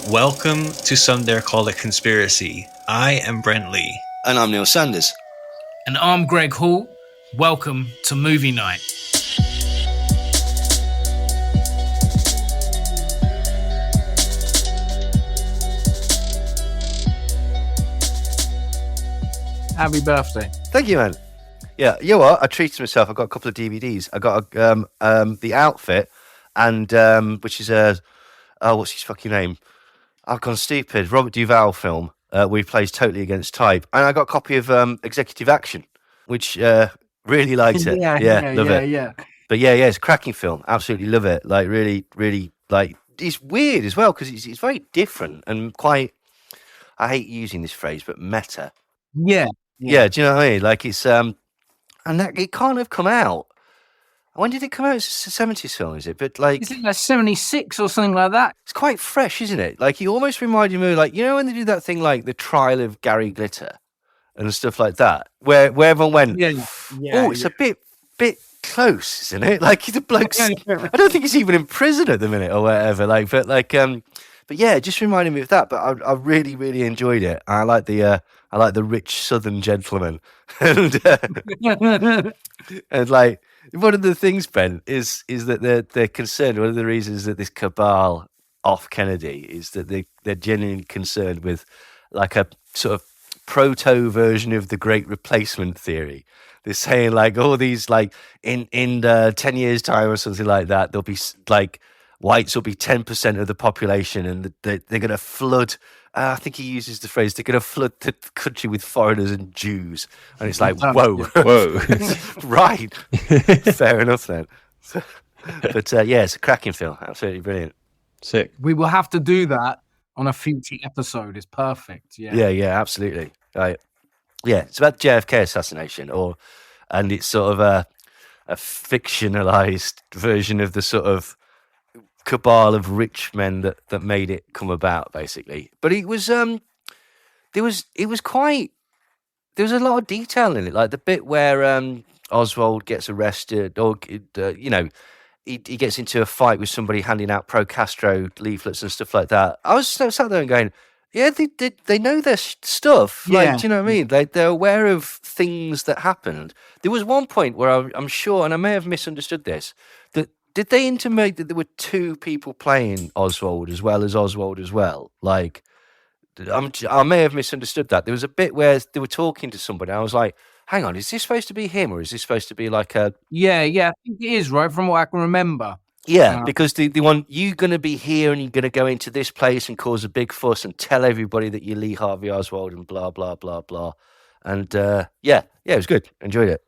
Welcome to Some Dare Call It Conspiracy. I am Brent Lee. And I'm Neil Sanders. And I'm Greg Hall. Welcome to Movie Night. Happy birthday. Thank you, man. Yeah, you know what? I treated myself. I got a couple of DVDs. I got The Outfit, and which is what's his fucking name? I've gone stupid. Robert Duvall film where he plays totally against type, and I got a copy of Executive Action, which really liked it. Love it. Yeah. But yeah, it's a cracking film. Absolutely love it. Like really, like it's weird as well because it's very different and quite. I hate using this phrase, but meta. Yeah. Yeah, do you know what I mean? Like it's and that it can't have come out. When did it come out? It's a 70s film, is it? But like, Is it like 76 or something like that? it's quite fresh, isn't it? Like, it almost reminded me of, like, you know, when they did that thing like the trial of Gary Glitter and stuff like that, where everyone went, it's a bit close, isn't it? Like, the bloke's, I don't think he's even in prison at the minute or whatever. Like, but yeah, it just reminded me of that. But I really, really enjoyed it. I like the rich Southern gentleman, and like. One of the things, Ben, is that they're concerned. One of the reasons that this cabal off Kennedy is that they're genuinely concerned with like a sort of proto version of the Great Replacement theory. They're saying like all these like in 10 years time or something like that, there'll be like whites will be 10% of the population, and they're going to flood. I think he uses the phrase, they're going to flood the country with foreigners and Jews. And it's like, whoa. Right. Fair enough then. But yeah, it's a cracking film. Absolutely brilliant. Sick. We will have to do that on a future episode. It's perfect. Yeah, absolutely. Right. Yeah, it's about the JFK assassination, and it's sort of a fictionalized version of the sort of cabal of rich men that made it come about, basically. But it was there was a lot of detail in it, like the bit where Oswald gets arrested, or he gets into a fight with somebody handing out pro-Castro leaflets and stuff like that. I was sat there and going, yeah, they know their stuff. Like, do you know what I mean? They're aware of things that happened. There was one point where I'm sure, and I may have misunderstood this, that did they intimate that there were two people playing Oswald as well? Like, I may have misunderstood that. There was a bit where they were talking to somebody. I was like, hang on, is this supposed to be him, or is this supposed to be like a... Yeah, I think it is, right, from what I can remember. Yeah, because the one, you're going to be here and you're going to go into this place and cause a big fuss and tell everybody that you're Lee Harvey Oswald and blah, blah, blah, blah. And yeah, it was good. Enjoyed it.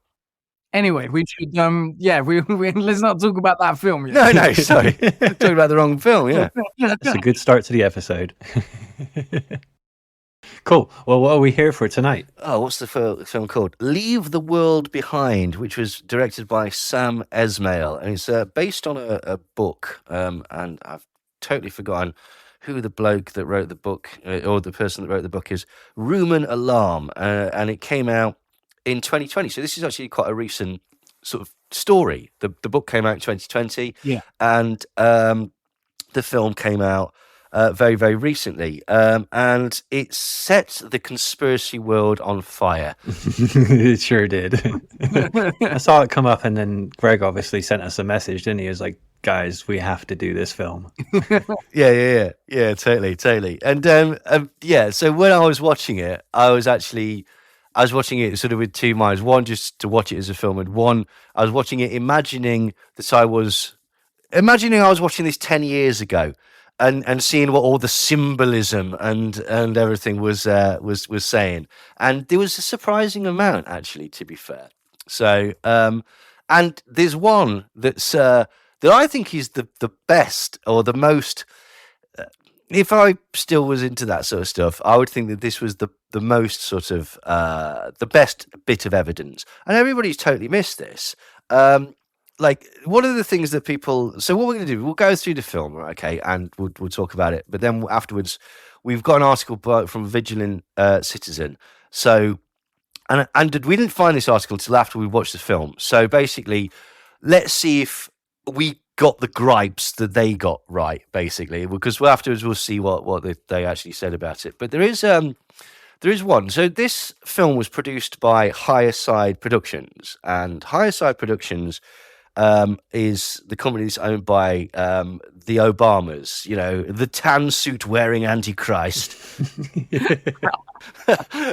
Anyway, we should, let's not talk about that film yet. No, sorry. Talking about the wrong film, yeah. It's a good start to the episode. Cool. Well, what are we here for tonight? Oh, what's the film called? Leave the World Behind, which was directed by Sam Esmail. And it's based on a book, and I've totally forgotten who the bloke that wrote the book, or the person that wrote the book is, Rumen Alarm, and it came out in 2020. So this is actually quite a recent sort of story. The book came out in 2020, and the film came out very, very recently, and it set the conspiracy world on fire. It sure did. I saw it come up, and then Greg obviously sent us a message, didn't he? He was like, guys, we have to do this film. Yeah, totally. And so when I was watching it, I was watching it sort of with two minds. One, just to watch it as a film, and one, I was watching it imagining I was watching this 10 years ago, and seeing what all the symbolism and everything was saying. And there was a surprising amount, actually, to be fair. So, and there's one that I think is the best, or the most. If I still was into that sort of stuff, I would think that this was the most sort of the best bit of evidence, and everybody's totally missed this. Like, one of the things that people... So what we're going to do, we'll go through the film, okay, and we'll talk about it. But then afterwards, we've got an article from Vigilant Citizen. So, and we didn't find this article until after we watched the film. So basically, let's see if we got the gripes that they got right, basically, because afterwards we'll see what they actually said about it. But there is one. So this film was produced by Higherside Productions, and Higherside Productions is the company that's owned by the Obamas, the tan suit wearing Antichrist.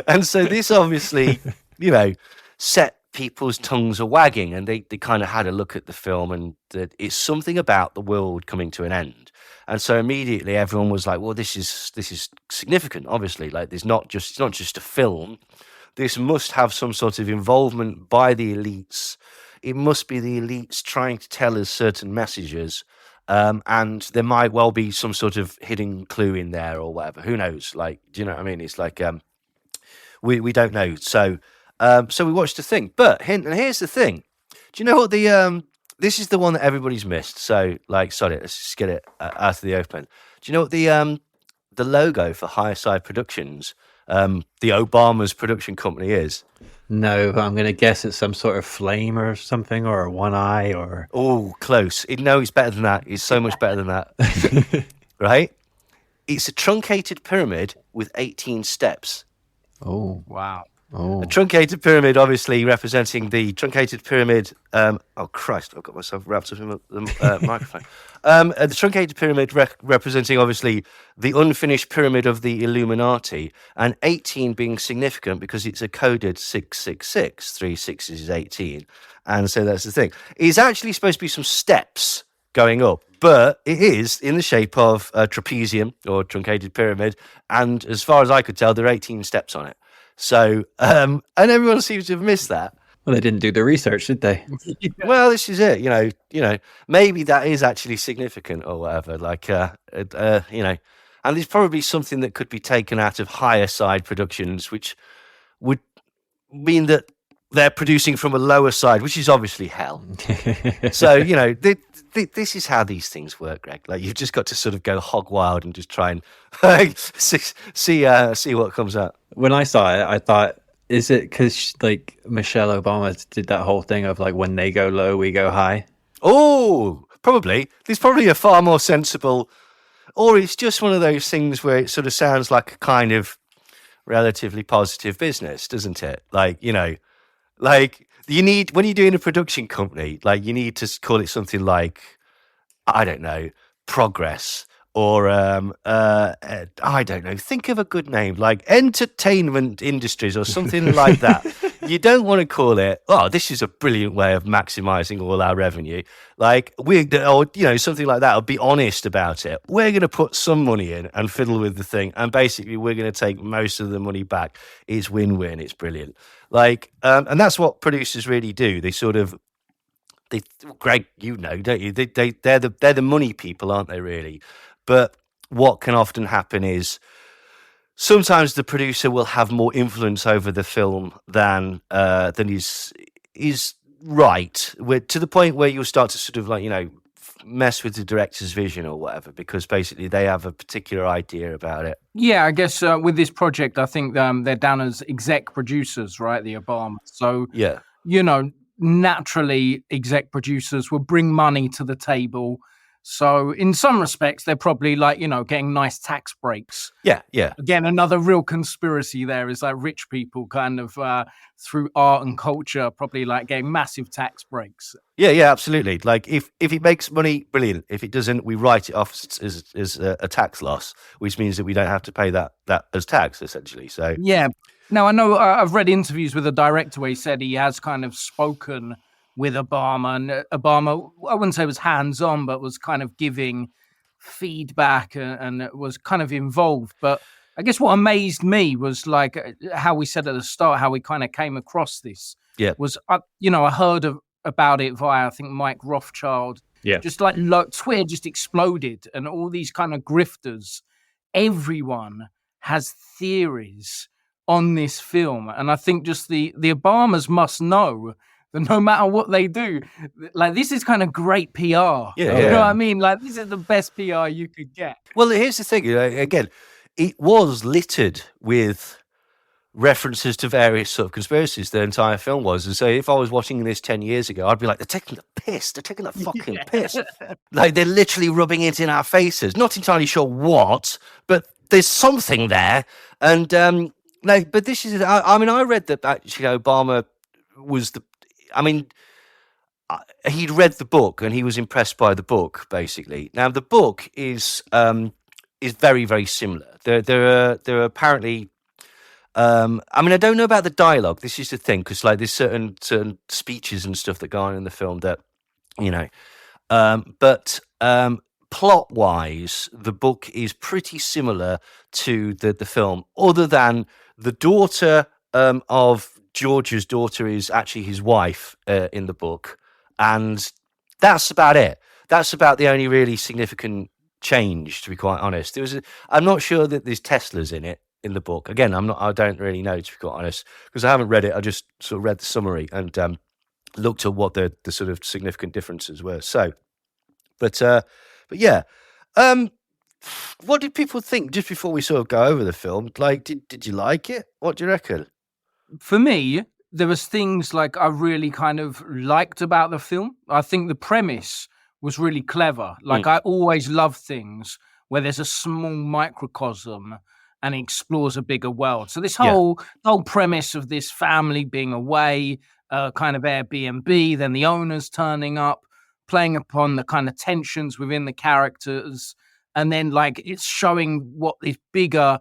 And so this obviously, set people's tongues a wagging, and they kind of had a look at the film, and that it's something about the world coming to an end. And so immediately everyone was like, well, this is significant, obviously. Like, it's not just a film. This must have some sort of involvement by the elites. It must be the elites trying to tell us certain messages. And there might well be some sort of hidden clue in there or whatever. Who knows? Like, do you know what I mean? It's like, we don't know. So we watched the thing. But here's the thing. Do you know what this is the one that everybody's missed. So, like, sorry, let's just get it out of the open. Do you know what the logo for Higherside Productions, the Obamas production company, is? No, I'm going to guess it's some sort of flame or something, or one eye, or... Oh, close. No, it's better than that. It's so much better than that. Right? It's a truncated pyramid with 18 steps. Oh. Wow. Oh. A truncated pyramid, obviously representing the truncated pyramid. Oh Christ! I've got myself wrapped up in the microphone. The truncated pyramid representing, obviously, the unfinished pyramid of the Illuminati, and 18 being significant because it's a coded 666. 3 6s is 18, and so that's the thing. It's actually supposed to be some steps going up, but it is in the shape of a trapezium or truncated pyramid, and as far as I could tell, there are 18 steps on it. So, and everyone seems to have missed that. Well, they didn't do the research, did they? Well, this is it. Maybe that is actually significant or whatever. Like, and there's probably something that could be taken out of Higherside Productions, which would mean that they're producing from a lower side, which is obviously hell. So, this is how these things work, Greg. Like, you've just got to sort of go hog wild and just try and see what comes out. When I saw it, I thought, is it because like Michelle Obama did that whole thing of like, when they go low, we go high? Oh, probably. There's probably a far more sensible, or it's just one of those things where it sort of sounds like a kind of relatively positive business, doesn't it? Like, like you need, when you're doing a production company, like you need to call it something like, I don't know, Progress, or I don't know, think of a good name like Entertainment Industries or something like that. You don't want to call it, oh, this is a brilliant way of maximizing all our revenue. Like, something like that, or be honest about it. We're going to put some money in and fiddle with the thing, and basically we're going to take most of the money back. It's win-win. It's brilliant. Like, and that's what producers really do. They sort of, Greg, don't you? They're the money people, aren't they? Really. But what can often happen is sometimes the producer will have more influence over the film than is right. To the point where you'll start to sort of like, mess with the director's vision or whatever, because basically they have a particular idea about it. Yeah, I guess with this project, I think they're down as exec producers, right? The Obamas. So, yeah, naturally, exec producers will bring money to the table. So in some respects, they're probably like, getting nice tax breaks. Yeah. Again, another real conspiracy there is like rich people kind of through art and culture probably like getting massive tax breaks. Yeah, absolutely. Like if it makes money, brilliant. If it doesn't, we write it off as a tax loss, which means that we don't have to pay that as tax, essentially. So yeah. Now, I know I've read interviews with the director where he said he has kind of spoken with Obama, and Obama, I wouldn't say was hands-on, but was kind of giving feedback and was kind of involved. But I guess what amazed me was like how we said at the start, how we kind of came across this. Yeah. Was, I heard about it via, I think, Mike Rothschild. Yeah. Just like Twitter just exploded, and all these kind of grifters, everyone has theories on this film. And I think just the Obamas must know that no matter what they do, like, this is kind of great PR. Yeah. You know what I mean? Like, this is the best PR you could get. Well, here's the thing. Again, it was littered with references to various sort of conspiracies. The entire film was, and so if I was watching this 10 years ago, I'd be like, they're taking the piss. They're taking the fucking piss. Like they're literally rubbing it in our faces. Not entirely sure what, but there's something there. And no, but this is. I mean, I read that actually Obama was the. I mean, he'd read the book and he was impressed by the book. Basically, now the book is very, very similar. There are apparently. I mean, I don't know about the dialogue. This is the thing, because like there's certain speeches and stuff that go on in the film that, you know, but plot wise, the book is pretty similar to the film, other than the daughter of George's daughter is actually his wife in the book, and that's about it. That's about the only really significant change, to be quite honest. I'm not sure that there's Teslas in the book. Again, I don't really know, to be quite honest, because I haven't read it. I just sort of read the summary and looked at what the sort of significant differences were. So, but yeah, what did people think just before we sort of go over the film? Like, did you like it? What do you reckon? For me, there was things like I really kind of liked about the film. I think the premise was really clever. Like I always love things where there's a small microcosm and it explores a bigger world. So this whole premise of this family being away, kind of Airbnb, then the owners turning up, playing upon the kind of tensions within the characters, and then like it's showing what this bigger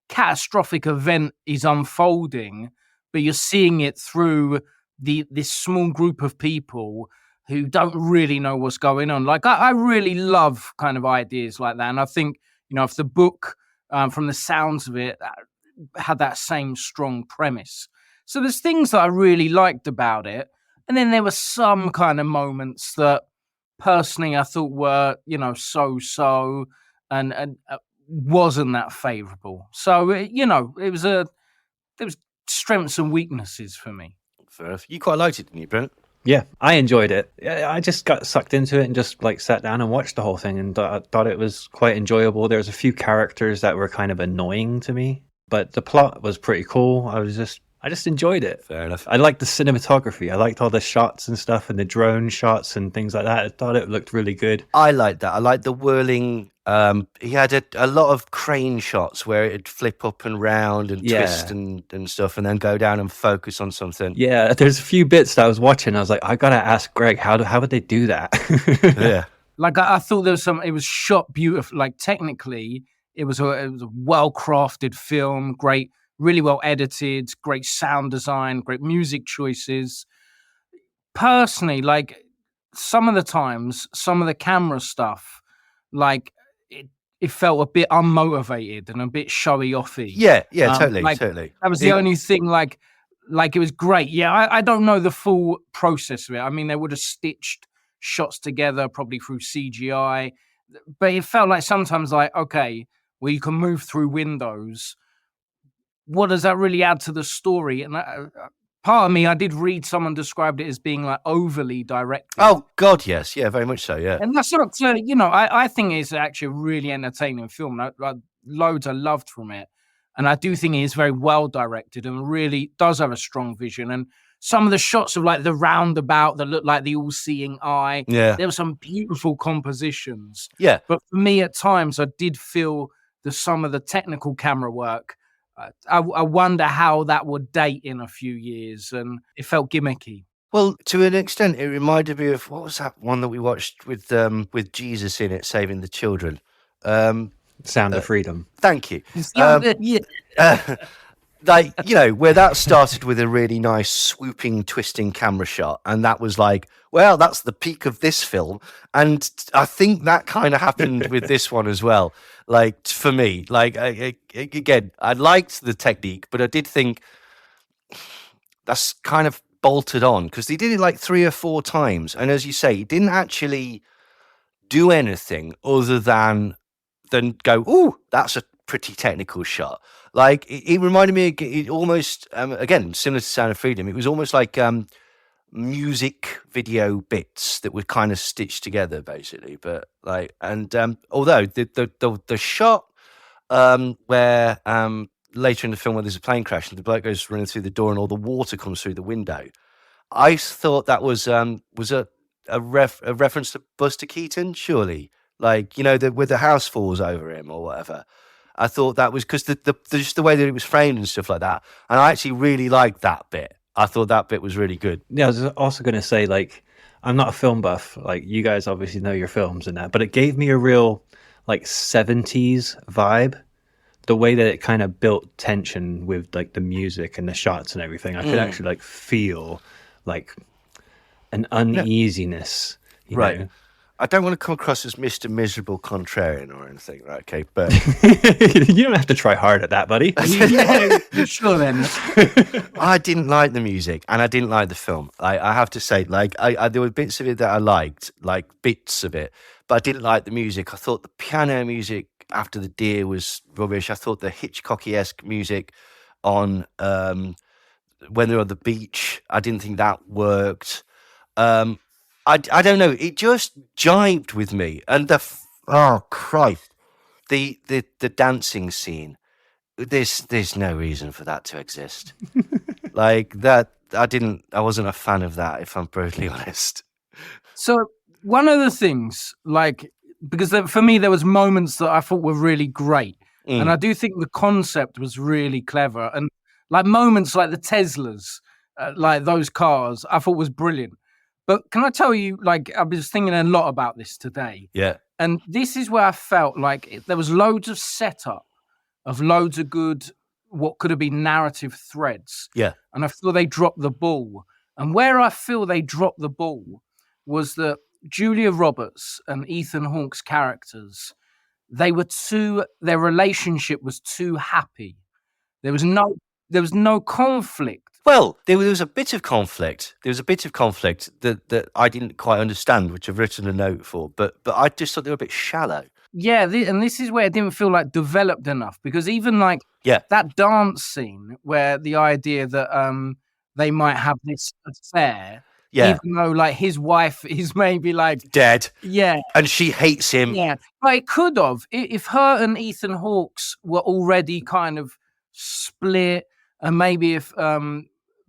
catastrophic event is unfolding, but you're seeing it through this small group of people who don't really know what's going on. Like I really love kind of ideas like that, and I think, you know, if the book, from the sounds of it, had that same strong premise. So there's things that I really liked about it. And then there were some kind of moments that personally I thought were, you know, so and wasn't that favorable. So, you know, there was strengths and weaknesses for me. Fair enough. You quite liked it, didn't you, Brent? Yeah, I enjoyed it. I just got sucked into it and just like sat down and watched the whole thing, and I thought it was quite enjoyable. There was a few characters that were kind of annoying to me, but the plot was pretty cool. I just enjoyed it. Fair enough. I liked the cinematography. I liked all the shots and stuff and the drone shots and things like that. I thought it looked really good. I liked that. I liked the whirling. He had a lot of crane shots where it'd flip up and round and twist and stuff, and then go down and focus on something. Yeah, there's a few bits that I was watching. I was like, I gotta ask Greg, how would they do that? Yeah. Like I thought there was it was shot beautiful. Like technically, it was a well crafted film, great, really well edited, great sound design, great music choices. Personally, like some of the times, some of the camera stuff, like it felt a bit unmotivated and a bit showy offy. Yeah, totally. That was the only thing. Like it was great. Yeah, I don't know the full process of it. I mean, they would have stitched shots together probably through CGI, but it felt like sometimes like, okay, well, you can move through windows. What does that really add to the story? And part of me, I did read someone described it as being like overly directed. Oh God, yes, yeah, very much so, yeah. And that's sort of clearly, you know, I think it's actually a really entertaining film. Loads I loved from it, and I do think it is very well directed and really does have a strong vision. And some of the shots of like the roundabout that look like the all-seeing eye, there were some beautiful compositions. Yeah, but for me, at times, I did feel that some of the technical camera work. I wonder how that would date in a few years, and it felt gimmicky. Well, to an extent, it reminded me of, what was that one that we watched with Jesus in it, saving the children? Sound of Freedom. Thank you. Yeah. Like, you know, where that started with a really nice swooping, twisting camera shot, and that was like, well, that's the peak of this film. And I think that kind of happened with this one as well. Like, for me, like, again, I liked the technique, but I did think that's kind of bolted on, because they did it like 3 or 4 times, and as you say, it didn't actually do anything other than go, ooh, that's a pretty technical shot. Like it reminded me, it almost again similar to Sound of Freedom. It was almost like music video bits that were kind of stitched together, basically. But like, and although the shot where later in the film where there's a plane crash and the bloke goes running through the door and all the water comes through the window. I thought that was a reference to Buster Keaton, surely, like where the house falls over him or whatever. I thought that was because just the way that it was framed and stuff like that, and I actually really liked that bit. I thought that bit was really good. Yeah, I was also going to say, like, I'm not a film buff. Like, you guys obviously know your films and that, but it gave me a real, like, 70s vibe. The way that it kind of built tension with, like, the music and the shots and everything. I could actually, like, feel, like, an uneasiness. You Right. know? I don't want to come across as Mr. Miserable Contrarian or anything, right? Okay, but You don't have to try hard at that, buddy. Yeah, sure then. I didn't like the music and I didn't like the film. I have to say, like, I there were bits of it that I liked, like bits of it, but I didn't like the music. I thought the piano music after the deer was rubbish. I thought the Hitchcocky-esque music on when they're on the beach, I didn't think that worked. I don't know. It just jibed with me, and oh Christ, the dancing scene. There's no reason for that to exist. Like that, I wasn't a fan of that, if I'm brutally honest. So one of the things, like, because for me there was moments that I thought were really great, and I do think the concept was really clever, and like moments like the Teslas, like those cars, I thought was brilliant. But can I tell you, like, I was thinking a lot about this today. Yeah. And this is where I felt like there was loads of setup of loads of good, what could have been narrative threads. Yeah. And I feel they dropped the ball. And where I feel they dropped the ball was that Julia Roberts and Ethan Hawke's characters, their relationship was too happy. There was no conflict. Well, there was a bit of conflict. There was a bit of conflict that I didn't quite understand, which I've written a note for. But I just thought they were a bit shallow. Yeah, and this is where it didn't feel like developed enough, because even like that dance scene where the idea that they might have this affair, even though like his wife is maybe like dead, and she hates him, but it could have if her and Ethan Hawke's were already kind of split, and maybe if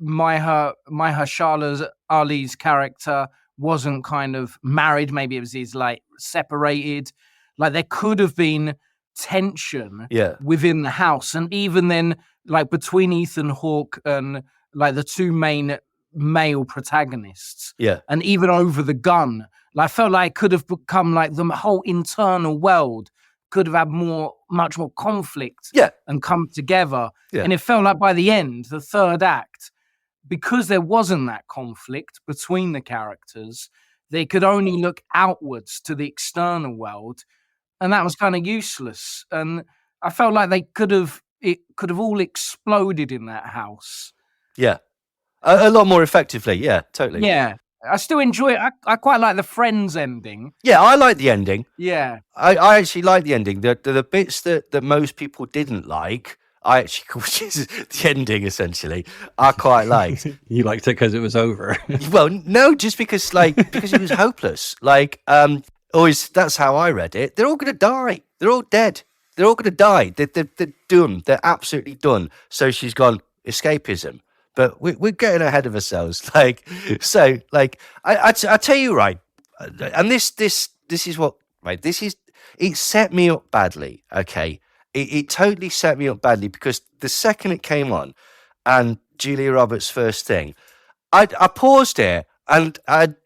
Mahershala Ali's character wasn't kind of married, maybe it was he's like separated. Like there could have been tension within the house, and even then, like between Ethan Hawke and like the two main male protagonists, and even over the gun, like I felt like it could have become like the whole internal world could have had much more conflict, and come together. And it felt like by the end, the third act, because there wasn't that conflict between the characters, they could only look outwards to the external world. And that was kind of useless. And I felt like it could have all exploded in that house. Yeah. A lot more effectively. Yeah, totally. Yeah. I still enjoy it. I quite like the Friends ending. Yeah, I like the ending. Yeah. I actually like the ending. The bits that most people didn't like, I actually, which is the ending essentially, I quite liked. You liked it because it was over. Well, no, just because it was hopeless. Like, always, that's how I read it. They're all going to die. They're all dead. They're all going to die. They're done. They're absolutely done. So she's gone, escapism. But we're getting ahead of ourselves. I tell you, right, and this is what, right, it set me up badly, okay? It totally set me up badly, because the second it came on and Julia Roberts' first thing, I paused it, and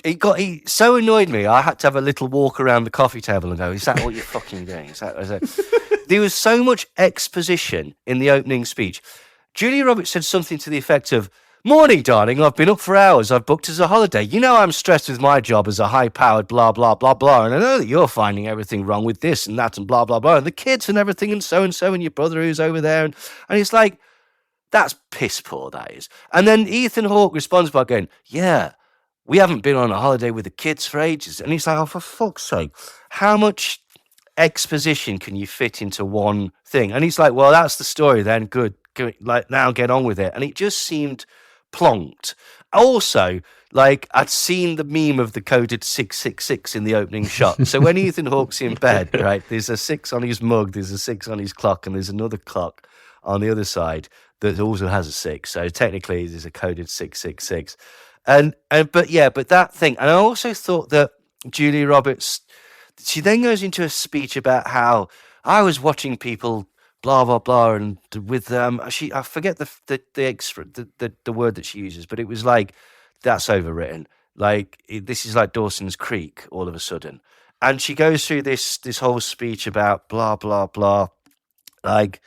it so annoyed me, I had to have a little walk around the coffee table and go, is that what you're fucking doing? Is that? There was so much exposition in the opening speech. Julia Roberts said something to the effect of, "Morning, darling, I've been up for hours. I've booked as a holiday. You know I'm stressed with my job as a high-powered blah, blah, blah, blah. And I know that you're finding everything wrong with this and that and blah, blah, blah. And the kids and everything and so and your brother who's over there." And it's like, that's piss poor, that is. And then Ethan Hawke responds by going, "Yeah, we haven't been on a holiday with the kids for ages." And he's like, oh, for fuck's sake, how much exposition can you fit into one thing? And he's like, well, that's the story then. Good. Like, now get on with it. And it just seemed plonked. Also, like, I'd seen the meme of the coded 666 in the opening shot. So when Ethan Hawke's in bed, right, there's a 6 on his mug, there's a 6 on his clock, and there's another clock on the other side that also has a 6. So technically, there's a coded 666. But that thing. And I also thought that Julia Roberts, she then goes into a speech about how I was watching people blah blah blah, and with I forget the word that she uses, but it was like, that's overwritten. Like this is like Dawson's Creek all of a sudden, and she goes through this whole speech about blah blah blah, like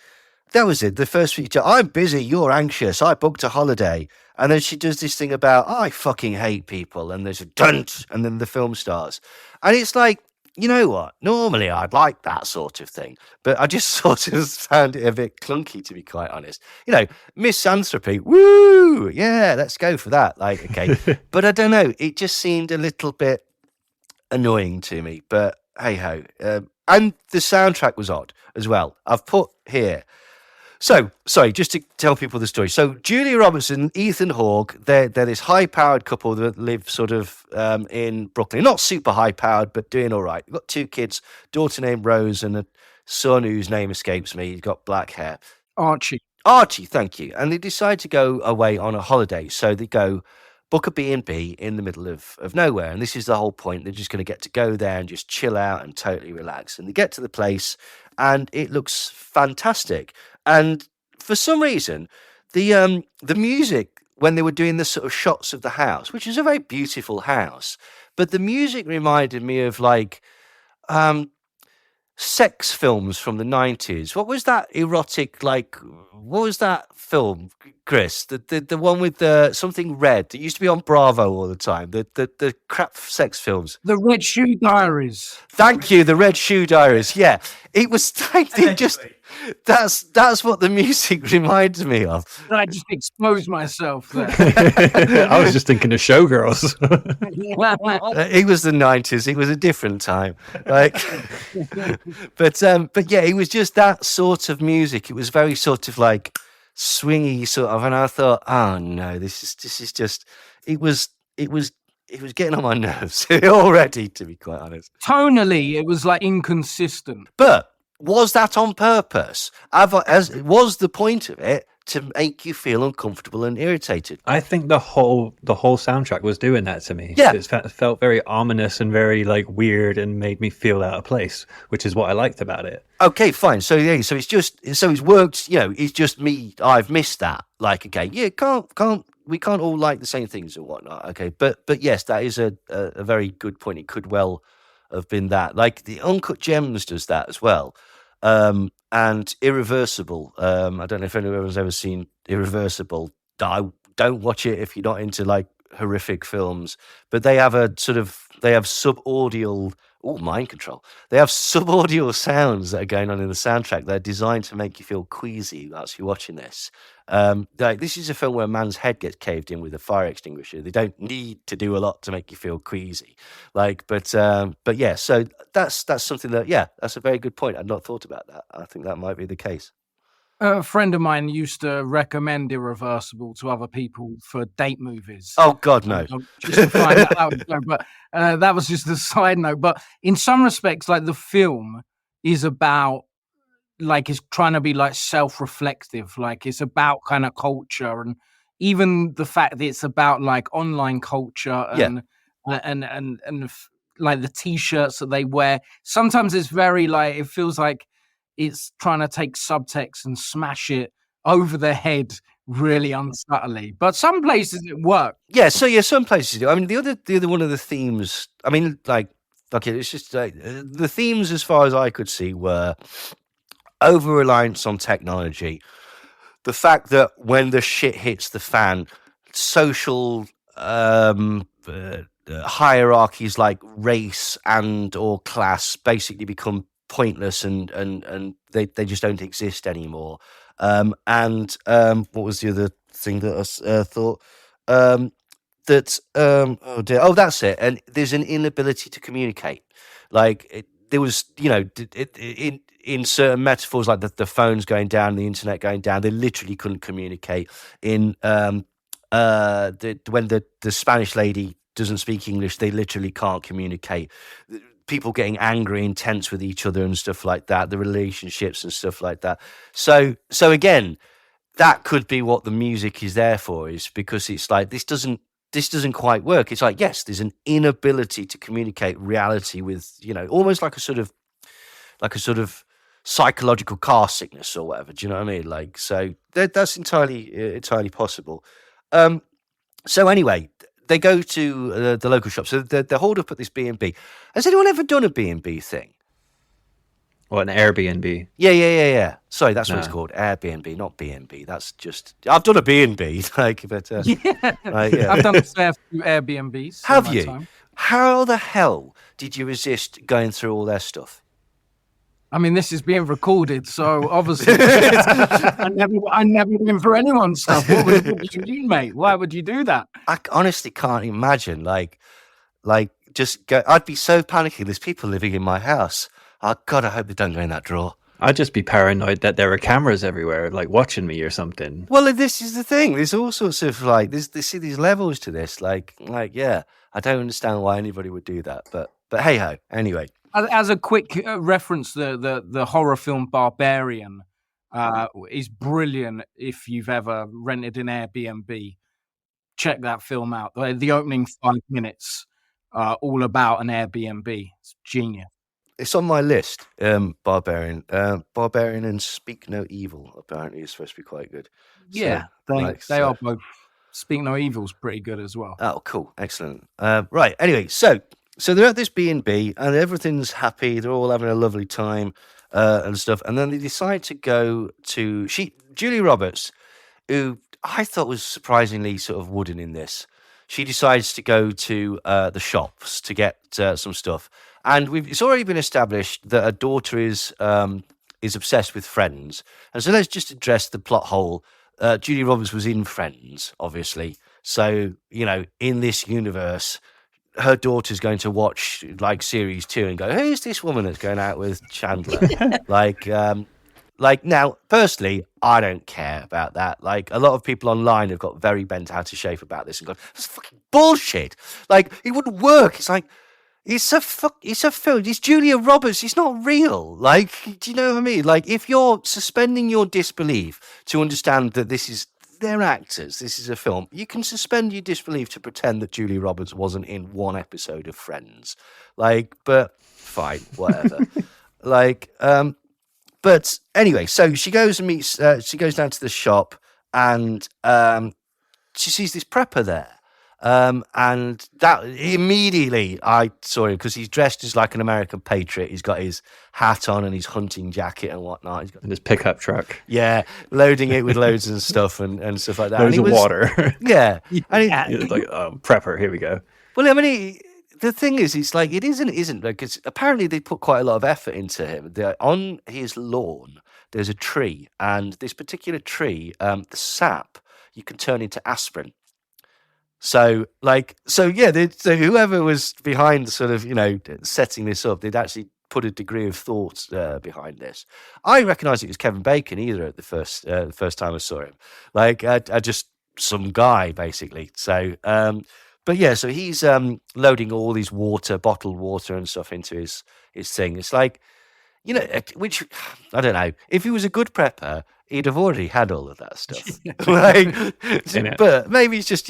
that was it. The first speech, I'm busy, you're anxious, I booked a holiday, and then she does this thing about I fucking hate people, and there's a dunt, and then the film starts, and it's like, you know what? Normally I'd like that sort of thing, but I just sort of found it a bit clunky, to be quite honest. You know, misanthropy, woo, yeah, let's go for that. Like, okay, but I don't know. It just seemed a little bit annoying to me. But hey ho, and the soundtrack was odd as well. I've put here. So, sorry, just to tell people the story. So, Julia Roberts and Ethan Hawke, they're this high-powered couple that live sort of in Brooklyn. Not super high-powered, but doing all right. They've got 2 kids, daughter named Rose and a son whose name escapes me. He's got black hair. Archie, Thank you. And they decide to go away on a holiday. So they go book a B&B in the middle of nowhere. And this is the whole point. They're just going to go there and just chill out and totally relax. And they get to the place and it looks fantastic. And for some reason, the music, when they were doing the sort of shots of the house, which is a very beautiful house, but the music reminded me of like sex films from the 90s. What was that erotic, like, what was that film, Chris? The one with something red that used to be on Bravo all the time. The crap sex films. The Red Shoe Diaries. Thank you, the Red Shoe Diaries. Yeah, it was like they just. That's what the music reminds me of. I just exposed myself there. I was just thinking of Showgirls. It was the 90s. It was a different time. Like, but yeah, it was just that sort of music. It was very sort of like swingy sort of, and I thought, oh no, this is just. It was getting on my nerves already, to be quite honest. Tonally, it was like inconsistent. But was that on purpose? Was the point of it to make you feel uncomfortable and irritated? I think the whole soundtrack was doing that to me. Yeah. It felt very ominous and very like weird and made me feel out of place, which is what I liked about it. Okay, fine. So yeah, so it's worked. You know, it's just me. I've missed that. Like, okay, yeah, we can't all like the same things and whatnot. Okay, but yes, that is a very good point. It could well have been that. Like the Uncut Gems does that as well. And Irreversible. I don't know if anyone's ever seen Irreversible. Don't watch it if you're not into like horrific films. But they have subaudioal. Oh, mind control. They have subaudioal sounds that are going on in the soundtrack. They're designed to make you feel queasy whilst you're watching this. Like this is a film where a man's head gets caved in with a fire extinguisher. They don't need to do a lot to make you feel queasy. Like, but yeah. So that's something that, yeah, that's a very good point. I'd not thought about that. I think that might be the case. A friend of mine used to recommend Irreversible to other people for date movies. Oh God, no! Just to find that out. But that was just a side note. But in some respects, like the film is about, like, it's trying to be like self-reflective. Like it's about kind of culture, and even the fact that it's about like online culture and like the t-shirts that they wear. Sometimes it's very like, it feels like it's trying to take subtext and smash it over the head really unsubtly. But some places it works. Yeah, so yeah, some places do. I mean, the other one of the themes, I mean, like, okay, it's just like the themes as far as I could see were over-reliance on technology, the fact that when the shit hits the fan, social hierarchies like race and or class basically become pointless and they just don't exist anymore. And what was the other thing that I thought? Oh dear, oh that's it. And there's an inability to communicate. Like there was, you know, in certain metaphors, like the phones going down, the internet going down, they literally couldn't communicate. In when the Spanish lady doesn't speak English, they literally can't communicate. people getting angry and tense with each other and stuff like that, the relationships and stuff like that. So again, that could be what the music is there for, is because it's like this doesn't quite work. It's like, yes, there's an inability to communicate reality with, almost like a sort of psychological car sickness or whatever. Do you know what I mean? Like, so that's entirely possible. So anyway, they go to the local shop. So they're holed up at this B&B. Has anyone ever done a B&B thing? Or an Airbnb. Yeah. Sorry, that's what it's No. called. Airbnb, not B&B. That's just... I've done a B&B, like, but... yeah. I've done a fair few Airbnbs. in Have my you? time. How the hell did you resist going through all their stuff? I mean, this is being recorded, so obviously I never went for anyone's stuff. What would you do, mate? Why would you do that? I honestly can't imagine, like just go... I'd be so panicky. There's people living in my house. Oh, God, I hope they don't go in that drawer. I'd just be paranoid that there are cameras everywhere, like watching me or something. Well, this is the thing. There's all sorts of like there's these levels to this. Like yeah, I don't understand why anybody would do that. But hey ho. Anyway, As a quick reference, the horror film Barbarian is brilliant. If you've ever rented an Airbnb, check that film out. The opening 5 minutes, all about an Airbnb. It's genius. it's on my list. Barbarian and Speak No Evil apparently is supposed to be quite good. Yeah, they are both. Speak No Evil's pretty good as well. Oh, cool, excellent. Right. Anyway, so they're at this B&B and everything's happy. They're all having a lovely time and stuff. And then they decide to go to Julia Roberts, who I thought was surprisingly sort of wooden in this. She decides to go to the shops to get some stuff, and it's already been established that her daughter is obsessed with Friends. And so let's just address the plot hole. Julia Roberts was in Friends, obviously. So, in this universe, her daughter's going to watch like series 2 and go, who's this woman that's going out with Chandler? Now, personally, I don't care about that. Like, a lot of people online have got very bent out of shape about this and gone, that's fucking bullshit. Like, it wouldn't work. It's like, it's a film. It's Julia Roberts. It's not real. Like, do you know what I mean? Like, if you're suspending your disbelief to understand that they're actors, this is a film, you can suspend your disbelief to pretend that Julia Roberts wasn't in one episode of Friends. Like, but fine, whatever. But anyway, so she goes and meets, she goes down to the shop and she sees this prepper there. And that immediately I saw him because he's dressed as like an American patriot. He's got his hat on and his hunting jacket and whatnot. He's got And his pickup truck. loading it with loads of stuff and stuff like that. Loads And of water. Yeah. And It's like, prepper, here we go. well, I mean, the thing is, it's like, it isn't because apparently they put quite a lot of effort into him. On his lawn, there's a tree, and this particular tree, the sap, you can turn into aspirin. So whoever was behind sort of, setting this up, they'd actually put a degree of thought behind this. I recognised it was Kevin Bacon either at the first time I saw him. Like, I just some guy, basically. So, but yeah, so he's loading all these bottled water and stuff into his thing. It's like, which, I don't know, if he was a good prepper, he'd have already had all of that stuff. But maybe it's just,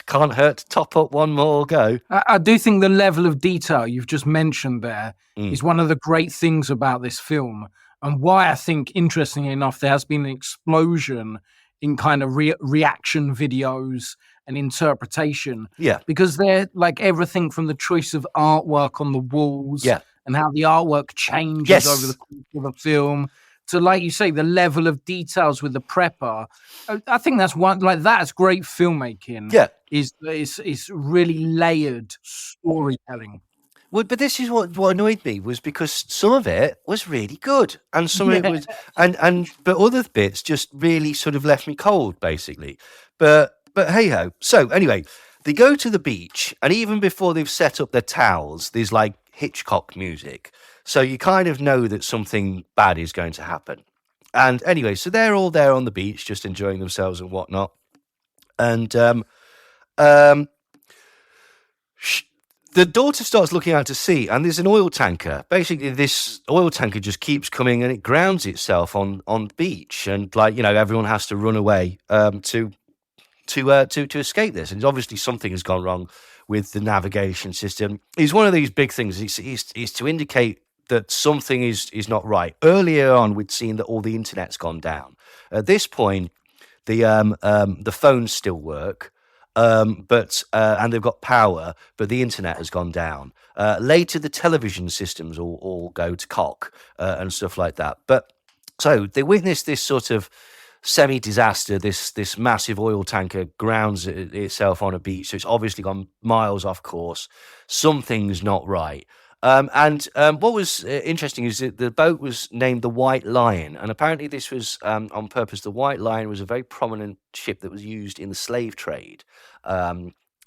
can't hurt to top up one more go. I do think the level of detail you've just mentioned there is one of the great things about this film, and why I think, interestingly enough, there has been an explosion in kind of reaction videos and interpretation. Yeah. Because they're like everything from the choice of artwork on the walls and how the artwork changes over the course of the film to, like you say, the level of details with the prepper. I think that's one, like, that's great filmmaking. Yeah. Is really layered storytelling. Well, but this is what annoyed me, was because some of it was really good, and some of it was, but other bits just really sort of left me cold, basically. But hey ho. So anyway, they go to the beach, and even before they've set up their towels, there's like Hitchcock music, so you kind of know that something bad is going to happen. And anyway, so they're all there on the beach, just enjoying themselves and whatnot, and the daughter starts looking out to sea, and there's an oil tanker. Basically, this oil tanker just keeps coming, and it grounds itself on the beach, and everyone has to run away to escape this. And obviously, something has gone wrong with the navigation system. It's one of these big things. It's to indicate that something is not right. Earlier on, we'd seen that all the internet's gone down. At this point, the phones still work. But they've got power, but the internet has gone down. Later, the television systems all go to cock and stuff like that. But so they witness this sort of semi-disaster. This massive oil tanker grounds itself on a beach, so it's obviously gone miles off course. Something's not right. What was interesting is that the boat was named the White Lion, and apparently this was on purpose. The White Lion was a very prominent ship that was used in the slave trade.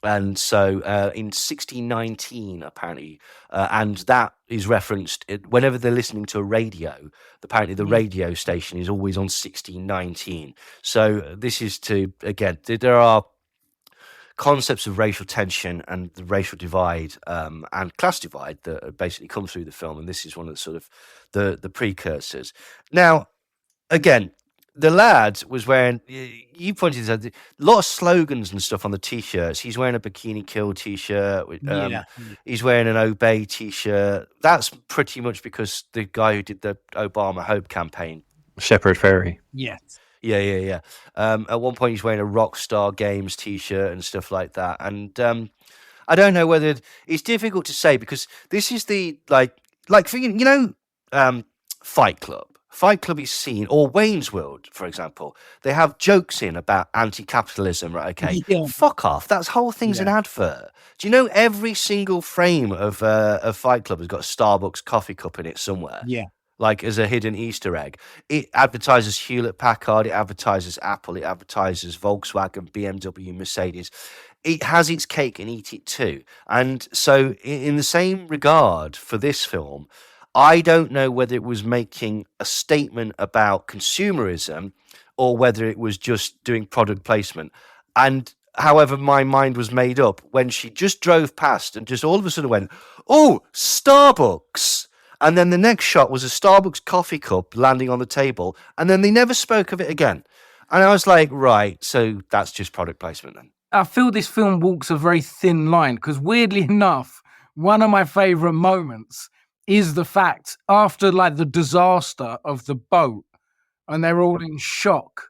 And so in 1619, apparently, and that is referenced whenever they're listening to a radio. Apparently, the radio station is always on 1619. So this is again, there are concepts of racial tension and the racial divide and class divide that basically come through the film, and this is one of the sort of the precursors. Now, again, the lad was wearing, you pointed this out, a lot of slogans and stuff on the t-shirts. He's wearing a Bikini Kill t-shirt. He's wearing an Obey t-shirt. That's pretty much because the guy who did the Obama Hope campaign, Shepard Fairey. Yes. Yeah. At one point, he's wearing a Rockstar Games t-shirt and stuff like that. And I don't know whether it's difficult to say, because this is the Fight Club. Fight Club is seen, or Wayne's World, for example. They have jokes in about anti-capitalism, right? Okay, fuck off. That whole thing's an advert. Do you know every single frame of Fight Club has got a Starbucks coffee cup in it somewhere? Yeah. Like as a hidden Easter egg. It advertises Hewlett-Packard, it advertises Apple, it advertises Volkswagen, BMW, Mercedes. It has its cake and eat it too. And so in the same regard for this film, I don't know whether it was making a statement about consumerism or whether it was just doing product placement. And however, my mind was made up when she just drove past and just all of a sudden went, "Oh, Starbucks." And then the next shot was a Starbucks coffee cup landing on the table. And then they never spoke of it again. And I was like, right, so that's just product placement then. I feel this film walks a very thin line, because weirdly enough, one of my favorite moments is the fact after the disaster of the boat and they're all in shock,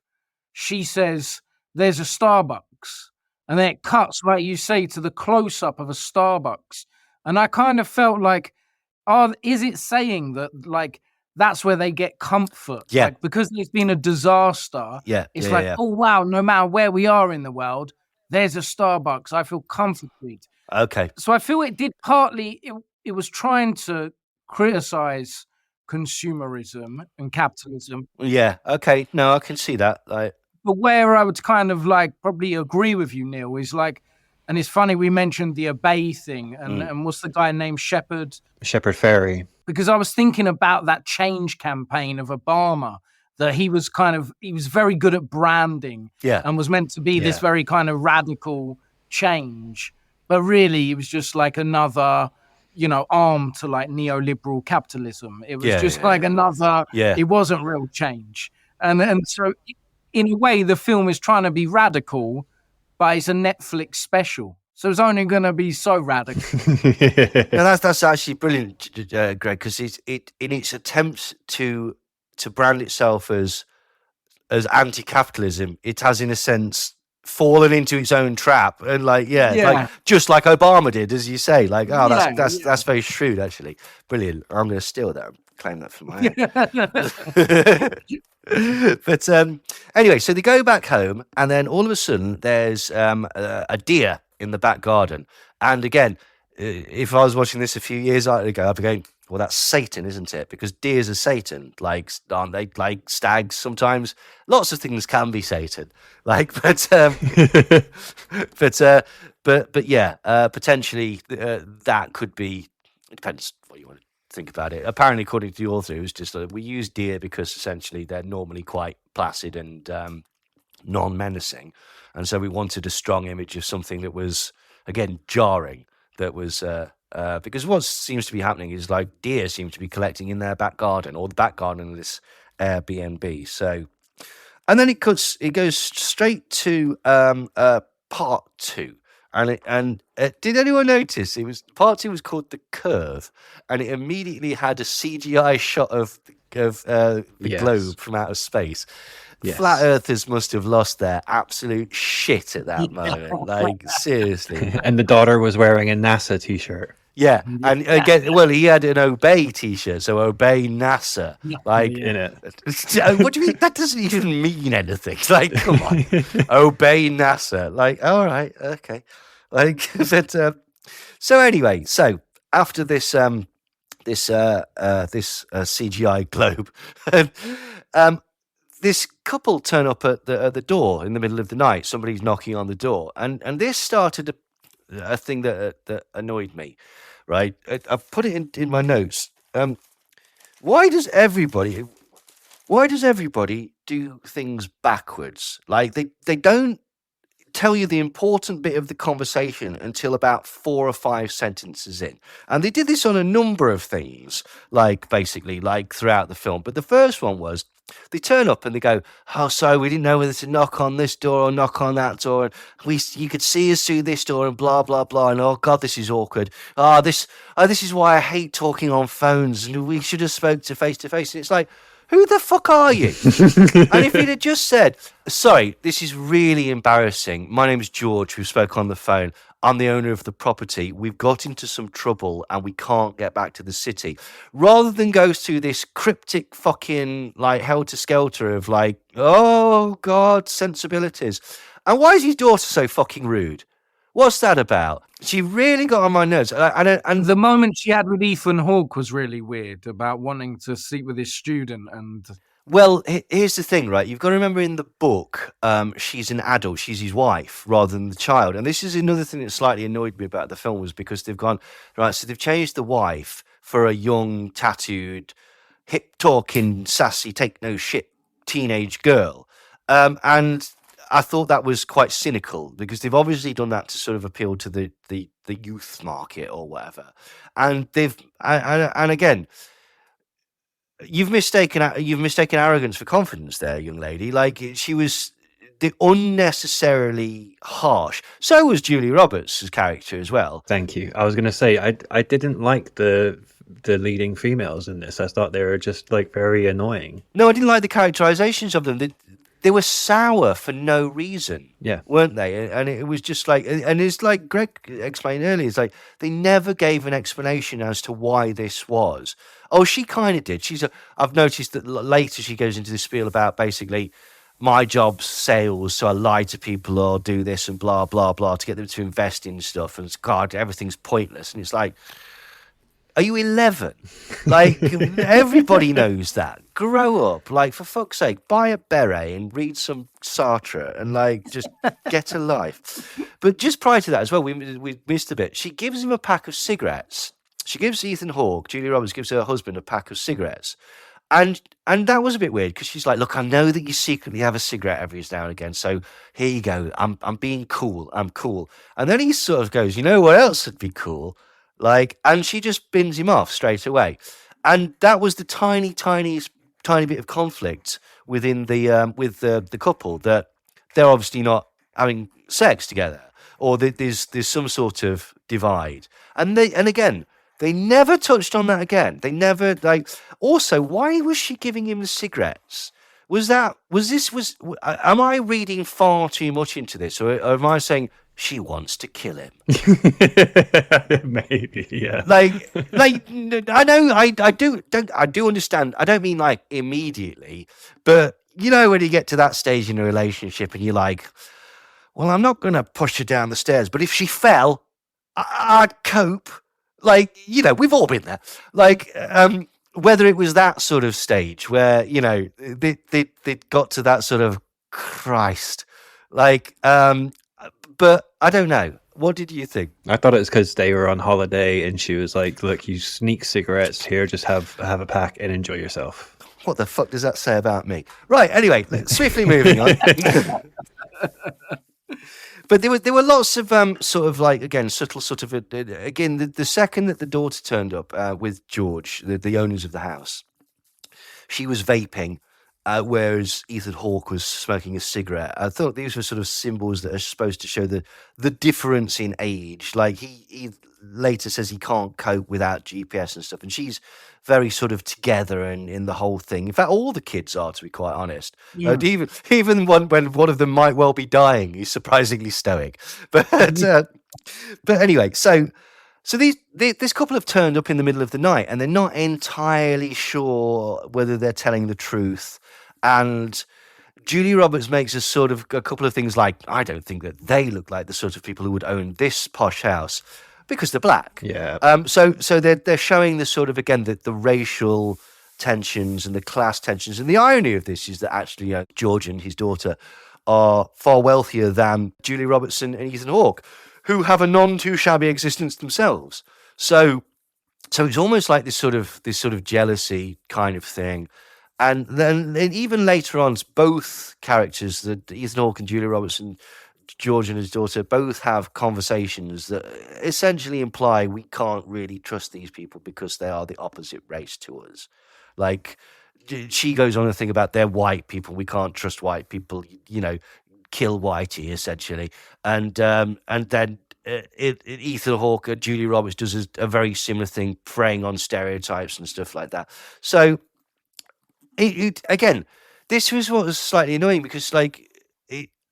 she says, "There's a Starbucks." And then it cuts, like you say, to the close-up of a Starbucks. And I kind of felt like, is it saying that that's where they get comfort? Yeah. Because there's been a disaster. Yeah. It's oh wow, no matter where we are in the world, there's a Starbucks. I feel comforted. Okay. So I feel it did partly, it was trying to criticize consumerism and capitalism. Yeah. Okay. No, I can see that. But where I would kind of probably agree with you, Neil, is and it's funny we mentioned the Obey thing, and what's the guy named Shepard Fairey. Because I was thinking about that change campaign of Obama, that he was very good at branding, and was meant to be this very kind of radical change, but really it was just another arm to neoliberal capitalism. It was just another. It wasn't real change, and so in a way the film is trying to be radical, but it's a Netflix special, so it's only going to be so radical. No, that's actually brilliant, Greg, because it in its attempts to brand itself as anti-capitalism, it has in a sense fallen into its own trap, and just like Obama did, as you say. That's very shrewd, actually. Brilliant. I'm going to steal that and claim that for my own. But anyway, so they go back home, and then all of a sudden there's a deer in the back garden. And again, if I was watching this a few years ago, I'd be going, well, that's Satan, isn't it? Because deers are Satan, aren't they? Like stags sometimes. Lots of things can be Satan. But potentially that could be. It depends what you want to think about it. Apparently, according to the author, it was just we use deer because essentially they're normally quite placid and non-menacing, and so we wanted a strong image of something that was again jarring, that was because what seems to be happening is like deer seem to be collecting in their back garden or the back garden of this Airbnb. So, and then it goes straight to part two. And did anyone notice part two was called The Curve, and it immediately had a CGI shot of the Yes. globe from outer space. Yes. Flat Earthers must have lost their absolute shit at that moment. Like, seriously. And the daughter was wearing a NASA t-shirt. Yeah. And again, well, he had an Obey t-shirt, so Obey NASA. Like, In it. what do you mean? That doesn't even mean anything. Like, come on. Obey NASA. Like, all right, okay. Like, but, so anyway, so after this CGI globe, this couple turn up at the door in the middle of the night. Somebody's knocking on the door, and this started a thing that annoyed me. Right, I've put it in my notes. Why does everybody do things backwards? Like they don't tell you the important bit of the conversation until about 4 or 5 sentences in. And they did this on a number of things, basically throughout the film. But the first one was they turn up and they go, "Oh, sorry, we didn't know whether to knock on this door or knock on that door. And you could see us through this door and blah, blah, blah. And oh, God, this is awkward. This is why I hate talking on phones. And we should have spoke to face. And it's like, who the fuck are you? And if he'd have just said, "Sorry, this is really embarrassing. My name is George. We spoke on the phone. I'm the owner of the property. We've got into some trouble and we can't get back to the city." Rather than go through this cryptic fucking helter-skelter of oh God, sensibilities. And why is his daughter so fucking rude? What's that about? She really got on my nerves. And The moment she had with Ethan Hawke was really weird about wanting to sleep with his student. And well, here's the thing, right? You've got to remember in the book, she's an adult. She's his wife rather than the child. And this is another thing that slightly annoyed me about the film was because they've gone, right, so they've changed the wife for a young, tattooed, hip-talking, sassy, take-no-shit teenage girl. And I thought that was quite cynical because they've obviously done that to sort of appeal to the youth market or whatever. And and again, you've mistaken arrogance for confidence there, young lady. Like, she was unnecessarily harsh. So was Julie Roberts' character as well. Thank you. I was going to say I didn't like the leading females in this. I thought they were just very annoying. No, I didn't like the characterizations of them. They were sour for no reason, weren't they? And it was just and it's like Greg explained earlier, it's like they never gave an explanation as to why this was. Oh, she kind of did. I've noticed that later she goes into this spiel about basically my job's sales, so I lie to people or do this and blah, blah, blah to get them to invest in stuff. And God, everything's pointless. And it's like, are you 11? Everybody knows that. Grow up. For fuck's sake, buy a beret and read some Sartre and just get a life. But just prior to that as well, we missed a bit. She gives him a pack of cigarettes. She gives Ethan Hawke, Julia Roberts gives her husband a pack of cigarettes. And that was a bit weird because she's like, "Look, I know that you secretly have a cigarette every now and again, so here you go. I'm being cool. I'm cool." And then he sort of goes, "You know what else would be cool?" And she just bins him off straight away. And that was the tiny bit of conflict within the couple, that they're obviously not having sex together, or that there's some sort of divide. And again, they never touched on that again. They never also, why was she giving him the cigarettes? Am I reading far too much into this, or am I saying she wants to kill him? Maybe, yeah. I know, I do understand. I don't mean immediately, but when you get to that stage in a relationship and you're like, well, I'm not going to push her down the stairs, but if she fell, I'd cope. We've all been there. Whether it was that sort of stage where, they got to that sort of Christ, but I don't know. What did you think? I thought it was because they were on holiday and she was like, "Look, you sneak cigarettes here, just have a pack and enjoy yourself." What the fuck does that say about me? Right, anyway, swiftly moving on. But there were lots of sort of like, again, subtle sort of again the second that the daughter turned up with George, the owners of the house, she was vaping, whereas Ethan Hawke was smoking a cigarette. I thought these were sort of symbols that are supposed to show the difference in age. Like he later says he can't cope without GPS and stuff, and she's very sort of together and in the whole thing. In fact, all the kids are, to be quite honest. Yeah. Even when one of them might well be dying, he's surprisingly stoic. But anyway, so this couple have turned up in the middle of the night, and they're not entirely sure whether they're telling the truth. And Julia Roberts makes a couple of things like, I don't think that they look like the sort of people who would own this posh house because they're black. Yeah. So they're showing the sort of, again, the racial tensions and the class tensions. And the irony of this is that actually George and his daughter are far wealthier than Julia Roberts and Ethan Hawke, who have a none too shabby existence themselves. So it's almost like this sort of jealousy kind of thing. And then even later on, both characters, that Ethan Hawke and Julia Roberts and George and his daughter, both have conversations that essentially imply we can't really trust these people because they are the opposite race to us. Like, she goes on to think about they're white people. We can't trust white people, kill Whitey, essentially. And then Ethan Hawke, Julia Roberts does a very similar thing, preying on stereotypes and stuff like that. So, again, this was what was slightly annoying because, like,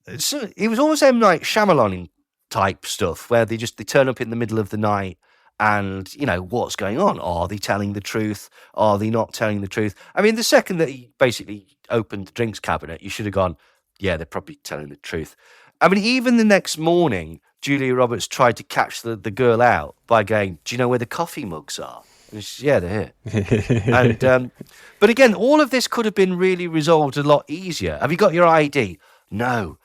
it was almost M. Night Shyamalan type stuff where they turn up in the middle of the night and, what's going on? Are they telling the truth? Are they not telling the truth? I mean, the second that he basically opened the drinks cabinet, you should have gone, yeah, they're probably telling the truth. I mean, even the next morning, Julia Roberts tried to catch the girl out by going, do you know where the coffee mugs are? And she says, yeah, they're here. And but again, all of this could have been really resolved a lot easier. Have you got your ID? No.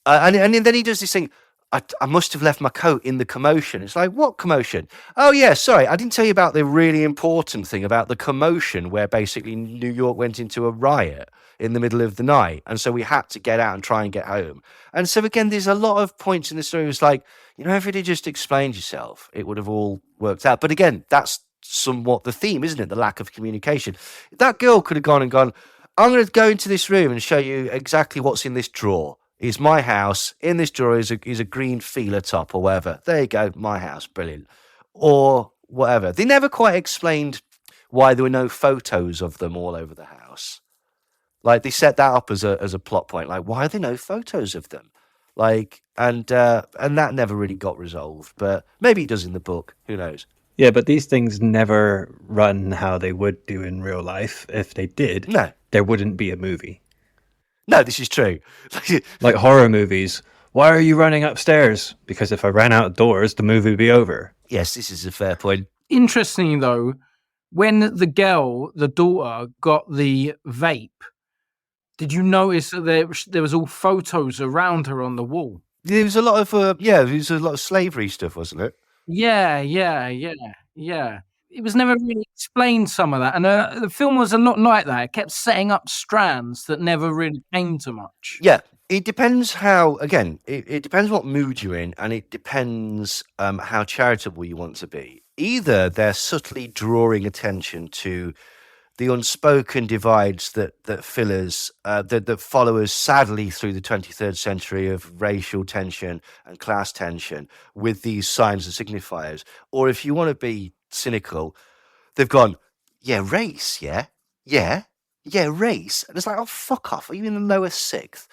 And then he does this thing, I must have left my coat in the commotion. It's like, what commotion? Oh, yeah, sorry, I didn't tell you about the really important thing about the commotion where basically New York went into a riot in the middle of the night. And so we had to get out and try and get home. And so, again, there's a lot of points in the story. It's like, if you'd just explained yourself, it would have all worked out. But again, that's somewhat the theme, isn't it? The lack of communication. That girl could have gone, I'm going to go into this room and show you exactly what's in this drawer. It's my house. In this drawer is a green feeler top or whatever. There you go, my house, brilliant. Or whatever. They never quite explained why there were no photos of them all over the house. Like, they set that up as a plot point. Like, why are there no photos of them? Like, and that never really got resolved. But maybe it does in the book. Who knows? Yeah, but these things never run how they would do in real life. If they did, No. there wouldn't be a movie. No, this is true. Like horror movies. Why are you running upstairs? Because if I ran outdoors, the movie would be over. Yes, this is a fair point. Interesting, though, when the daughter, got the vape, did you notice that there was all photos around her on the wall? There was a lot of there was a lot of slavery stuff, wasn't it? Yeah. It was never really explained, some of that. And the film was a lot like that. It kept setting up strands that never really came to much. Yeah, it depends how, again, it depends what mood you're in, and it depends how charitable you want to be. Either they're subtly drawing attention to the unspoken divides that follow us sadly through the 23rd century of racial tension and class tension with these signs and signifiers. Or if you want to be cynical, they've gone, race, yeah, race. And it's like, oh, fuck off. Are you in the lower sixth?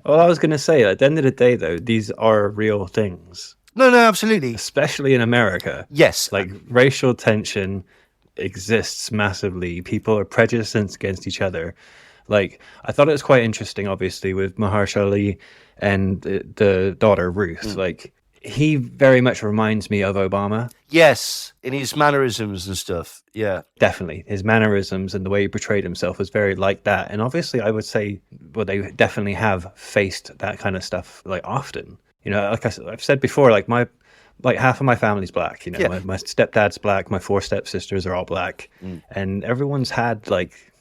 Well, I was going to say, at the end of the day, though, these are real things. No, absolutely. Especially in America. Yes. Like, racial tension exists massively. People are prejudiced against each other. Like, I thought it was quite interesting, obviously, with Mahershala Ali and the daughter, Ruth. Like, he very much reminds me of Obama. Yes, in his mannerisms and stuff. Yeah. Definitely. His mannerisms and the way he portrayed himself was very like that. And obviously, I would say, well, they definitely have faced that kind of stuff, like, often. Like I've said before, like, half of my family's black. My stepdad's black. My 4 stepsisters are all black. And everyone's had, like,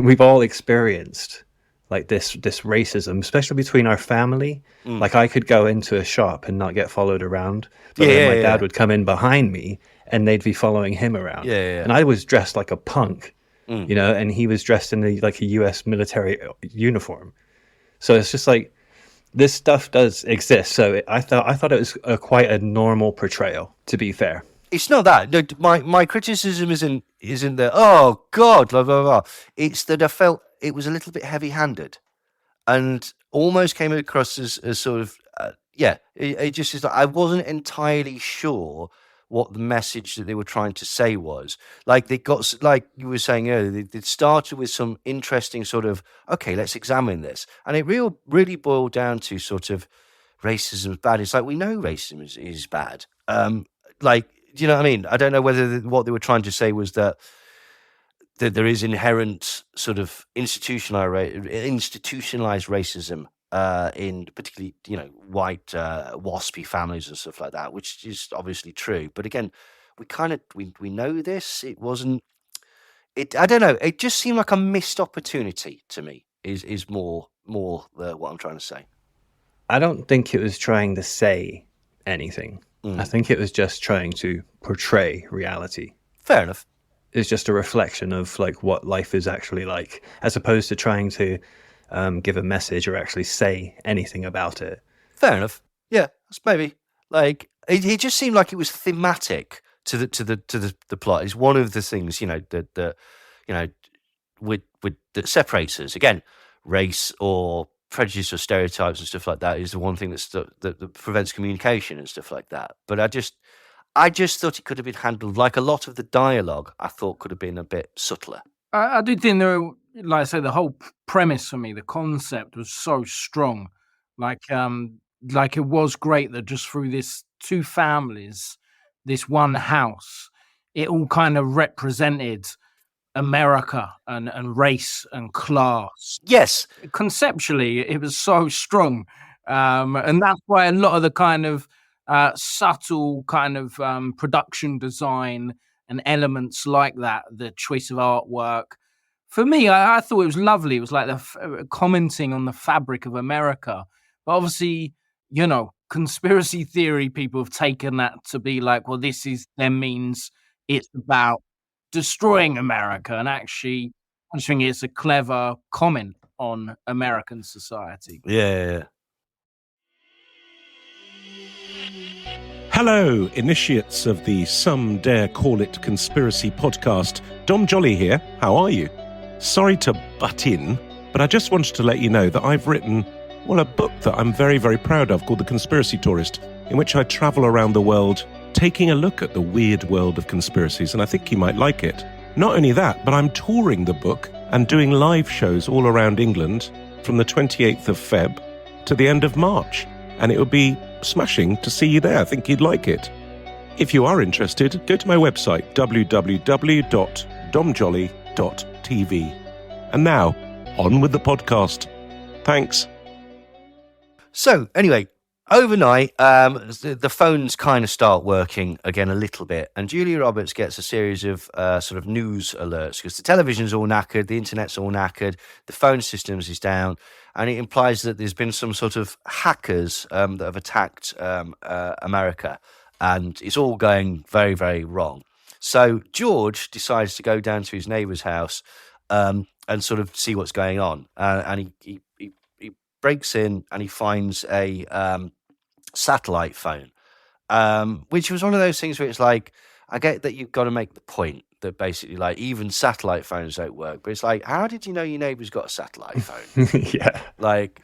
we've all experienced like this racism, especially between our family. Mm. Like I could go into a shop and not get followed around, but Yeah, then my yeah, dad yeah. would come in behind me and they'd be following him around. Yeah. And I was dressed like a punk, Mm. you know, and he was dressed in like a US military uniform. So it's just like this stuff does exist. So I thought it was quite a normal portrayal, to be fair. It's not that. No, my criticism isn't that. Oh God, blah blah blah. It's that I felt it was a little bit heavy-handed, and almost came across as sort of It just is like I wasn't entirely sure what the message that they were trying to say was. Like they got like you were saying earlier, they started with some interesting sort of okay, let's examine this, and it really boiled down to sort of racism is bad. It's like we know racism is bad. Like, do you know what I mean? I don't know whether what they were trying to say was that there is inherent sort of institutionalized racism in particularly, white waspy families and stuff like that, which is obviously true. But again, we know this. It wasn't. I don't know. It just seemed like a missed opportunity to me. Is more what I'm trying to say. I don't think it was trying to say anything. I think it was just trying to portray reality. Fair enough. It's just a reflection of like what life is actually like, as opposed to trying to give a message or actually say anything about it. Fair enough. Yeah, that's maybe like it just seemed like it was thematic to the plot. It's one of the things that that separates us. Again, race or prejudice or stereotypes and stuff like that is the one thing that prevents communication and stuff like that. But I just thought it could have been handled like a lot of the dialogue. I thought could have been a bit subtler. I do think like I say, the whole premise for me, the concept was so strong. Like it was great that just through this two families, this one house, it all kind of represented America and race and class. Yes. Conceptually, it was so strong. And that's why a lot of the kind of subtle kind of production design and elements like that, the choice of artwork, for me, I thought it was lovely. It was like commenting on the fabric of America. But obviously, conspiracy theory people have taken that to be like, well, this then means it's about destroying America. And actually, I just think it's a clever comment on American society. Yeah. Hello, initiates of the Some Dare Call It Conspiracy podcast. Dom Jolly here. How are you? Sorry to butt in, but I just wanted to let you know that I've written, a book that I'm very, very proud of called The Conspiracy Tourist, in which I travel around the world taking a look at the weird world of conspiracies, and I think you might like it. Not only that, but I'm touring the book and doing live shows all around England from the 28th of Feb to the end of March, and it would be smashing to see you there. I think you'd like it. If you are interested, go to my website, www.domjolly.tv. And now, on with the podcast. Thanks. So, anyway, overnight, the phones kind of start working again a little bit, and Julia Roberts gets a series of sort of news alerts because the television's all knackered, the internet's all knackered, the phone systems is down, and it implies that there's been some sort of hackers that have attacked America, and it's all going very, very wrong. So George decides to go down to his neighbour's house and sort of see what's going on, and he breaks in and he finds a satellite phone, which was one of those things where it's like, I get that you've got to make the point that basically like even satellite phones don't work, but it's like, how did you know your neighbour's got a satellite phone? Yeah. Like,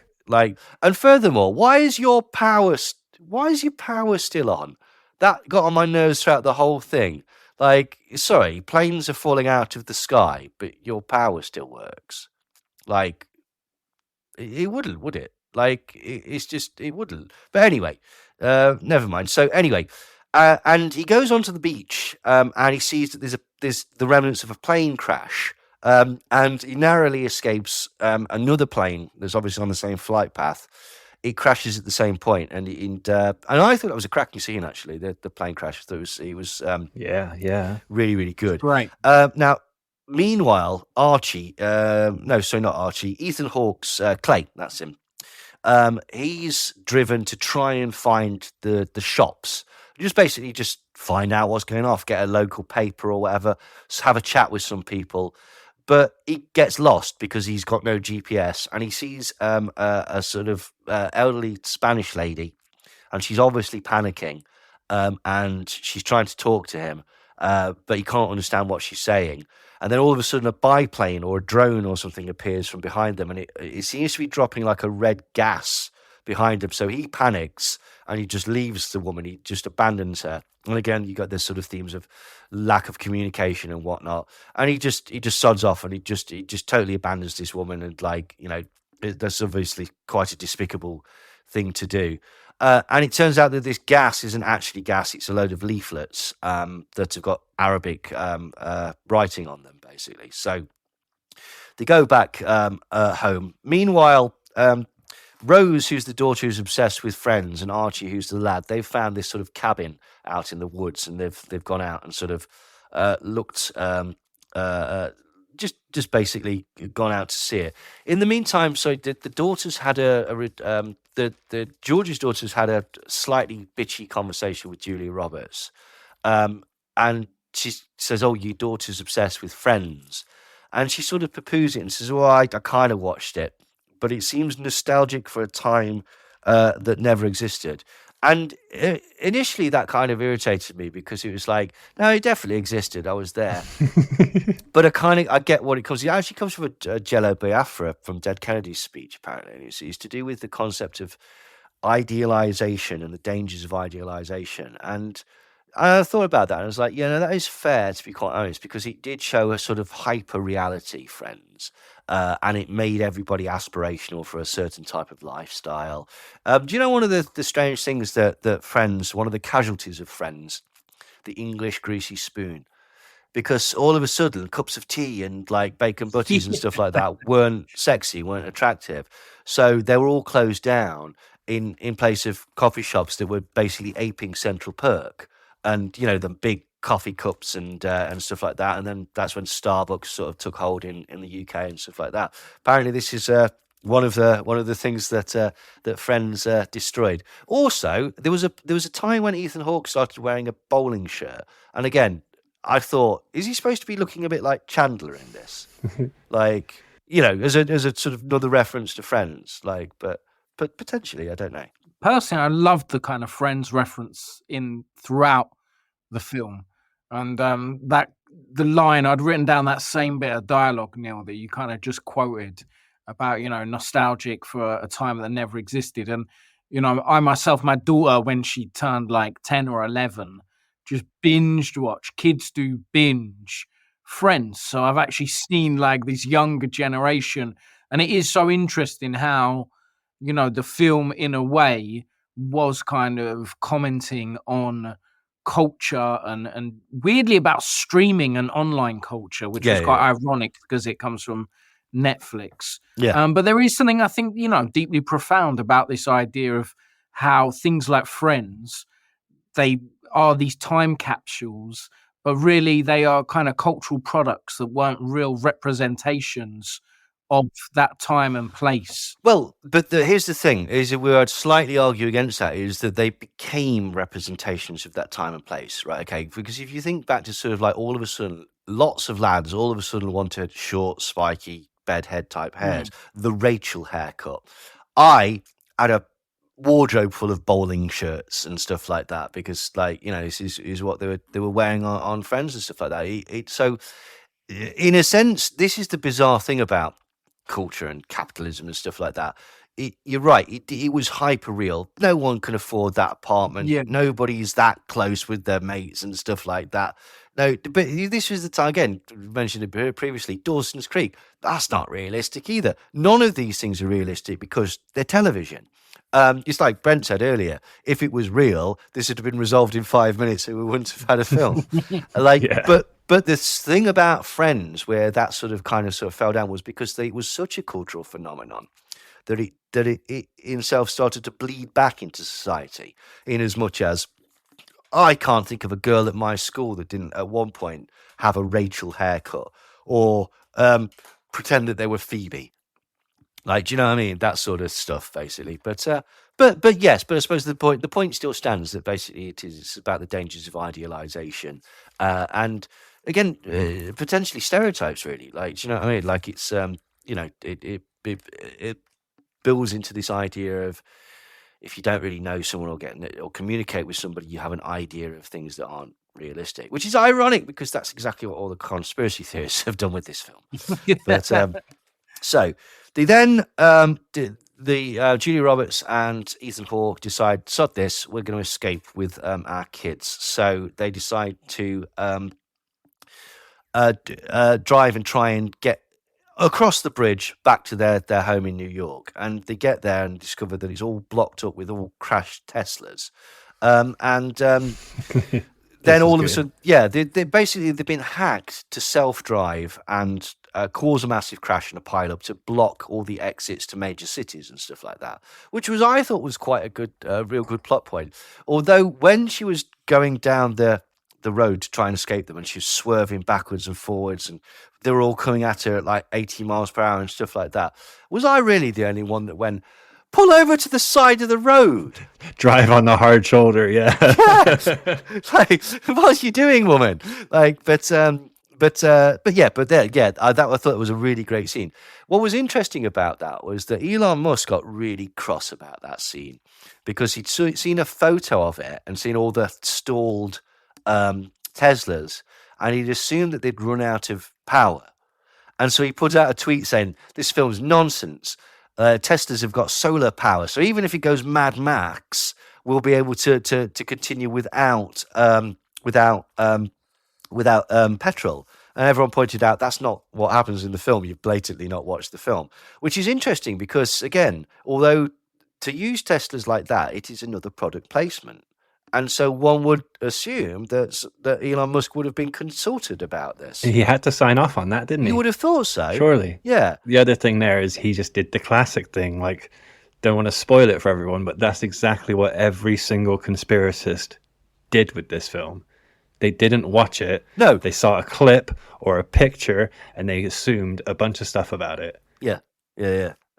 and furthermore, why is your power still on? That got on my nerves throughout the whole thing. Like, sorry, planes are falling out of the sky, but your power still works. Like, it wouldn't, would it? Like, it's just, it wouldn't. But anyway, never mind. So anyway, and he goes onto the beach and he sees that there's the remnants of a plane crash. And he narrowly escapes another plane that's obviously on the same flight path. It crashes at the same point, and I thought that was a cracking scene. Actually, the plane crash. It was yeah, really, really good. Right. Now, meanwhile, Archie, no, sorry, not Archie, Ethan Hawke's Clay, that's him. He's driven to try and find the shops, just find out what's going off, get a local paper or whatever, have a chat with some people. But he gets lost because he's got no GPS, and he sees a sort of elderly Spanish lady, and she's obviously panicking, and she's trying to talk to him, but he can't understand what she's saying. And then all of a sudden, a biplane or a drone or something appears from behind them, and it seems to be dropping like a red gas behind him. So he panics and he just leaves the woman. He just abandons her. And again, you got this sort of themes of lack of communication and whatnot. And he just sods off, and he just totally abandons this woman. And that's obviously quite a despicable thing to do. And it turns out that this gas isn't actually gas; it's a load of leaflets that have got Arabic writing on them, basically. So they go back home. Meanwhile, Rose, who's the daughter who's obsessed with Friends, and Archie, who's the lad, they've found this sort of cabin out in the woods, and they've gone out and sort of looked, just basically gone out to see it. In the meantime, so the daughters had the George's daughters had a slightly bitchy conversation with Julia Roberts, and she says, "Oh, your daughter's obsessed with Friends," and she sort of poo-poos it and says, "Well, I kind of watched it, but it seems nostalgic for a time that never existed." And initially that kind of irritated me because it was like, no, it definitely existed. I was there. But I get what it comes. It actually comes from a Jello Biafra from Dead Kennedy's speech, apparently. And it's to do with the concept of idealization and the dangers of idealization. And I thought about that and I was like, that is fair, to be quite honest, because it did show a sort of hyper reality, Friends. And it made everybody aspirational for a certain type of lifestyle. Do you know one of the strange things that Friends, one of the casualties of Friends, the English greasy spoon? Because all of a sudden, cups of tea and like bacon butties and stuff like that weren't sexy, weren't attractive. So they were all closed down in place of coffee shops that were basically aping Central Perk. And, the big coffee cups and stuff like that. And then that's when Starbucks sort of took hold in the UK and stuff like that. Apparently this is one of the things that Friends destroyed. Also, there was a time when Ethan Hawke started wearing a bowling shirt. And again, I thought, is he supposed to be looking a bit like Chandler in this? Like, as a sort of another reference to Friends, like, but potentially, I don't know. Personally, I loved the kind of Friends reference throughout the film. And that the line, I'd written down that same bit of dialogue, Neil, that you kind of just quoted about, nostalgic for a time that never existed. And, I myself, my daughter, when she turned like 10 or 11, just binged watch. Kids do binge Friends. So I've actually seen like this younger generation. And it is so interesting how, the film in a way was kind of commenting on culture and weirdly about streaming and online culture, which is quite ironic because it comes from Netflix. But there is something I think, deeply profound about this idea of how things like Friends, they are these time capsules, but really they are kind of cultural products that weren't real representations of that time and place. Well, but here's the thing, is that we would slightly argue against that, is that they became representations of that time and place, right? Okay, because if you think back to sort of like all of a sudden, lots of lads all of a sudden wanted short, spiky, bedhead type hairs, the Rachel haircut. I had a wardrobe full of bowling shirts and stuff like that because, like, this is what they were wearing on Friends and stuff like that. So, in a sense, this is the bizarre thing about culture and capitalism and stuff like that. You're right. It was hyper real. No one can afford that apartment. Nobody's that close with their mates and stuff like that. No, but this was the time, again, mentioned it previously, Dawson's Creek. That's not realistic either. None of these things are realistic because they're television. It's like Brent said earlier, if it was real, this would have been resolved in 5 minutes and we wouldn't have had a film. But this thing about Friends, where that sort of fell down, was because it was such a cultural phenomenon that it itself started to bleed back into society. In as much as I can't think of a girl at my school that didn't at one point have a Rachel haircut, or pretend that they were Phoebe. Like, do you know what I mean? That sort of stuff, basically. But yes, but I suppose the point still stands that basically it's about the dangers of idealization, and again, potentially stereotypes. Really, like, do you know what I mean? Like, it's it builds into this idea of if you don't really know someone or communicate with somebody, you have an idea of things that aren't realistic, which is ironic because that's exactly what all the conspiracy theorists have done with this film. But so they then Julia Roberts and Ethan Hawke decide, sod this, we're going to escape with our kids. So they decide to drive and try and get across the bridge back to their home in New York. And they get there and discover that it's all blocked up with all crashed Teslas. Then all of a sudden, they've been hacked to self-drive and cause a massive crash and a pile-up to block all the exits to major cities and stuff like that, which I thought was quite a good, real good plot point. Although when she was going down the road to try and escape them and she was swerving backwards and forwards and they were all coming at her at like 80 miles per hour and stuff like that, was I really the only one that went, pull over to the side of the road? Drive on the hard shoulder, yeah. Like, what are you doing, woman? Like, I thought it was a really great scene. What was interesting about that was that Elon Musk got really cross about that scene because he'd seen a photo of it and seen all the stalled Teslas, and he'd assumed that they'd run out of power. And so he put out a tweet saying, this film's nonsense. Teslas have got solar power, so even if it goes Mad Max, we'll be able to continue without petrol. And everyone pointed out that's not what happens in the film. You've blatantly not watched the film, which is interesting because, again, although to use Teslas like that, it is another product placement. And so one would assume that Elon Musk would have been consulted about this. He had to sign off on that, didn't he? You would have thought so. Surely. Yeah. The other thing there is he just did the classic thing, like, don't want to spoil it for everyone, but that's exactly what every single conspiracist did with this film. They didn't watch it. No. They saw a clip or a picture and they assumed a bunch of stuff about it. Yeah.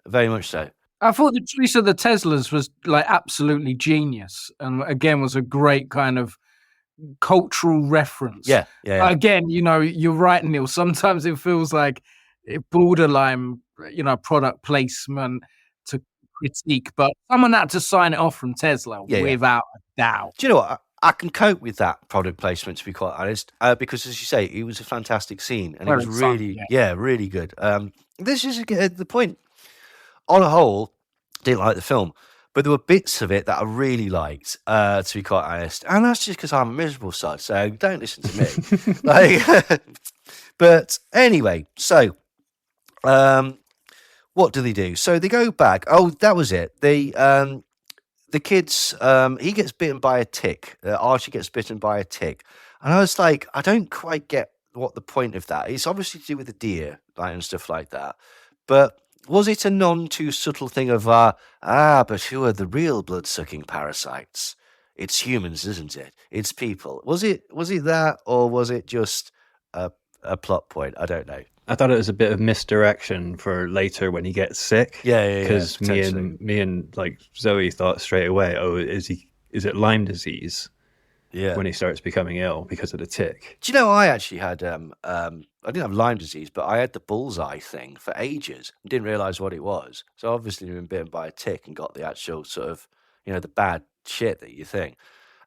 Very much so. I thought the choice of the Teslas was like absolutely genius, and again was a great kind of cultural reference. Yeah. Again, you're right, Neil. Sometimes it feels like borderline, product placement to critique, but someone had to sign it off from Tesla without a doubt. Do you know what? I can cope with that product placement, to be quite honest, because as you say, it was a fantastic scene and it was really, really good. This is the point. On a whole, didn't like the film, but there were bits of it that I really liked, to be quite honest. And that's just because I'm a miserable sod, so don't listen to me. But anyway, so what do they do? So they go back. Oh, that was it. The kids, he gets bitten by a tick. Archie gets bitten by a tick. And I was like, I don't quite get what the point of that is. It's obviously to do with the deer, and stuff like that. But was it a none too subtle thing of, but who are the real blood-sucking parasites? It's humans, isn't it? It's people. Was it that, or was it just a plot point? I don't know. I thought it was a bit of misdirection for later when he gets sick. Yeah. Because me and like Zoe thought straight away, is it Lyme disease? Yeah. When he starts becoming ill because of the tick. Do you know, I actually had I didn't have Lyme disease, but I had the bullseye thing for ages and didn't realise what it was. So obviously I've been bitten by a tick and got the actual sort of, the bad shit that you think.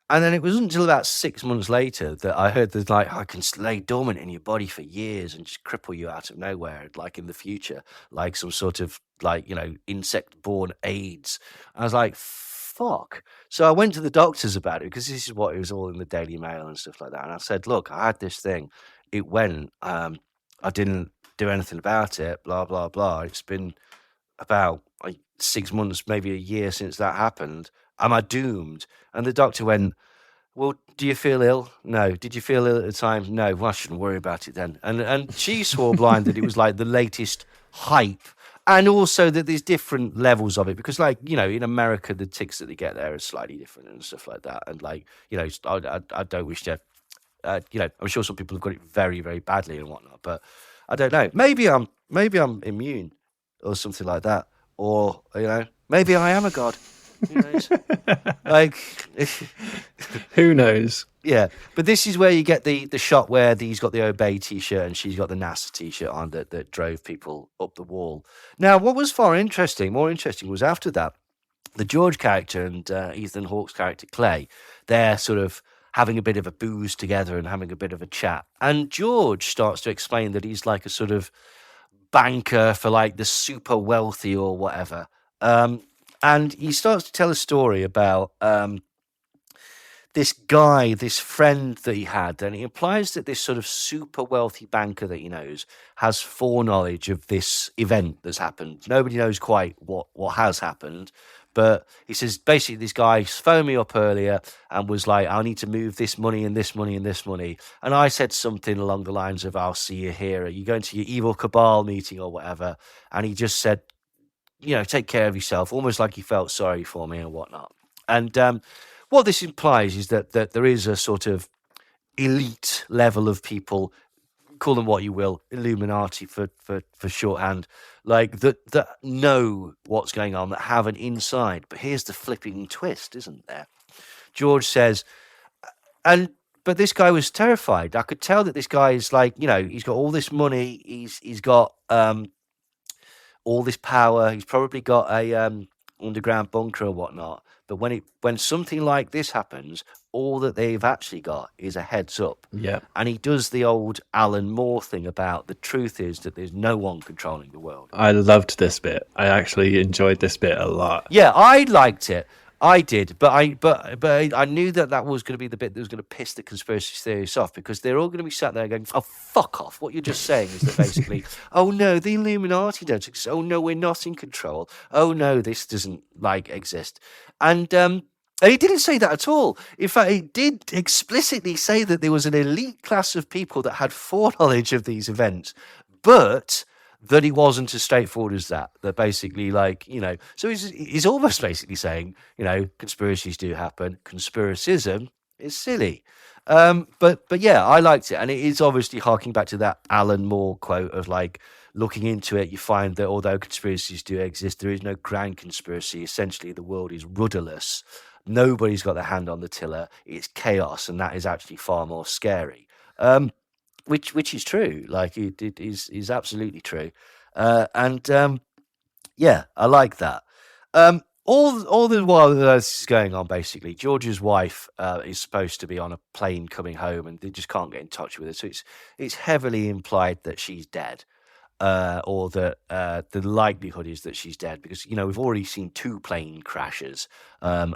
And then it wasn't until about 6 months later that I heard that, like, I can lay dormant in your body for years and just cripple you out of nowhere, like in the future, like some sort of, like, insect-borne AIDS. And I was like, fuck. So I went to the doctors about it because this is what it was all in the Daily Mail and stuff like that. And I said, look, I had this thing. It went. I didn't do anything about it, blah, blah, blah. It's been about 6 months, maybe a year since that happened. Am I doomed? And the doctor went, well, do you feel ill? No. Did you feel ill at the time? No. Well, I shouldn't worry about it then. And she swore blind that it was like the latest hype. And also that there's different levels of it because, like, in America, the ticks that they get there are slightly different and stuff like that. And, like, I don't wish to, I'm sure some people have got it very, very badly and whatnot. But I don't know. Maybe I'm immune or something like that, or maybe I am a god. Who knows? Like, Who knows? yeah. But this is where you get the shot where he's got the Obey t-shirt and she's got the NASA t-shirt on that drove people up the wall. Now, what was more interesting was after that, the George character and Ethan Hawke's character Clay, they're sort of having a bit of a booze together and having a bit of a chat. And George starts to explain that he's like a sort of banker for like the super wealthy or whatever. And he starts to tell a story about this guy, this friend that he had. And he implies that this sort of super wealthy banker that he knows has foreknowledge of this event that's happened. Nobody knows quite what has happened. But he says, basically, this guy phoned me up earlier and was like, I need to move this money and this money and this money. And I said something along the lines of, I'll see you here. Are you going to your evil cabal meeting or whatever? And he just said, take care of yourself, almost like he felt sorry for me and whatnot. And what this implies is that there is a sort of elite level of people, call them what you will, Illuminati for shorthand, like that know what's going on, that have an inside. But here's the flipping twist, isn't there? George says, but this guy was terrified. I could tell that this guy is like, he's got all this money, he's got all this power, he's probably got a underground bunker or whatnot. But when something like this happens, all that they've actually got is a heads up. Yeah. And he does the old Alan Moore thing about the truth is that there's no one controlling the world. I loved this bit. I actually enjoyed this bit a lot. Yeah, I liked it. I did, but I knew that was going to be the bit that was going to piss the conspiracy theorists off, because they're all going to be sat there going, "Oh, fuck off! What you're just saying is that basically, oh no, the Illuminati don't exist. Oh no, we're not in control. Oh no, this doesn't exist." And he didn't say that at all. In fact, he did explicitly say that there was an elite class of people that had foreknowledge of these events, but that he wasn't as straightforward as that. That basically, so he's almost basically saying, conspiracies do happen. Conspiracism is silly. But yeah, I liked it. And it is obviously harking back to that Alan Moore quote of looking into it, you find that although conspiracies do exist, there is no grand conspiracy. Essentially, the world is rudderless. Nobody's got their hand on the tiller. It's chaos. And that is actually far more scary. Which is true. It is absolutely true. Yeah, I like that. All the while this is going on, basically, George's wife is supposed to be on a plane coming home, and they just can't get in touch with her. So it's heavily implied that she's dead, or that the likelihood is that she's dead, because we've already seen 2 plane crashes, and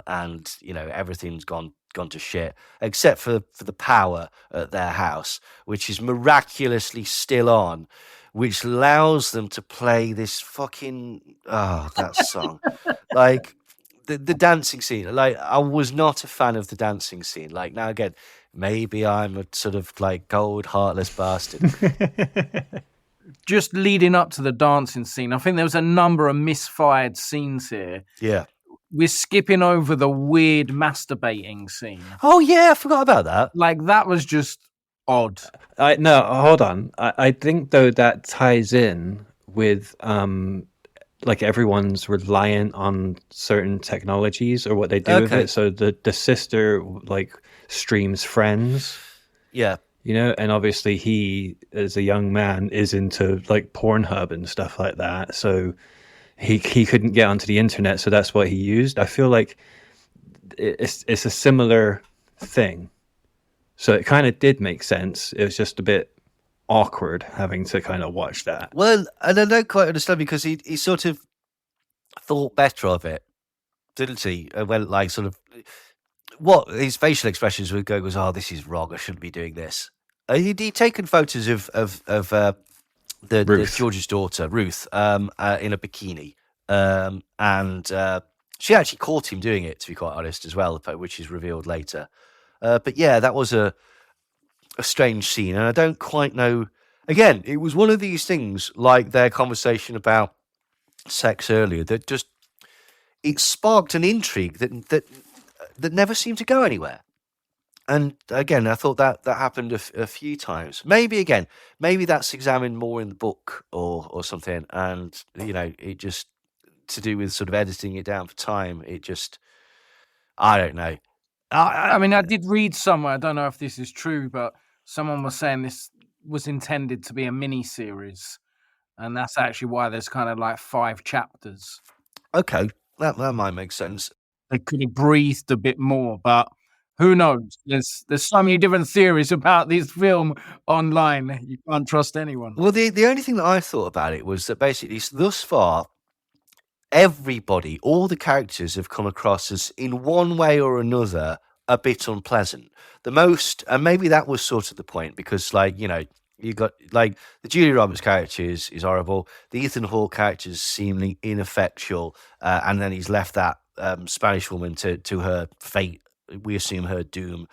everything's gone to shit, except for the power at their house, which is miraculously still on, which allows them to play this fucking that song. The dancing scene. I was not a fan of the dancing scene. Now again, maybe I'm a sort of cold, heartless bastard. Just leading up to the dancing scene, I think there was a number of misfired scenes here. Yeah. We're skipping over the weird masturbating scene. Oh yeah, I forgot about that. That was just odd. No, hold on. I think though that ties in with everyone's reliant on certain technologies or what they do with it. So the sister streams Friends. Yeah. And obviously he, as a young man, is into Pornhub and stuff like that. So he couldn't get onto the internet, so that's what he used. I feel like it's a similar thing. So it kind of did make sense. It was just a bit awkward having to kind of watch that. Well, and I don't quite understand, because he sort of thought better of it, didn't he? Well, what his facial expressions would go was, "Oh, this is wrong. I shouldn't be doing this." He'd taken photos of the George's daughter, Ruth, in a bikini. And she actually caught him doing it, to be quite honest, as well, which is revealed later. But yeah, that was a strange scene. And I don't quite know. Again, it was one of these things, like their conversation about sex earlier, that just, it sparked an intrigue that never seemed to go anywhere. And again, I thought that happened a few times. Maybe that's examined more in the book or something. And it just to do with sort of editing it down for time. It just, I don't know. I mean, I did read somewhere. I don't know if this is true, but someone was saying this was intended to be a mini series, and that's actually why there's kind of like 5 chapters. Okay, that might make sense. They could have breathed a bit more, but who knows? There's so many different theories about this film online. You can't trust anyone. Well, the only thing that I thought about it was that basically, thus far, everybody, all the characters have come across as, in one way or another, a bit unpleasant. The most, and maybe that was sort of the point, because, you got, the Julia Roberts character is horrible. The Ethan Hawke character is seemingly ineffectual, and then he's left that Spanish woman to her fate. We assume her doom.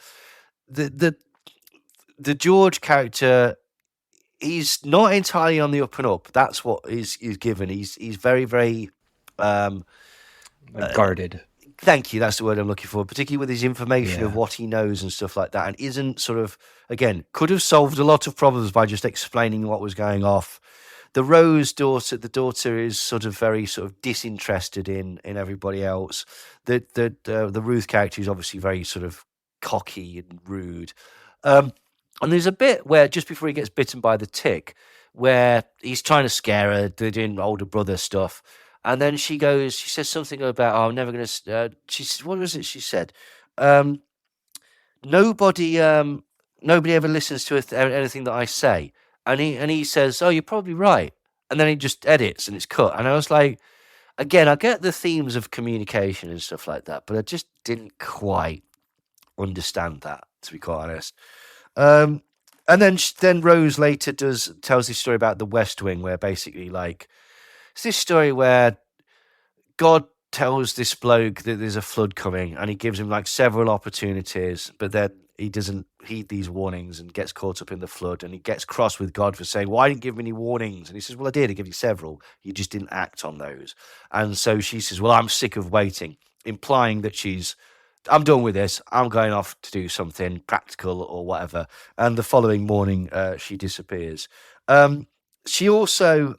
The George character, he's not entirely on the up and up. That's what is given. He's very, very guarded. Thank you. That's the word I'm looking for, particularly with his information of what he knows and stuff like that, and isn't sort of, again, could have solved a lot of problems by just explaining what was going off. The Rose daughter, the daughter is sort of very sort of disinterested in everybody else. The Ruth character is obviously very sort of cocky and rude. And there's a bit where just before he gets bitten by the tick, where he's trying to scare her, they're doing older brother stuff. And then she says something about, I'm never going to, what was it she said? Nobody ever listens to anything that I say. And he says, oh, you're probably right. And then he just edits and it's cut. And I was like, again, I get the themes of communication and stuff like that, but I just didn't quite understand that, to be quite honest. And then Rose later tells this story about the West Wing, where basically, it's this story where God tells this bloke that there's a flood coming, and he gives him several opportunities, but then he doesn't heed these warnings and gets caught up in the flood, and he gets cross with God for saying, why didn't you give me any warnings? And he says, well, I did. I gave you several. You just didn't act on those. And so she says, well, I'm sick of waiting, implying that I'm done with this. I'm going off to do something practical or whatever. And the following morning, she disappears. She also,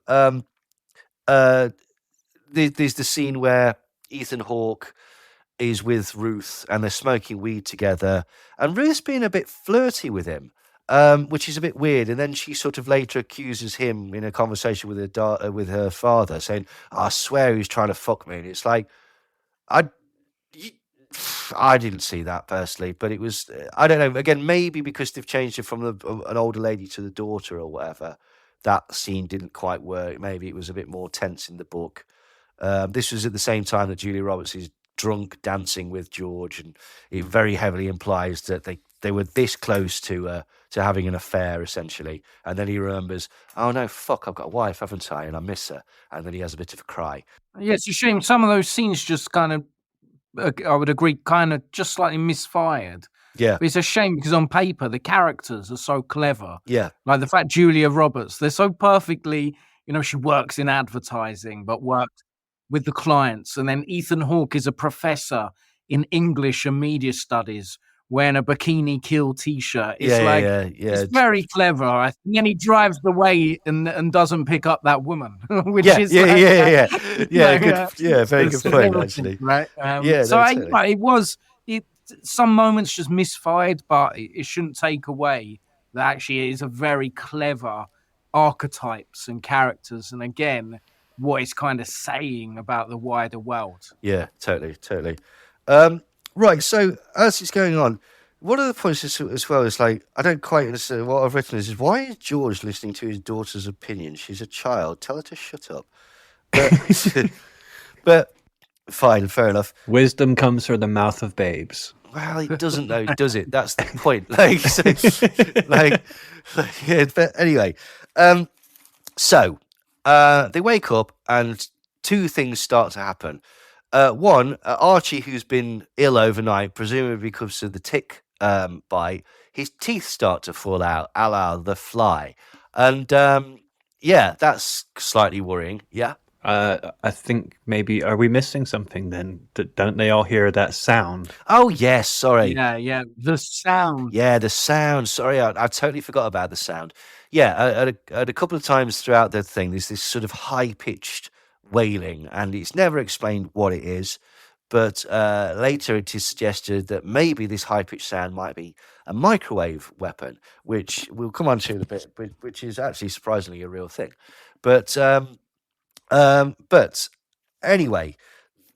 there's the scene where Ethan Hawke is with Ruth and they're smoking weed together, and Ruth's being a bit flirty with him, which is a bit weird. And then she sort of later accuses him in a conversation with her father, saying, I swear he's trying to fuck me. And it's like, I didn't see that personally, but it was, I don't know, again, maybe because they've changed it from an older lady to the daughter or whatever, that scene didn't quite work. Maybe it was a bit more tense in the book. This was at the same time that Julia Roberts is drunk dancing with George, and it very heavily implies that they were this close to having an affair, essentially. And then he remembers, oh no, fuck, I've got a wife, haven't I? And I miss her. And then he has a bit of a cry. Yeah, it's a shame. Some of those scenes just kind of, I would agree, kind of just slightly misfired. Yeah. But it's a shame because on paper, the characters are so clever. Yeah. Like the fact Julia Roberts, they're so perfectly, she works in advertising, but worked with the clients. And then Ethan Hawke is a professor in English and media studies wearing a Bikini Kill t-shirt. It's it's very clever. And then he drives away and doesn't pick up that woman, which is very good point, actually. Right? Some moments just misfired, but it shouldn't take away that actually it is a very clever archetypes and characters, and again, what it's kind of saying about the wider world. Yeah, totally. Right, so as it's going on, one of the points as well is I don't quite understand what I've written is why is George listening to his daughter's opinion? She's a child. Tell her to shut up. But fine, fair enough. Wisdom comes from the mouth of babes. Well, he doesn't know, does it? That's the point. But anyway, so they wake up and two things start to happen. One, Archie, who's been ill overnight, presumably because of the tick bite, his teeth start to fall out, a la The Fly. And that's slightly worrying. Yeah. I think maybe are we missing something then? Don't they all hear that sound? Oh yes, sorry. Yeah, the sound. Yeah, the sound. Sorry, I totally forgot about the sound. Yeah, at a couple of times throughout the thing, there's this sort of high pitched wailing, and it's never explained what it is. But later it is suggested that maybe this high pitched sound might be a microwave weapon, which we'll come on to in a bit, which is actually surprisingly a real thing. But anyway,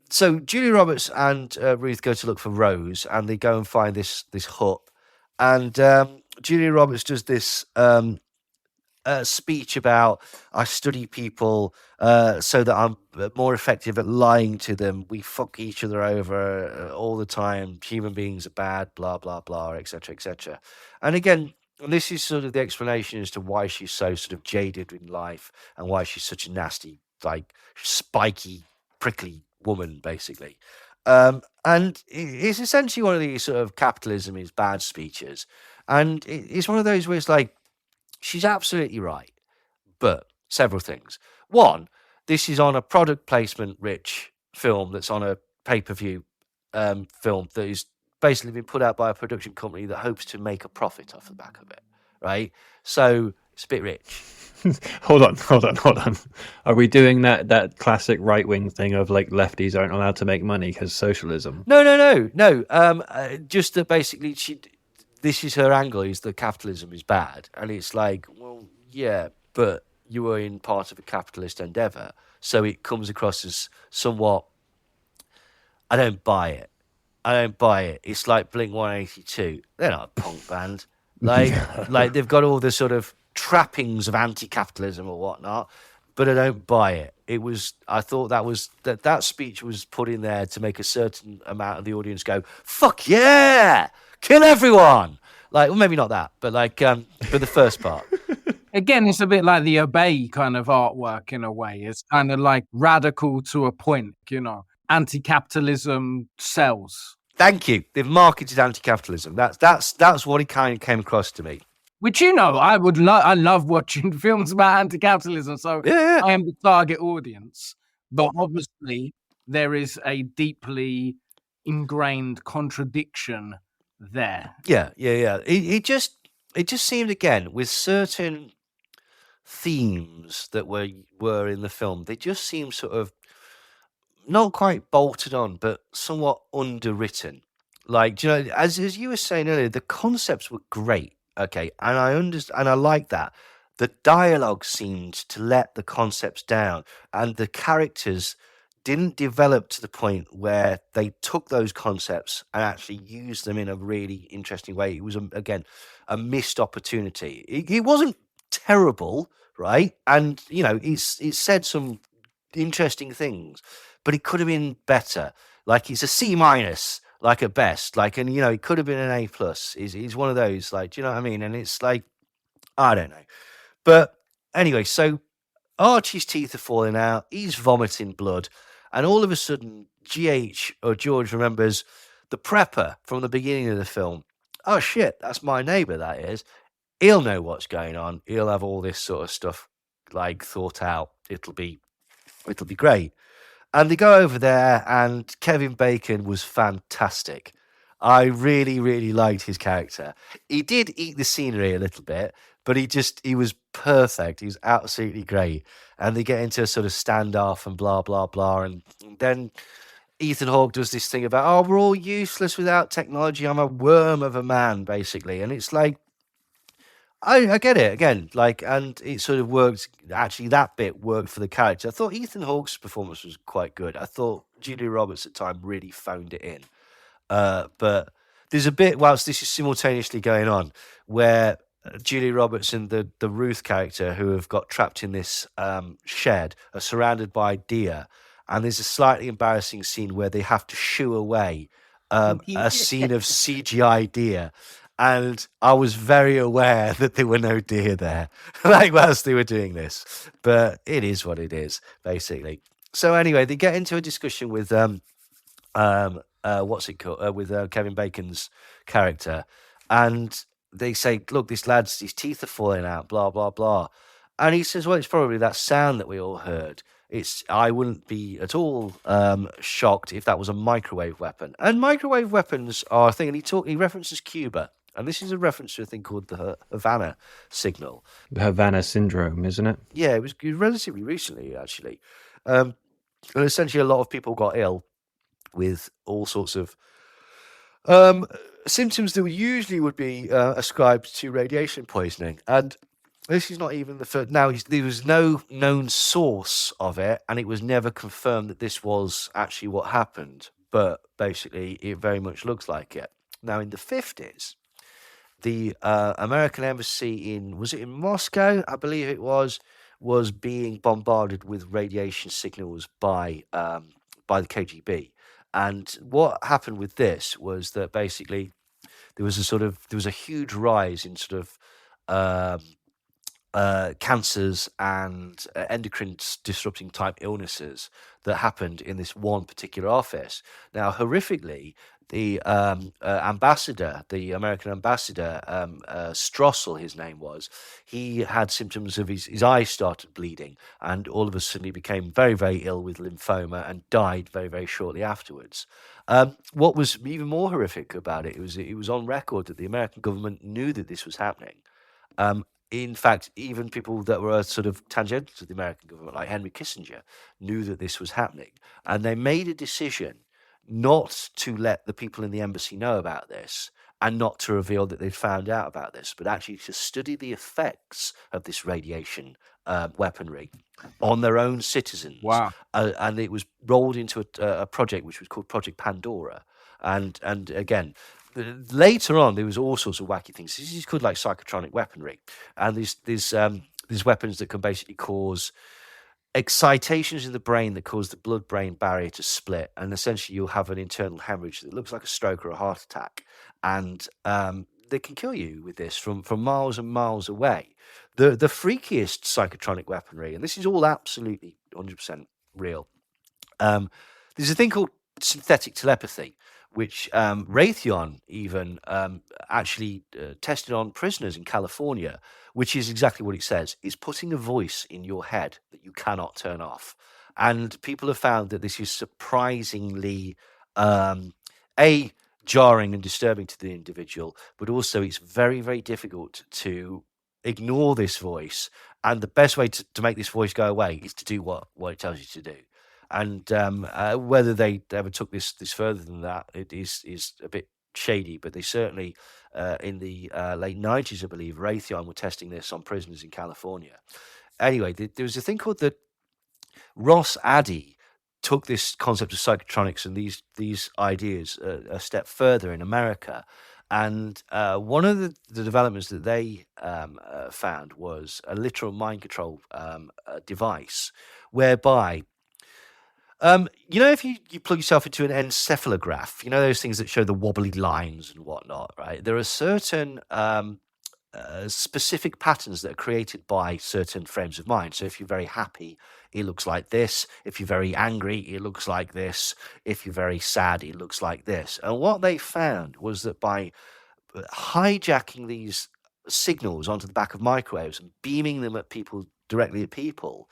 so Julia Roberts and Ruth go to look for Rose, and they go and find this hut, and Julia Roberts does this speech about I study people so that I'm more effective at lying to them. We fuck each other over all the time. Human beings are bad, blah blah blah, etc. etc. And again, this is sort of the explanation as to why she's so sort of jaded in life and why she's such a nasty, like spiky, prickly woman, basically. And it's essentially one of these sort of capitalism is bad speeches, and it's one of those where it's like, she's absolutely right, but several things. One, this is on a product placement rich film that's on a pay-per-view film that is basically been put out by a production company that hopes to make a profit off the back of it, right? So it's a bit rich. Hold on. Are we doing that classic right wing thing of like lefties aren't allowed to make money because socialism? No. Just that basically this is her angle, is that capitalism is bad. And it's like, well, yeah, but you were in part of a capitalist endeavour. So it comes across as somewhat, I don't buy it. It's like Blink-182. They're not a punk band. Like they've got all the sort of trappings of anti-capitalism or whatnot, but I don't buy it. I thought that speech was put in there to make a certain amount of the audience go, fuck yeah! Kill everyone! Like, well, maybe not that, but like, for the first part. Again, it's a bit like the Obey kind of artwork in a way. It's kind of like radical to a point, Anti-capitalism sells. Thank you. They've marketed anti-capitalism. That's what it kind of came across to me. Which, I love watching films about anti-capitalism, so Yeah. I am the target audience. But obviously, there is a deeply ingrained contradiction there. Yeah. It just seemed, again, with certain themes that were in the film, they just seemed sort of not quite bolted on, but somewhat underwritten. Like, as you were saying earlier, the concepts were great. Okay, and I understand, and I like that. The dialogue seemed to let the concepts down, and the characters didn't develop to the point where they took those concepts and actually used them in a really interesting way. It was, again, a missed opportunity. It wasn't terrible, right? And, it said some interesting things, but it could have been better. Like, it's a C-, like at best, like, and it could have been an A+. He's one of those, like, do you know what I mean? And it's like, I don't know, but anyway, so Archie's teeth are falling out, he's vomiting blood, and all of a sudden, George remembers the prepper from the beginning of the film. Oh shit, that's my neighbour. That is. He'll know what's going on. He'll have all this sort of stuff like thought out. It'll be great. And they go over there, and Kevin Bacon was fantastic. I really, really liked his character. He did eat the scenery a little bit, but he was perfect. He was absolutely great. And they get into a sort of standoff and blah, blah, blah. And then Ethan Hawke does this thing about, oh, we're all useless without technology. I'm a worm of a man, basically. And it's like, I get it again, like, and it sort of worked. Actually, that bit worked for the character. I thought Ethan Hawke's performance was quite good. I thought Julia Roberts at the time really phoned it in. But there's a bit whilst this is simultaneously going on where Julia Roberts and the Ruth character, who have got trapped in this shed, are surrounded by deer, and there's a slightly embarrassing scene where they have to shoo away a scene of CGI deer. And I was very aware that there were no deer there, like whilst they were doing this. But it is what it is, basically. So anyway, they get into a discussion with what's it called? With Kevin Bacon's character, and they say, "Look, this lad's his teeth are falling out." Blah blah blah, and he says, "Well, it's probably that sound that we all heard." I wouldn't be at all shocked if that was a microwave weapon. And microwave weapons are a thing. And he references Cuba, and this is a reference to a thing called the Havana signal. The Havana syndrome, isn't it? Yeah, it was relatively recently, actually. And essentially, a lot of people got ill with all sorts of symptoms that usually would be ascribed to radiation poisoning. And this is not even the first. Now, there was no known source of it, and it was never confirmed that this was actually what happened. But basically, it very much looks like it. Now, in the 50s, the American embassy was it in Moscow? I believe it was being bombarded with radiation signals by the KGB. And what happened with this was that basically there was a huge rise in sort of cancers and endocrine disrupting type illnesses that happened in this one particular office. Now, horrifically, the ambassador, the American ambassador, Stroessel, his name was, he had symptoms of his eyes started bleeding, and all of a sudden he became very, very ill with lymphoma and died very, very shortly afterwards. What was even more horrific about it was on record that the American government knew that this was happening. In fact, even people that were sort of tangential to the American government, like Henry Kissinger, knew that this was happening. And they made a decision not to let the people in the embassy know about this and not to reveal that they'd found out about this, but actually to study the effects of this radiation weaponry on their own citizens. Wow. And it was rolled into a project which was called Project Pandora. And again, later on, there was all sorts of wacky things. This is called like psychotronic weaponry, and these weapons that can basically cause excitations in the brain that cause the blood-brain barrier to split, and essentially you'll have an internal hemorrhage that looks like a stroke or a heart attack, and they can kill you with this from miles and miles away. The freakiest psychotronic weaponry, and this is all absolutely 100% real. There's a thing called synthetic telepathy, which Raytheon even actually tested on prisoners in California, which is exactly what it says. It's putting a voice in your head that you cannot turn off. And people have found that this is surprisingly, jarring and disturbing to the individual, but also it's very, very difficult to ignore this voice. And the best way to make this voice go away is to do what it tells you to do. And whether they ever took this further than that, it is a bit shady. But they certainly, in the late 90s, I believe, Raytheon were testing this on prisoners in California. Anyway, there was a thing called the Ross Addy took this concept of psychotronics and these ideas a step further in America. And one of the developments that they found was a literal mind control device, whereby if you plug yourself into an encephalograph, those things that show the wobbly lines and whatnot, right? There are certain specific patterns that are created by certain frames of mind. So if you're very happy, it looks like this. If you're very angry, it looks like this. If you're very sad, it looks like this. And what they found was that by hijacking these signals onto the back of microwaves and beaming them at people, directly at people,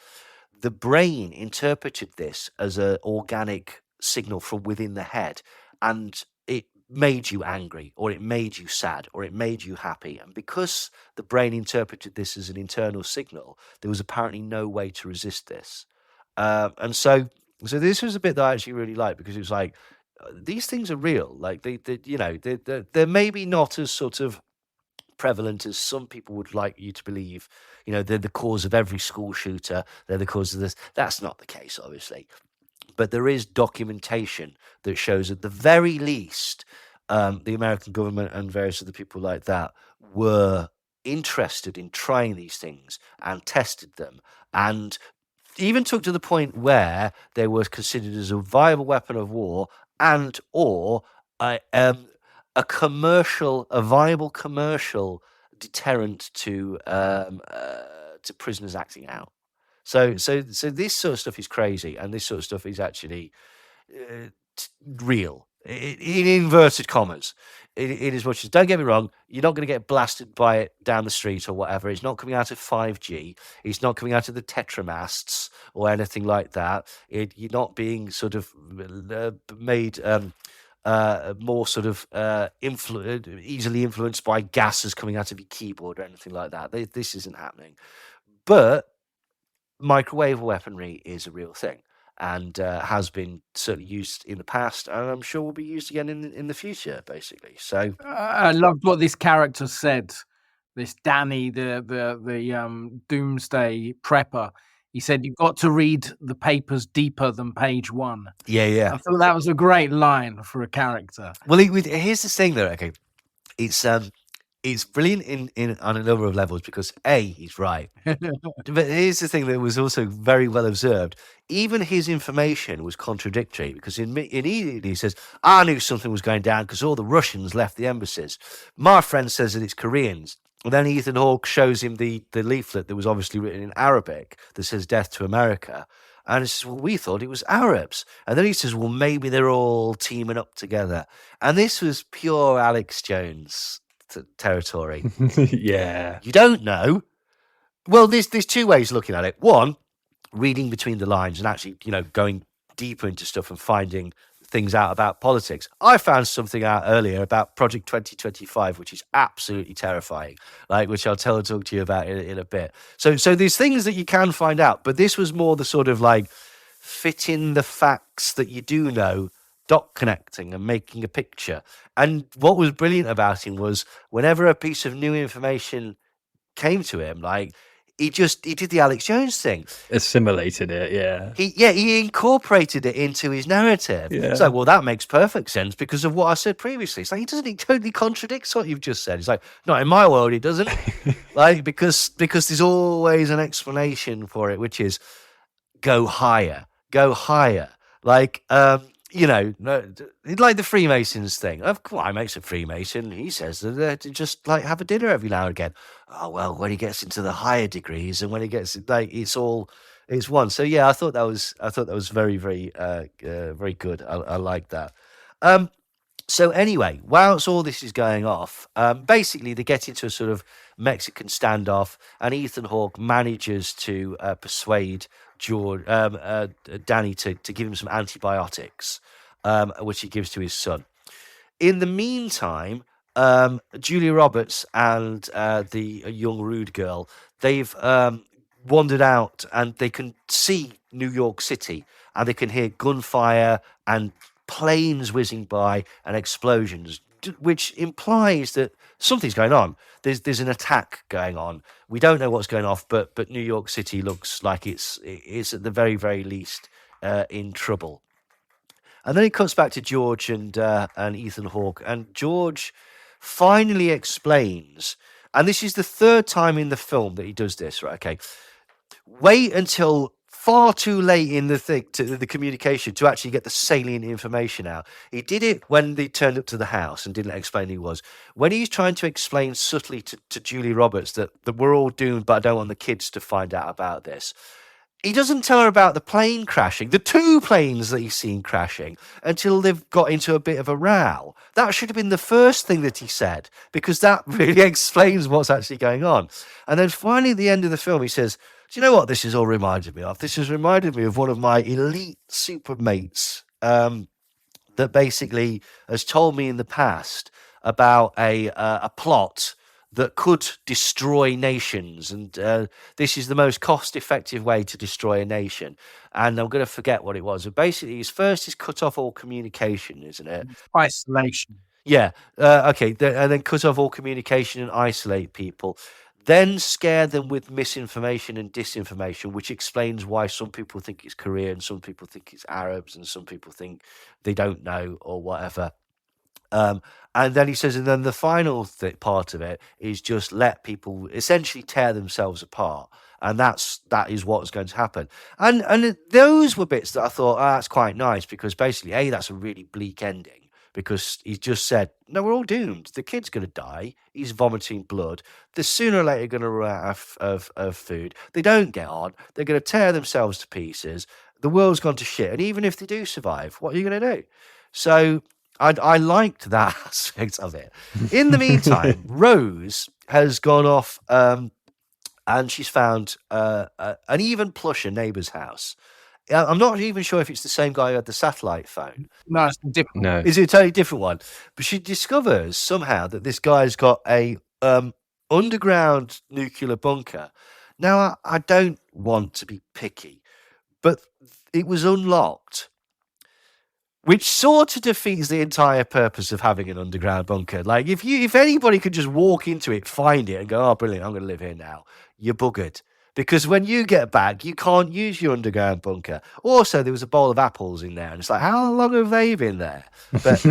the brain interpreted this as an organic signal from within the head, and it made you angry, or it made you sad, or it made you happy. And because the brain interpreted this as an internal signal, there was apparently no way to resist this. And so this was a bit that I actually really liked, because it was like, these things are real. Like they're maybe not as sort of prevalent as some people would like you to believe. They're the cause of every school shooter. They're the cause of this. That's not the case, obviously. But there is documentation that shows, at the very least, the American government and various other people like that were interested in trying these things and tested them, and even took to the point where they were considered as a viable weapon of war or a viable commercial deterrent to prisoners acting out. So this sort of stuff is crazy, and this sort of stuff is actually real. in inverted commas. In as much as, don't get me wrong, you're not going to get blasted by it down the street or whatever. It's not coming out of 5G. It's not coming out of the Tetramasts or anything like that. You're not being sort of made more sort of easily influenced by gases coming out of your keyboard or anything like that. This isn't happening. But microwave weaponry is a real thing, and has been certainly used in the past, and I'm sure will be used again in the future, basically. So I loved what this character said. This Danny, the doomsday prepper. He said, "You've got to read the papers deeper than page one." yeah. I thought that was a great line for a character. Well, here's the thing, though. Okay, it's brilliant in on a number of levels because he's right. But here's the thing that was also very well observed. Even his information was contradictory because immediately he says, "I knew something was going down because all the Russians left the embassies. My friend says that it's Koreans." And then Ethan Hawke shows him the leaflet that was obviously written in Arabic that says "Death to America." And he says, "Well, we thought it was Arabs." And then he says, "Well, maybe they're all teaming up together." And this was pure Alex Jones territory. Yeah. You don't know. Well, there's two ways of looking at it. One, reading between the lines and actually, going deeper into stuff and finding things out about politics. I found something out earlier about Project 2025, which is absolutely terrifying, which I'll talk to you about in a bit. So there's things that you can find out, but this was more the sort of fit in the facts that you do know, dot connecting and making a picture. And what was brilliant about him was whenever a piece of new information came to him, he did the Alex Jones thing. Assimilated it, yeah. He incorporated it into his narrative. Yeah. It's well, that makes perfect sense because of what I said previously. It's he totally contradicts what you've just said. It's not in my world, it doesn't. Because there's always an explanation for it, which is go higher. Like the Freemasons thing. Why makes a Freemason? He says that they're to just have a dinner every now and again. Oh well, when he gets into the higher degrees and when he gets it's one. So yeah, I thought that was very very very good. I like that. So anyway, whilst all this is going off, basically they get into a sort of Mexican standoff, and Ethan Hawke manages to persuade Danny to give him some antibiotics, which he gives to his son. In the meantime, Julia Roberts and the young rude girl, they've wandered out and they can see New York City and they can hear gunfire and planes whizzing by and explosions, which implies that something's going on. There's an attack going on. We don't know what's going on, but New York City looks like it's at the very, very least in trouble. And then it cuts back to George and Ethan Hawke, and George finally explains, and this is the third time in the film that he does this, right? Okay, wait until far too late in the communication to actually get the salient information out. He did it when they turned up to the house and didn't explain who he was. When he's trying to explain subtly to Julie Roberts that we're all doomed, but I don't want the kids to find out about this, he doesn't tell her about the plane crashing, the two planes that he's seen crashing, until they've got into a bit of a row. That should have been the first thing that he said, because that really explains what's actually going on. And then finally at the end of the film, he says, "Do you know what this has all reminded me of? This has reminded me of one of my elite super mates that basically has told me in the past about a plot that could destroy nations. And this is the most cost-effective way to destroy a nation." And I'm going to forget what it was. But basically, his first is cut off all communication, isn't it? Isolation. Yeah. Okay. And then cut off all communication and isolate people. Then scare them with misinformation and disinformation, which explains why some people think it's Korean, some people think it's Arabs, and some people think they don't know or whatever. And then he says, and then the final part of it is just let people essentially tear themselves apart. And that is what's going to happen. And those were bits that I thought, that's quite nice, because basically, that's a really bleak ending. Because he's just said, no, we're all doomed. The kid's going to die. He's vomiting blood. They're sooner or later going to run out of food. They don't get on. They're going to tear themselves to pieces. The world's gone to shit. And even if they do survive, what are you going to do? So I liked that aspect of it. In the meantime, Rose has gone off and she's found an even plusher neighbour's house. I'm not even sure if it's the same guy who had the satellite phone. No, it's different. No. Is it a totally different one? But she discovers somehow that this guy's got a underground nuclear bunker. Now, I don't want to be picky, but it was unlocked, which sort of defeats the entire purpose of having an underground bunker. Like, if anybody could just walk into it, find it, and go, "Oh, brilliant, I'm going to live here now," you're buggered. Because when you get back, you can't use your underground bunker. Also, there was a bowl of apples in there, and it's like, how long have they been there? But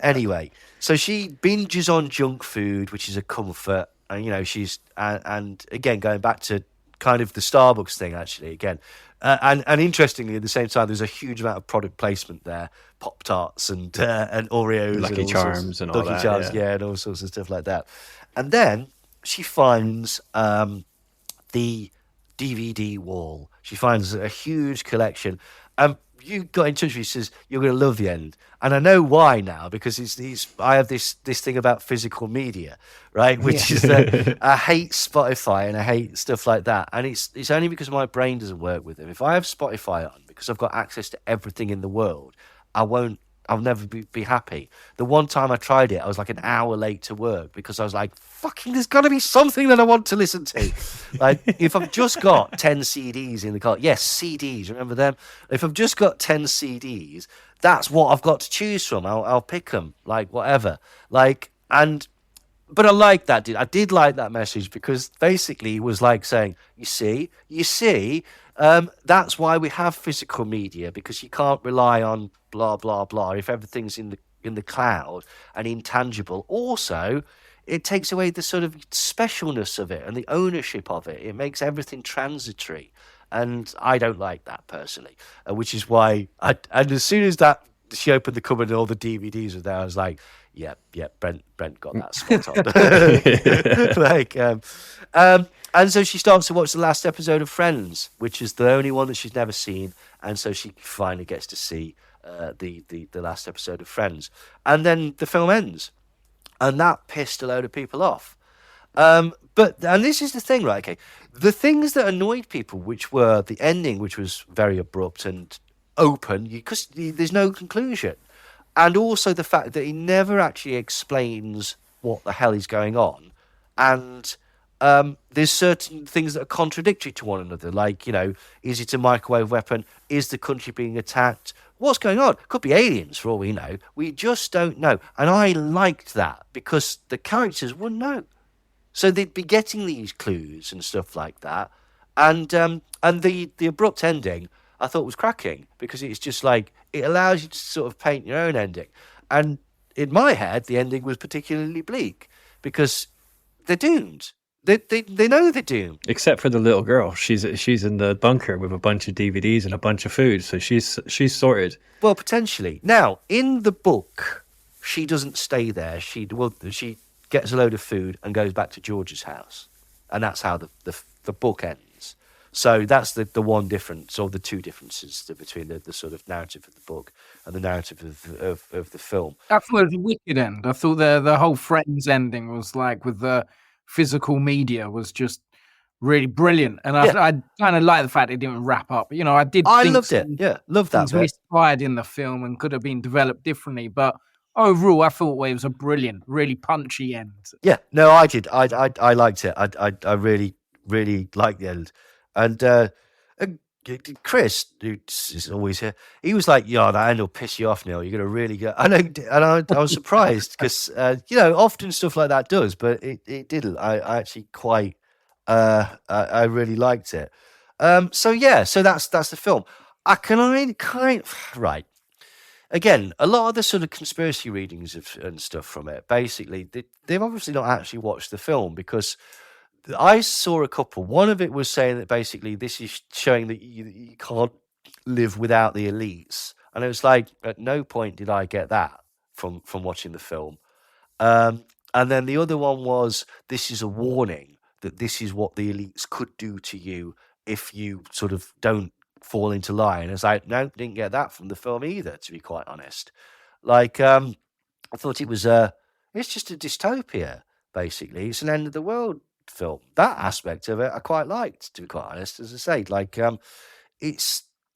anyway, so she binges on junk food, which is a comfort. And she's and again going back to kind of the Starbucks thing, actually, again. And interestingly, at the same time, there's a huge amount of product placement there: Pop-Tarts and Oreos, Lucky and Charms, and all Lucky that. Charms, and all sorts of stuff like that. And then she finds the DVD wall. She finds a huge collection. You got in touch with me. She says you're going to love the end, and I know why now, because I have this thing about physical media, right? Which is that I hate Spotify and I hate stuff like that, and it's only because my brain doesn't work with it. If I have Spotify on, because I've got access to everything in the world, I'll never be happy. The one time I tried it, I was like an hour late to work because I was like, fucking, there's got to be something that I want to listen to. Like, if I've just got 10 CDs in the car, yes, CDs, remember them? If I've just got 10 CDs, that's what I've got to choose from. I'll pick them, like, whatever. But I like that, dude. I did like that message because basically it was like saying, you see, that's why we have physical media, because you can't rely on blah, blah, blah. If everything's in the cloud and intangible, also, it takes away the sort of specialness of it and the ownership of it. It makes everything transitory. And I don't like that personally, which is why and as soon as she opened the cupboard and all the DVDs were there, I was like, yeah, Brent got that spot on. And so she starts to watch the last episode of Friends, which is the only one that she's never seen. And so she finally gets to see the last episode of Friends. And then the film ends. And that pissed a load of people off. And this is the thing, right? Okay. The things that annoyed people, which were the ending, which was very abrupt and open, because there's no conclusion. And also the fact that he never actually explains what the hell is going on. And there's certain things that are contradictory to one another. Like, is it a microwave weapon? Is the country being attacked? What's going on? Could be aliens for all we know. We just don't know. And I liked that because the characters wouldn't know. So they'd be getting these clues and stuff like that. And the abrupt ending I thought was cracking because it's just like, it allows you to sort of paint your own ending. And in my head, the ending was particularly bleak because they're doomed. They know they're doomed. Except for the little girl. She's in the bunker with a bunch of DVDs and a bunch of food, so she's sorted. Well, potentially. Now, in the book, she doesn't stay there. She gets a load of food and goes back to George's house. And that's how the book ends. So that's the one difference, or the two differences between the sort of narrative of the book and the narrative of the film. I thought it was a wicked end. I thought the whole Friends ending was like, with the physical media, was just really brilliant. And I kind of like the fact it didn't wrap up. I loved it. Yeah, loved that bit. Misfired in the film and could have been developed differently. But overall, I thought it was a brilliant, really punchy end. Yeah, no, I did. I liked it. I really, really liked the end. And Chris, who's always here, he was like, that end will piss you off, Neil. You're going to really go. I was surprised because, often stuff like that does, but it didn't. I actually quite, I really liked it. So that's the film. I kind of, right. Again, a lot of the sort of conspiracy readings and stuff from it, basically, they've obviously not actually watched the film because I saw a couple. One of it was saying that basically this is showing that you can't live without the elites. And it was like, at no point did I get that from watching the film. And then the other one was, this is a warning that this is what the elites could do to you if you sort of don't fall into line. It's like, no, didn't get that from the film either, to be quite honest. Like, I thought it was it's just a dystopia, basically. It's an end of the world film. That aspect of it I quite liked, to be quite honest. As I say, like, I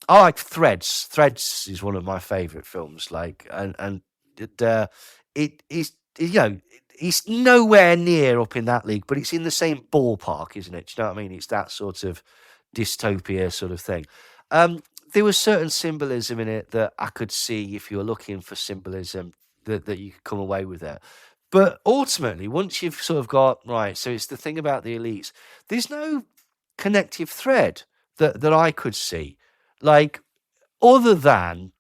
like Threads. Threads is one of my favourite films. Like, and it is, it's nowhere near up in that league, but it's in the same ballpark, isn't it? Do you know what I mean? It's that sort of dystopia sort of thing. There was certain symbolism in it that I could see, if you were looking for symbolism, that you could come away with it. But ultimately, once you've sort of got, right, so it's the thing about the elites, there's no connective thread that I could see. Like, other than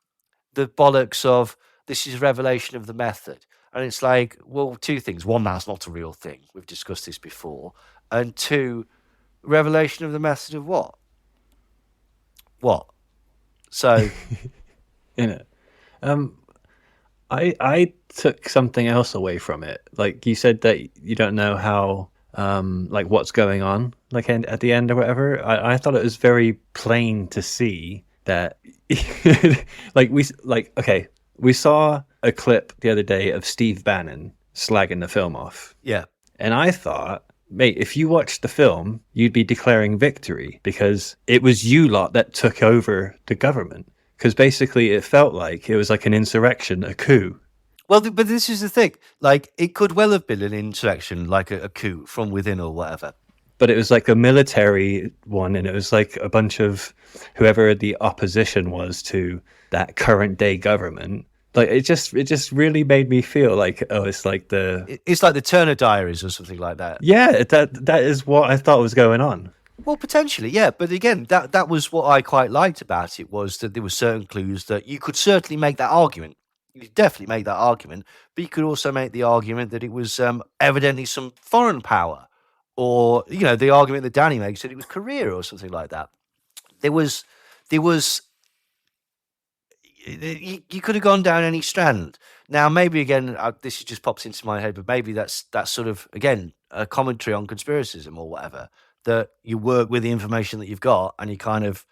the bollocks of, this is revelation of the method. And it's like, well, two things. One, that's not a real thing. We've discussed this before. And two, revelation of the method of what? What? So, In it. I took something else away from it. Like, you said that you don't know how, like, what's going on, like, at the end or whatever. I thought it was very plain to see that, we saw a clip the other day of Steve Bannon slagging the film off. yeah. And I thought, mate, if you watched the film, you'd be declaring victory because it was you lot that took over the government. Because basically it felt like it was like an insurrection, a coup. Well, but this is the thing. Like, it could well have been an insurrection, like a coup from within or whatever. But it was like a military one, and it was like a bunch of whoever the opposition was to that current day government. Like, it just really made me feel like, oh, it's like It's like the Turner Diaries or something like that. yeah, that is what I thought was going on. Well, potentially, yeah. But again, that was what I quite liked about it, was that there were certain clues that you could certainly make that argument. You could definitely make that argument, but you could also make the argument that it was evidently some foreign power, or, the argument that Danny makes that it was Korea or something like that. There was you could have gone down any strand. Now, maybe again, this just pops into my head, but maybe that's sort of, again, a commentary on conspiracism or whatever, that you work with the information that you've got and you kind of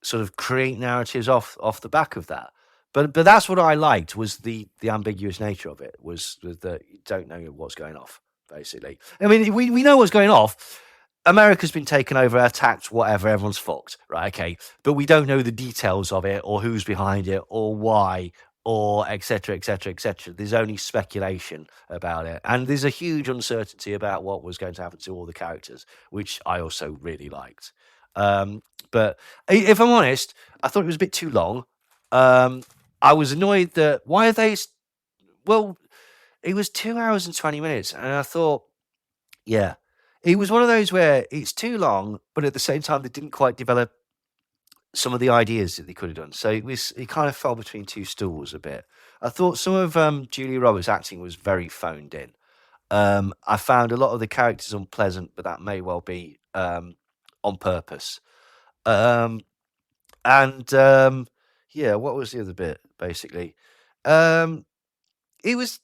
sort of create narratives off the back of that. But that's what I liked, was the ambiguous nature of it, was that you don't know what's going off, basically. I mean, we know what's going off. America's been taken over, attacked, whatever, everyone's fucked, right? Okay. But we don't know the details of it, or who's behind it, or why, or et cetera, et cetera, et cetera. There's only speculation about it. And there's a huge uncertainty about what was going to happen to all the characters, which I also really liked. But if I'm honest, I thought it was a bit too long. I was annoyed that, why are they... Well, it was 2 hours and 20 minutes, and I thought, yeah, it was one of those where it's too long, but at the same time, they didn't quite develop some of the ideas that they could have done. So it kind of fell between two stools a bit. I thought some of Julia Roberts' acting was very phoned in. I found a lot of the characters unpleasant, but that may well be on purpose. Yeah, what was the other bit, basically? It was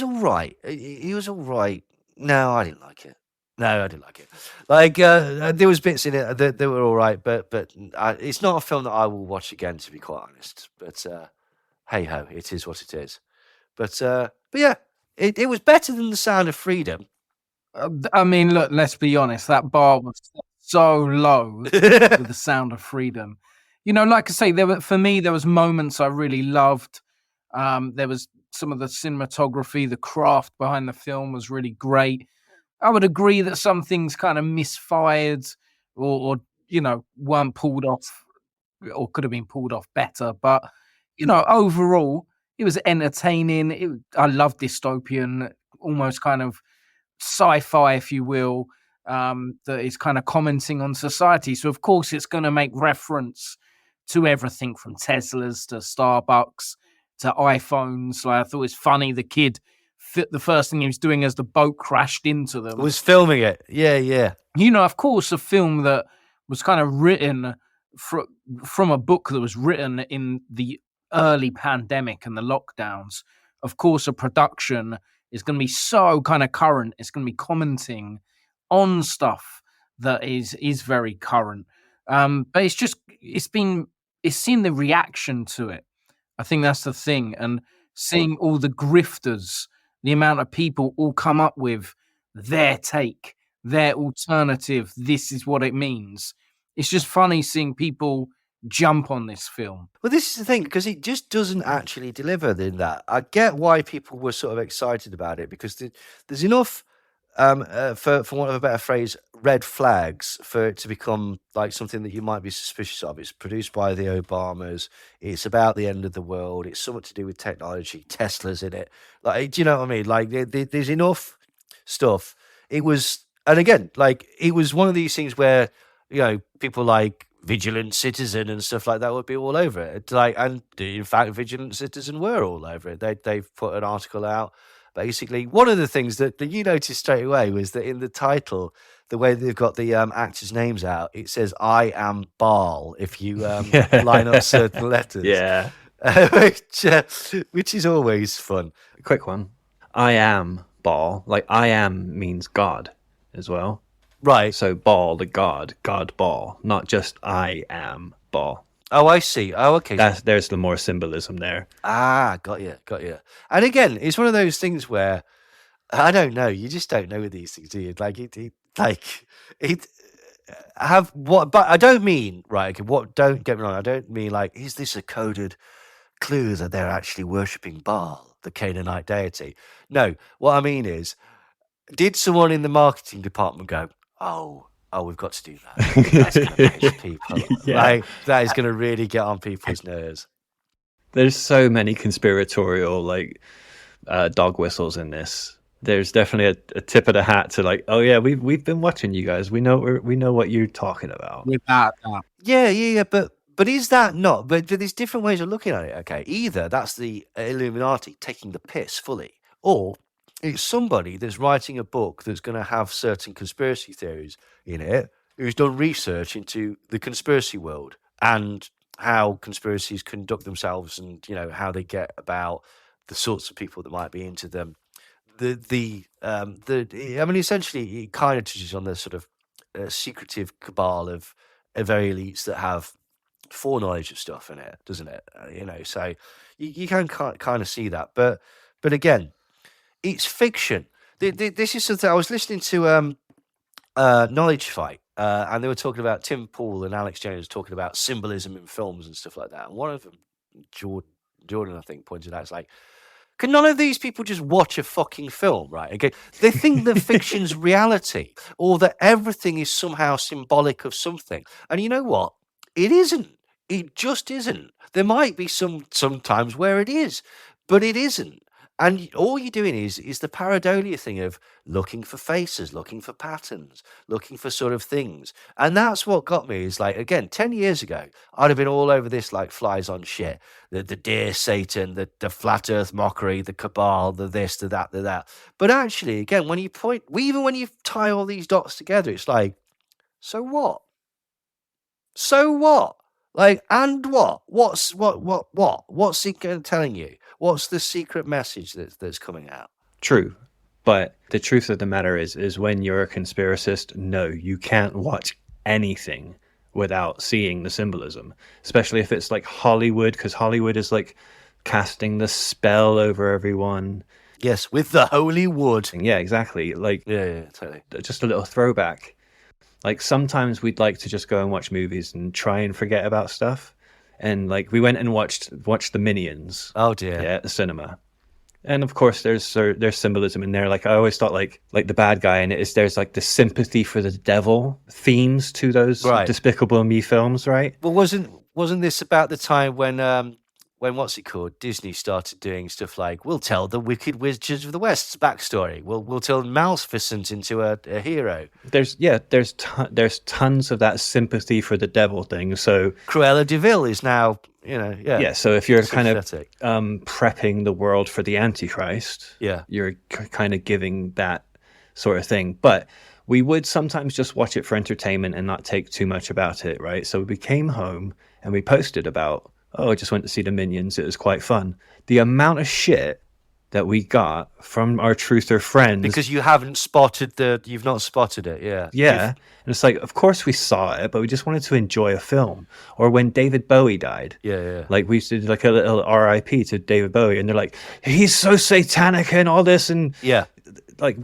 all right. It was all right. No, I didn't like it. No, I didn't like it. Like, there was bits in it that were all right, but it's not a film that I will watch again, to be quite honest. But hey ho, it is what it is. But yeah, it was better than The Sound of Freedom. I mean, look, let's be honest. That bar was so low with The Sound of Freedom. Like I say, for me, there was moments I really loved. There was some of the cinematography, the craft behind the film was really great. I would agree that some things kind of misfired or weren't pulled off, or could have been pulled off better. But, overall, it was entertaining. I love dystopian, almost kind of sci-fi, if you will, that is kind of commenting on society. So, of course, it's going to make reference to everything from Teslas to Starbucks to iPhones. Like, I thought it was funny. The kid, the first thing he was doing as the boat crashed into them was filming it. Yeah. Of course, a film that was kind of written from a book that was written in the early pandemic and the lockdowns. Of course, a production is going to be so kind of current. It's going to be commenting on stuff that is very current. But it's seen the reaction to it. I think that's the thing. And seeing all the grifters, the amount of people all come up with their take, their alternative, this is what it means. It's just funny seeing people jump on this film. Well, this is the thing, because it just doesn't actually deliver in that. I get why people were sort of excited about it, because there's enough, for want of a better phrase, red flags for it to become like something that you might be suspicious of. It's produced by the Obamas. It's about the end of the world. It's something to do with technology. Tesla's in it. Like, do you know what I mean? Like, there's enough stuff. It was, and again, like, it was one of these things where, you know, people like Vigilant Citizen and stuff like that would be all over it. Like, and in fact, Vigilant Citizen were all over it. They've put an article out. Basically, one of the things that you noticed straight away was that in the title, the way they've got the actors' names out, it says "I am Baal" if you line up certain letters. Yeah. Which is always fun. Quick one. I am Baal. Like, I am means God as well. Right. So Baal, the God Baal, not just I am Baal. Oh, I see. Oh, okay. There's the more symbolism there. Ah, got you. And again, it's one of those things where I don't know. You just don't know with these things, do you? Like have what? But I don't mean right. Okay, what? Don't get me wrong. I don't mean like, is this a coded clue that they're actually worshipping Baal, the Canaanite deity? No. What I mean is, did someone in the marketing department go, "Oh, we've got to do that. That's going to piss people. Yeah. Like, that is going to really get on people's nerves." There's so many conspiratorial dog whistles in this. There's definitely a tip of the hat to like, oh yeah, we've been watching you guys. We know what you're talking about. Without that. Yeah. But is that not? But there's different ways of looking at it. Okay, either that's the Illuminati taking the piss fully, or it's somebody that's writing a book that's going to have certain conspiracy theories in it, who's done research into the conspiracy world and how conspiracies conduct themselves, and you know how they get about, the sorts of people that might be into them. I mean, essentially, it kind of touches on the sort of secretive cabal of very elites that have foreknowledge of stuff in it, doesn't it? So you can kind of see that, but again, it's fiction. This is something I was listening to. Knowledge Fight, and they were talking about Tim Pool and Alex Jones talking about symbolism in films and stuff like that. And one of them, Jordan, I think, pointed out, it's like, can none of these people just watch a fucking film, right? Okay, they think that fiction's reality, or that everything is somehow symbolic of something. And you know what? It isn't. It just isn't. There might be sometimes where it is, but it isn't. And all you're doing is the pareidolia thing of looking for faces, looking for patterns, looking for sort of things. And that's what got me, is like, again, 10 years ago, I'd have been all over this like flies on shit. The dear Satan, the flat earth mockery, the cabal, the this, the that, the that. But actually, again, even when you tie all these dots together, it's like, so what? So what? Like, and what? What's it telling you? What's the secret message that's coming out? True. But the truth of the matter is when you're a conspiracist, no, you can't watch anything without seeing the symbolism, especially if it's like Hollywood, because Hollywood is like casting the spell over everyone. Yes, with the holy wood. Yeah, exactly. Like, yeah, totally. Just a little throwback. Like, sometimes we'd like to just go and watch movies and try and forget about stuff. And like, we went and watched the Minions. Oh dear. Yeah, at the cinema. And of course, there's symbolism in there. Like, I always thought like the bad guy in it is, there's like the sympathy for the devil themes to those Despicable Me films, right? Well, wasn't this about the time when what's it called, Disney started doing stuff like, we'll tell the Wicked Wizards of the West's backstory. We'll turn Maleficent into a hero. There's tons of that sympathy for the devil thing. So Cruella de Vil is now, yeah. So if you're kind of prepping the world for the Antichrist, you're kind of giving that sort of thing. But we would sometimes just watch it for entertainment and not take too much about it, right? So we came home and we posted about, I just went to see the Minions. It was quite fun. The amount of shit that we got from our truther friends. Because you've not spotted it, yeah. Yeah. And it's like, of course we saw it, but we just wanted to enjoy a film. Or when David Bowie died. Yeah. Like we used to do like a little RIP to David Bowie, and they're like, he's so satanic and all this, and Yeah. like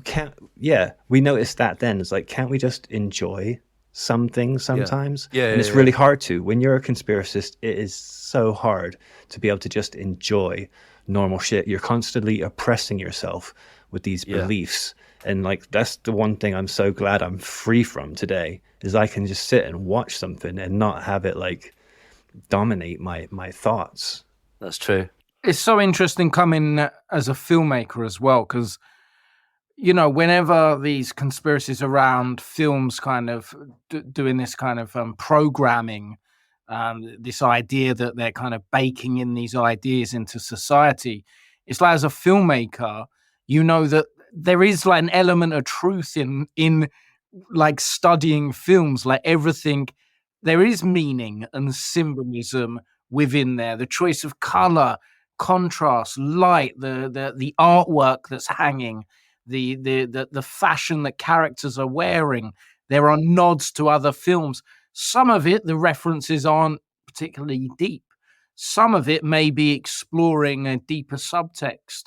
we noticed that then. It's like, can't we just enjoy some things sometimes? Yeah, and it's really hard to. When you're a conspiracist, it is so hard to be able to just enjoy normal shit. You're constantly oppressing yourself with these beliefs, and like that's the one thing I'm so glad I'm free from today, is I can just sit and watch something and not have it like dominate my thoughts. That's true. It's so interesting coming as a filmmaker as well, because whenever these conspiracies around films kind of doing this kind of programming, this idea that they're kind of baking in these ideas into society, it's like, as a filmmaker, that there is like an element of truth in like studying films. Like everything, there is meaning and symbolism within there. The choice of color, contrast, light, the artwork that's hanging, the fashion that characters are wearing. There are nods to other films. Some of it, the references aren't particularly deep. Some of it may be exploring a deeper subtext.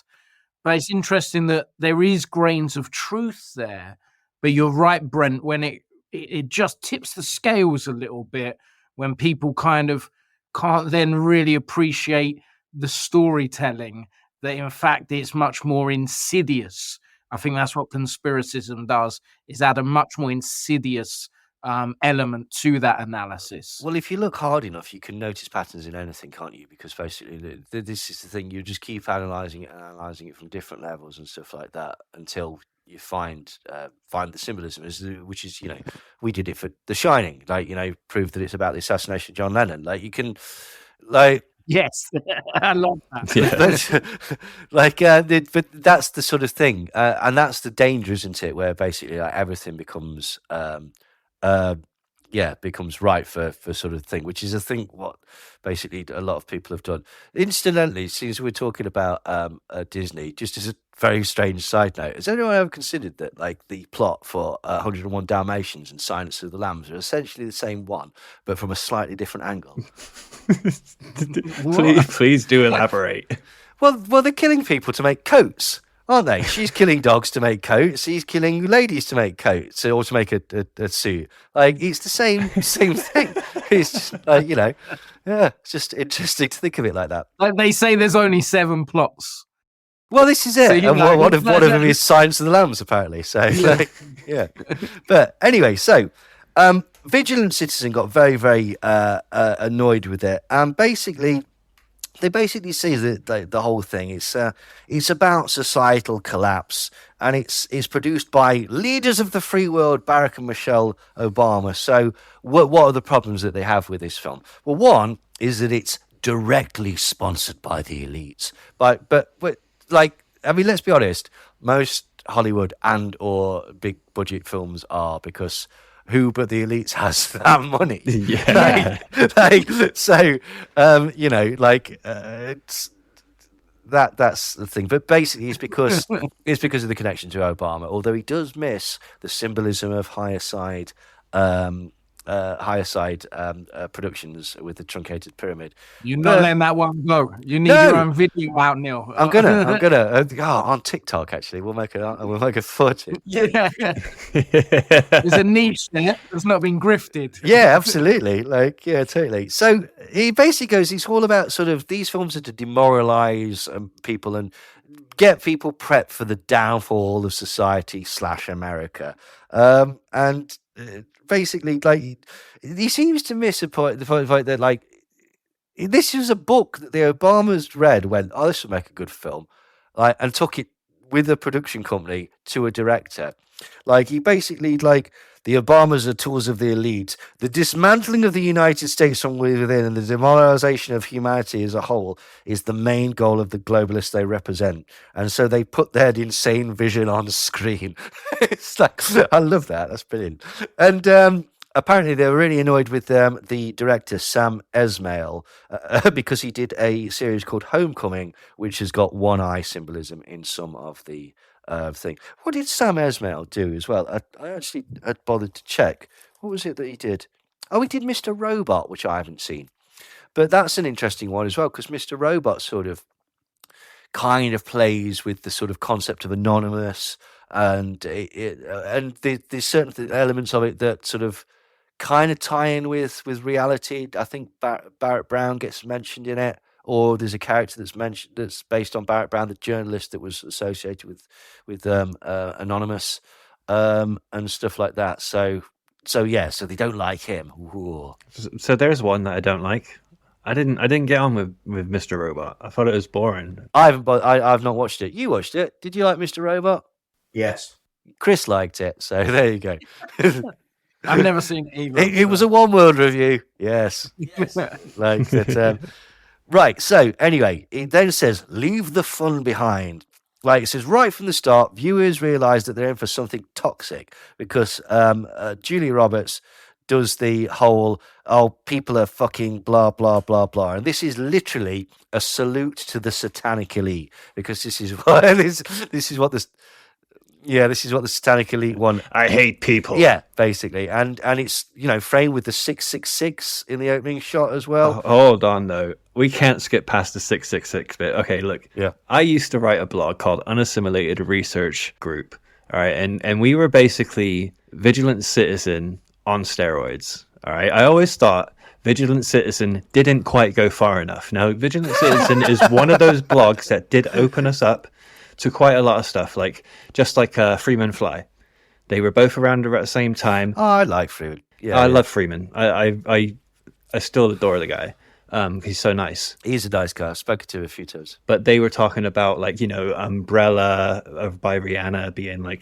But it's interesting that there is grains of truth there. But you're right, Brent, when it just tips the scales a little bit, when people kind of can't then really appreciate the storytelling, that in fact it's much more insidious. I think that's what conspiracism does, is add a much more insidious element to that analysis. Well, if you look hard enough, you can notice patterns in anything, can't you? Because basically, this is the thing. You just keep analyzing it from different levels and stuff like that until you find the symbolism, which is, we did it for The Shining, prove that it's about the assassination of John Lennon. Like, you can, yes, I love that. But that's the sort of thing, and that's the danger, isn't it? Where basically, like, everything becomes becomes right for sort of thing, which is a thing what basically a lot of people have done. Incidentally, since we're talking about Disney, just as a very strange side note, has anyone ever considered that like the plot for 101 Dalmatians and Silence of the Lambs are essentially the same one, but from a slightly different angle? please do elaborate. Well, they're killing people to make coats, aren't they? She's killing dogs to make coats. He's killing ladies to make coats or to make a suit. Like, it's the same thing. It's just like, it's just interesting to think of it like that. Like they say, there's only 7 plots. Well, this is it. So And one of them is Silence of the Lambs, apparently. So, yeah. But anyway, so Vigilant Citizen got very, very annoyed with it. And basically, they basically see that the whole thing it's about societal collapse, and it's produced by leaders of the free world, Barack and Michelle Obama. So what are the problems that they have with this film? Well, one is that it's directly sponsored by the elites. But let's be honest, most Hollywood and or big budget films are, because who but the elites has that money? Yeah. That's the thing. But basically, it's because of the connection to Obama. Although he does miss the symbolism of higher side productions with the truncated pyramid. You're not letting that one go. You need your own video out, Neil. I'm gonna on TikTok, actually we'll make a footage. Yeah. There's a niche there that's not been grifted. Yeah, absolutely. Totally. So he basically goes, it's all about sort of these films are to demoralize people and get people prepped for the downfall of society / America. And basically, like, he seems to miss the point that, like, this is a book that the Obamas read, went, oh, this would make a good film, like, and took it with a production company to a director. Like, he basically, like, the Obamas are tools of the elite. The dismantling of the United States from within and the demoralization of humanity as a whole is the main goal of the globalists they represent. And so they put their insane vision on screen. It's like, I love that. That's brilliant. And apparently they were really annoyed with the director Sam Esmail because he did a series called Homecoming, which has got one eye symbolism in some of the thing. What did Sam Esmail do as well? I actually had bothered to check. What was it that he did? Oh, he did Mr. Robot, which I haven't seen. But that's an interesting one as well, because Mr. Robot sort of kind of plays with the sort of concept of anonymous, and there's certain elements of it that sort of kind of tie in with reality. I think Barrett Brown gets mentioned in it, or there's a character that's based on Barrett Brown, the journalist that was associated with Anonymous, and stuff like that. So they don't like him. Ooh. So there's one that I don't like. I didn't get on with Mr. Robot. I thought it was boring. I've not watched it. You watched it? Did you like Mr. Robot? Yes. Chris liked it, so there you go. I've never seen it either. It was a one word review. Yes. Like that. Right. So anyway, it then says, leave the fun behind. Like it says right from the start, viewers realise that they're in for something toxic because Julia Roberts does the whole, people are fucking blah, blah, blah, blah. And this is literally a salute to the satanic elite, because this is what the satanic elite want. I hate people. Yeah, basically. And it's, framed with the 666 in the opening shot as well. Hold on, though. We can't skip past the 666 bit. Okay, look. Yeah. I used to write a blog called Unassimilated Research Group. All right. And we were basically Vigilant Citizen on steroids. All right. I always thought Vigilant Citizen didn't quite go far enough. Now, Vigilant Citizen is one of those blogs that did open us up to quite a lot of stuff, just like Freeman Fly. They were both around at the same time. Oh, I like Freeman. Yeah, I love Freeman. I still adore the guy. He's so nice. He's a nice guy. I've spoken to him a few times. But they were talking about Umbrella by Rihanna being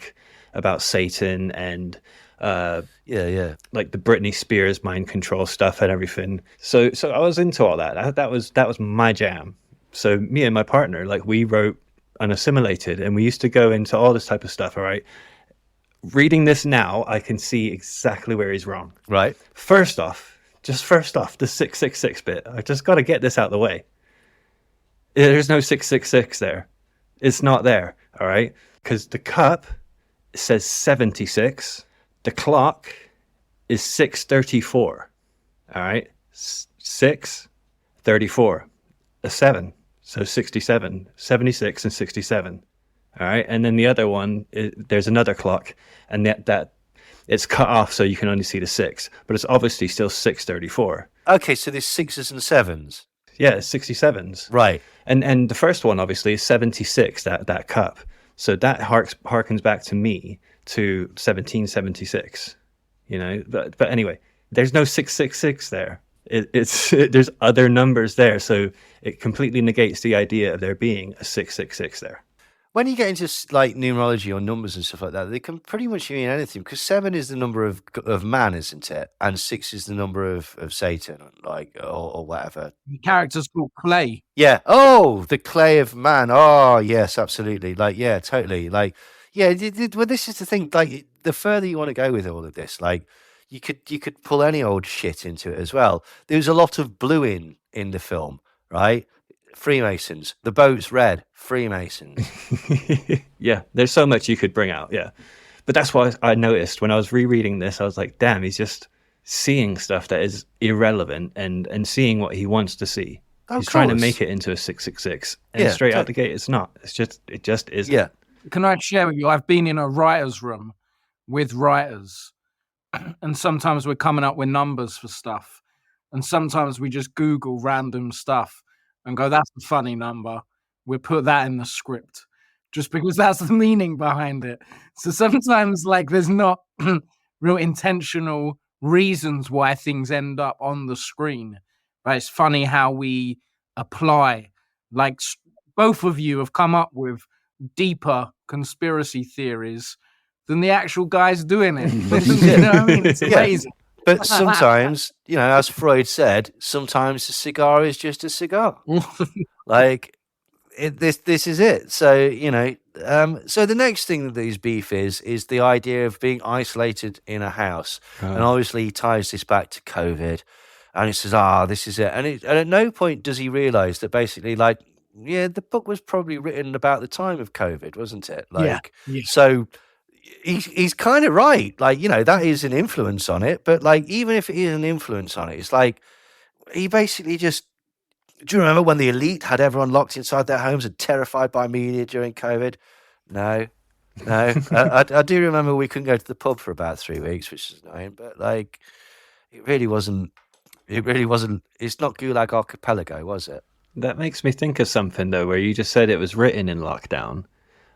about Satan and like the Britney Spears mind control stuff and everything. So I was into all that. That was my jam. So me and my partner, we wrote Unassimilated, and we used to go into all this type of stuff. All right, reading this now, I can see exactly where he's wrong. Right. First off, the 666 bit. I just got to get this out of the way. There's no 666 there. It's not there. All right, because the cup says 76. The clock is 6:34. All right, 6:34. A 7. So 67, 76, and 67. All right. And then the other one, there's another clock, and that it's cut off so you can only see the 6, but it's obviously still 6:34. Okay, so there's 6s and 7s. Yeah, it's 67s. Right. And the first one obviously is 76, that cup. So that harkens back to me to 1776. But anyway, there's no 666 there. There's other numbers there, so it completely negates the idea of there being a 666 there. When you get into numerology or numbers and stuff like that, they can pretty much mean anything, because 7 is the number of man, isn't it? And 6 is the number of Satan, or whatever. The character's called Clay. Yeah. Oh, the clay of man. Oh, yes, absolutely. Totally. Well, this is the thing. The further you want to go with all of this, you could pull any old shit into it as well. There's a lot of blue in the film, right? Freemasons. The boat's red. Freemasons. Yeah, there's so much you could bring out. Yeah, but that's what I noticed when I was rereading this. I was like, damn, he's just seeing stuff that is irrelevant and seeing what he wants to see. He's trying to make it into a 666, and straight out the gate, it's not. It just isn't. Yeah. Can I share with you? I've been in a writer's room with writers, and sometimes we're coming up with numbers for stuff, and sometimes we just Google random stuff and go, that's a funny number. We'll put that in the script just because that's the meaning behind it. So sometimes there's not real intentional reasons why things end up on the screen. But it's funny how we apply, both of you have come up with deeper conspiracy theories than the actual guys doing it. You know what I mean? It's amazing. But sometimes, as Freud said, sometimes a cigar is just a cigar. this is it. So so the next thing that his beef is the idea of being isolated in a house, and obviously he ties this back to COVID, and he says, this is it. And at no point does he realise that basically, like, yeah, the book was probably written about the time of COVID, wasn't it? Like, so he's kind of right. Like, that is an influence on it, but like, even if it is an influence on it, it's like he basically just. Do you remember when the elite had everyone locked inside their homes and terrified by media during COVID? No. I do remember we couldn't go to the pub for about 3 weeks, which is annoying. But like, it really wasn't. It's not Gulag Archipelago, was it? That makes me think of something though, where you just said it was written in lockdown.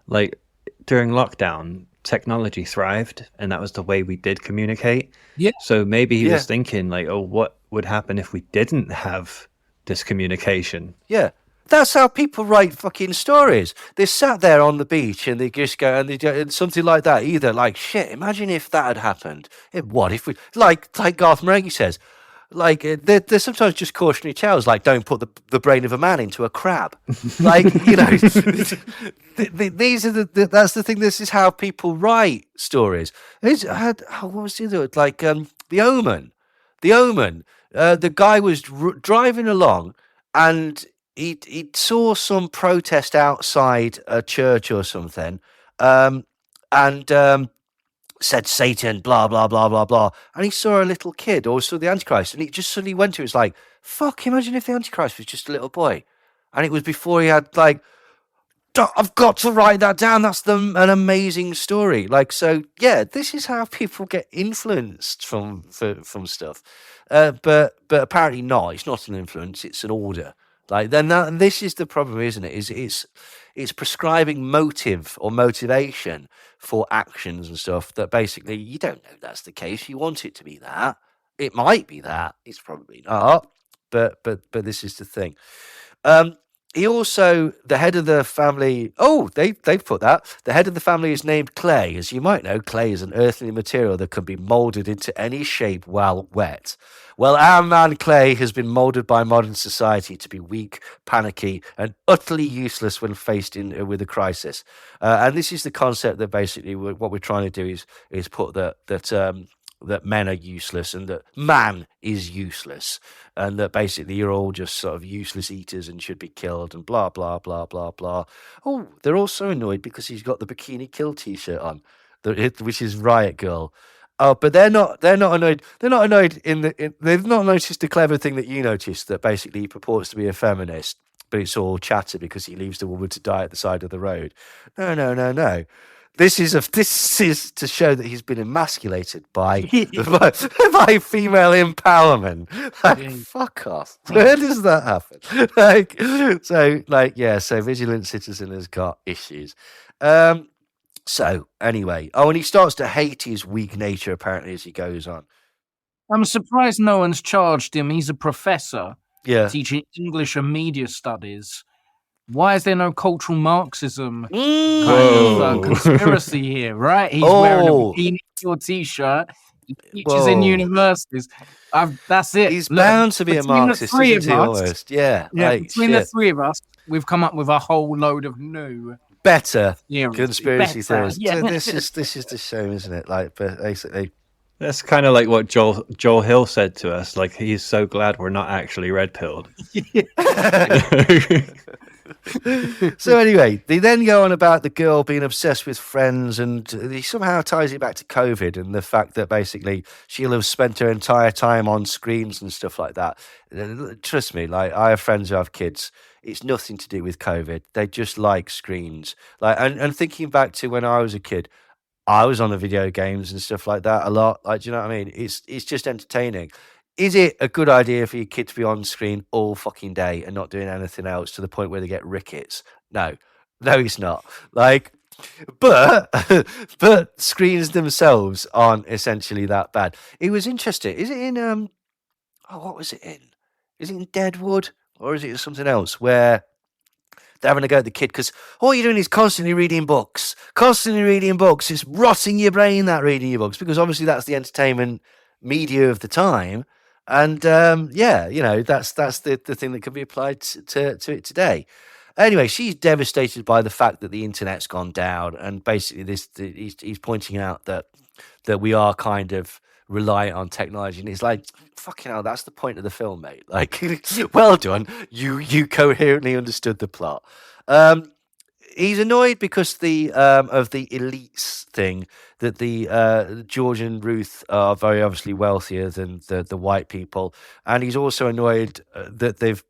Like during lockdown, technology thrived, and that was the way we did communicate. Yeah. So maybe he was thinking like, oh, what would happen if we didn't have this communication? Yeah, that's how people write fucking stories. They sat there on the beach and they just go and something like that. Either like, shit, imagine if that had happened. What if we like Garth Marenghi says, like they're sometimes just cautionary tales, like don't put the brain of a man into a crab. Like these are that's the thing. This is how people write stories. What was the other? Like The Omen. The Omen. The guy was driving along and he saw some protest outside a church or something, and said Satan, blah, blah, blah, blah, blah. And he saw a little kid, or saw the Antichrist, and he just suddenly went to it. It's like, fuck, imagine if the Antichrist was just a little boy. And it was before he had, like, I've got to write that down. That's an amazing story. Like, so, yeah, this is how people get influenced from stuff. But apparently not. It's not an influence. It's an order. Like, then this is the problem, isn't it? It's prescribing motive or motivation for actions and stuff that basically you don't know that's the case. You want it to be that. It might be that. It's probably not. But this is the thing. He also, the head of the family, they've put that. The head of the family is named clay. As you might know, clay is an earthy material that can be moulded into any shape while wet. Well, our man Clay has been moulded by modern society to be weak, panicky, and utterly useless when faced with a crisis. And this is the concept that basically what we're trying to do is put that men are useless and that man is useless, and that basically you're all just sort of useless eaters and should be killed and blah, blah, blah, blah, blah. Oh, they're all so annoyed because he's got the Bikini Kill t-shirt on, which is Riot Girl. Oh, but they're not annoyed. They're not annoyed they've not noticed the clever thing that you noticed, that basically he purports to be a feminist, but it's all chatter because he leaves the woman to die at the side of the road. No. This is to show that he's been emasculated by female empowerment. Like, fuck off. Where does that happen? So Vigilant Citizen has got issues. So anyway, and he starts to hate his weak nature apparently as he goes on. I'm surprised no one's charged him. He's a professor teaching English and media studies. Why is there no cultural Marxism kind of conspiracy here, right? He's wearing a Bikini Kill t-shirt. He teaches in universities. That's it. He's bound to be a Marxist, isn't he, almost? Yeah. Between the three of us, we've come up with a whole load of new... better conspiracy theories. Yeah. So this is the show, isn't it? Like, but basically, that's kind of like what Joel Hill said to us. Like, he's so glad we're not actually red pilled. So anyway, they then go on about the girl being obsessed with Friends, and he somehow ties it back to COVID and the fact that basically she'll have spent her entire time on screens and stuff like that. Trust me, like, I have friends who have kids. It's nothing to do with COVID. They just like screens. Like, and thinking back to when I was a kid, I was on the video games and stuff like that a lot. Like, do you know what I mean? It's just entertaining. Is it a good idea for your kid to be on screen all fucking day and not doing anything else to the point where they get rickets? No, it's not. Like, but screens themselves aren't essentially that bad. It was interesting. Is it in what was it in? Is it in Deadwood? Or is it something else where they're having a go at the kid because all you're doing is constantly reading books. It's rotting your brain, that reading your books, because obviously that's the entertainment media of the time. And that's the thing that can be applied to it today. Anyway, she's devastated by the fact that the internet's gone down, and basically he's pointing out that we are kind of reliant on technology, and it's like, fucking hell, that's the point of the film, mate. Like, well done, you coherently understood the plot. He's annoyed because of the elites thing, that the George and Ruth are very obviously wealthier than the white people, and he's also annoyed that they've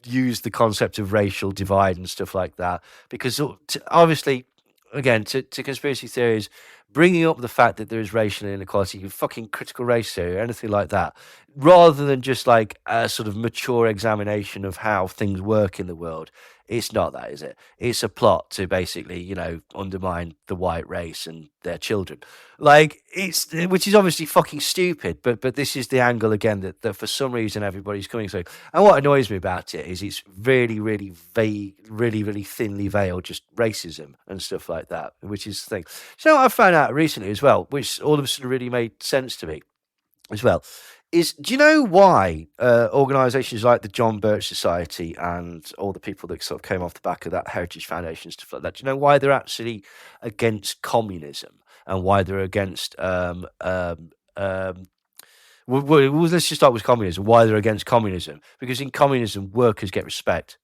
used the concept of racial divide and stuff like that, because obviously, again, to conspiracy theories, bringing up the fact that there is racial inequality, fucking critical race theory, or anything like that, rather than just like a sort of mature examination of how things work in the world. It's not that, is it? It's a plot to basically, you know, undermine the white race and their children. Like, which is obviously fucking stupid, but this is the angle again that for some reason everybody's coming through. And what annoys me about it is it's really, really vague, really, really thinly veiled, just racism and stuff like that, which is the thing. So what I found out recently as well, which all of a sudden really made sense to me as well, is, do you know why organisations like the John Birch Society and all the people that sort of came off the back of that Heritage Foundation and stuff like that, do you know why they're actually against communism and why they're against well, let's just start with communism. Why they're against communism? Because in communism, workers get respect.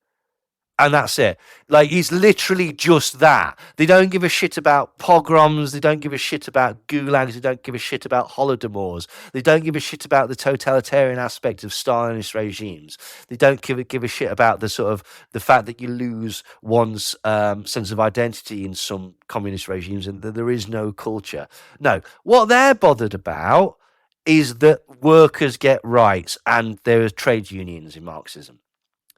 And that's it. Like, it's literally just that. They don't give a shit about pogroms. They don't give a shit about gulags. They don't give a shit about holodomors. They don't give a shit about the totalitarian aspect of Stalinist regimes. They don't give a shit about the sort of the fact that you lose one's sense of identity in some communist regimes and that there is no culture. No, what they're bothered about is that workers get rights and there are trade unions in Marxism.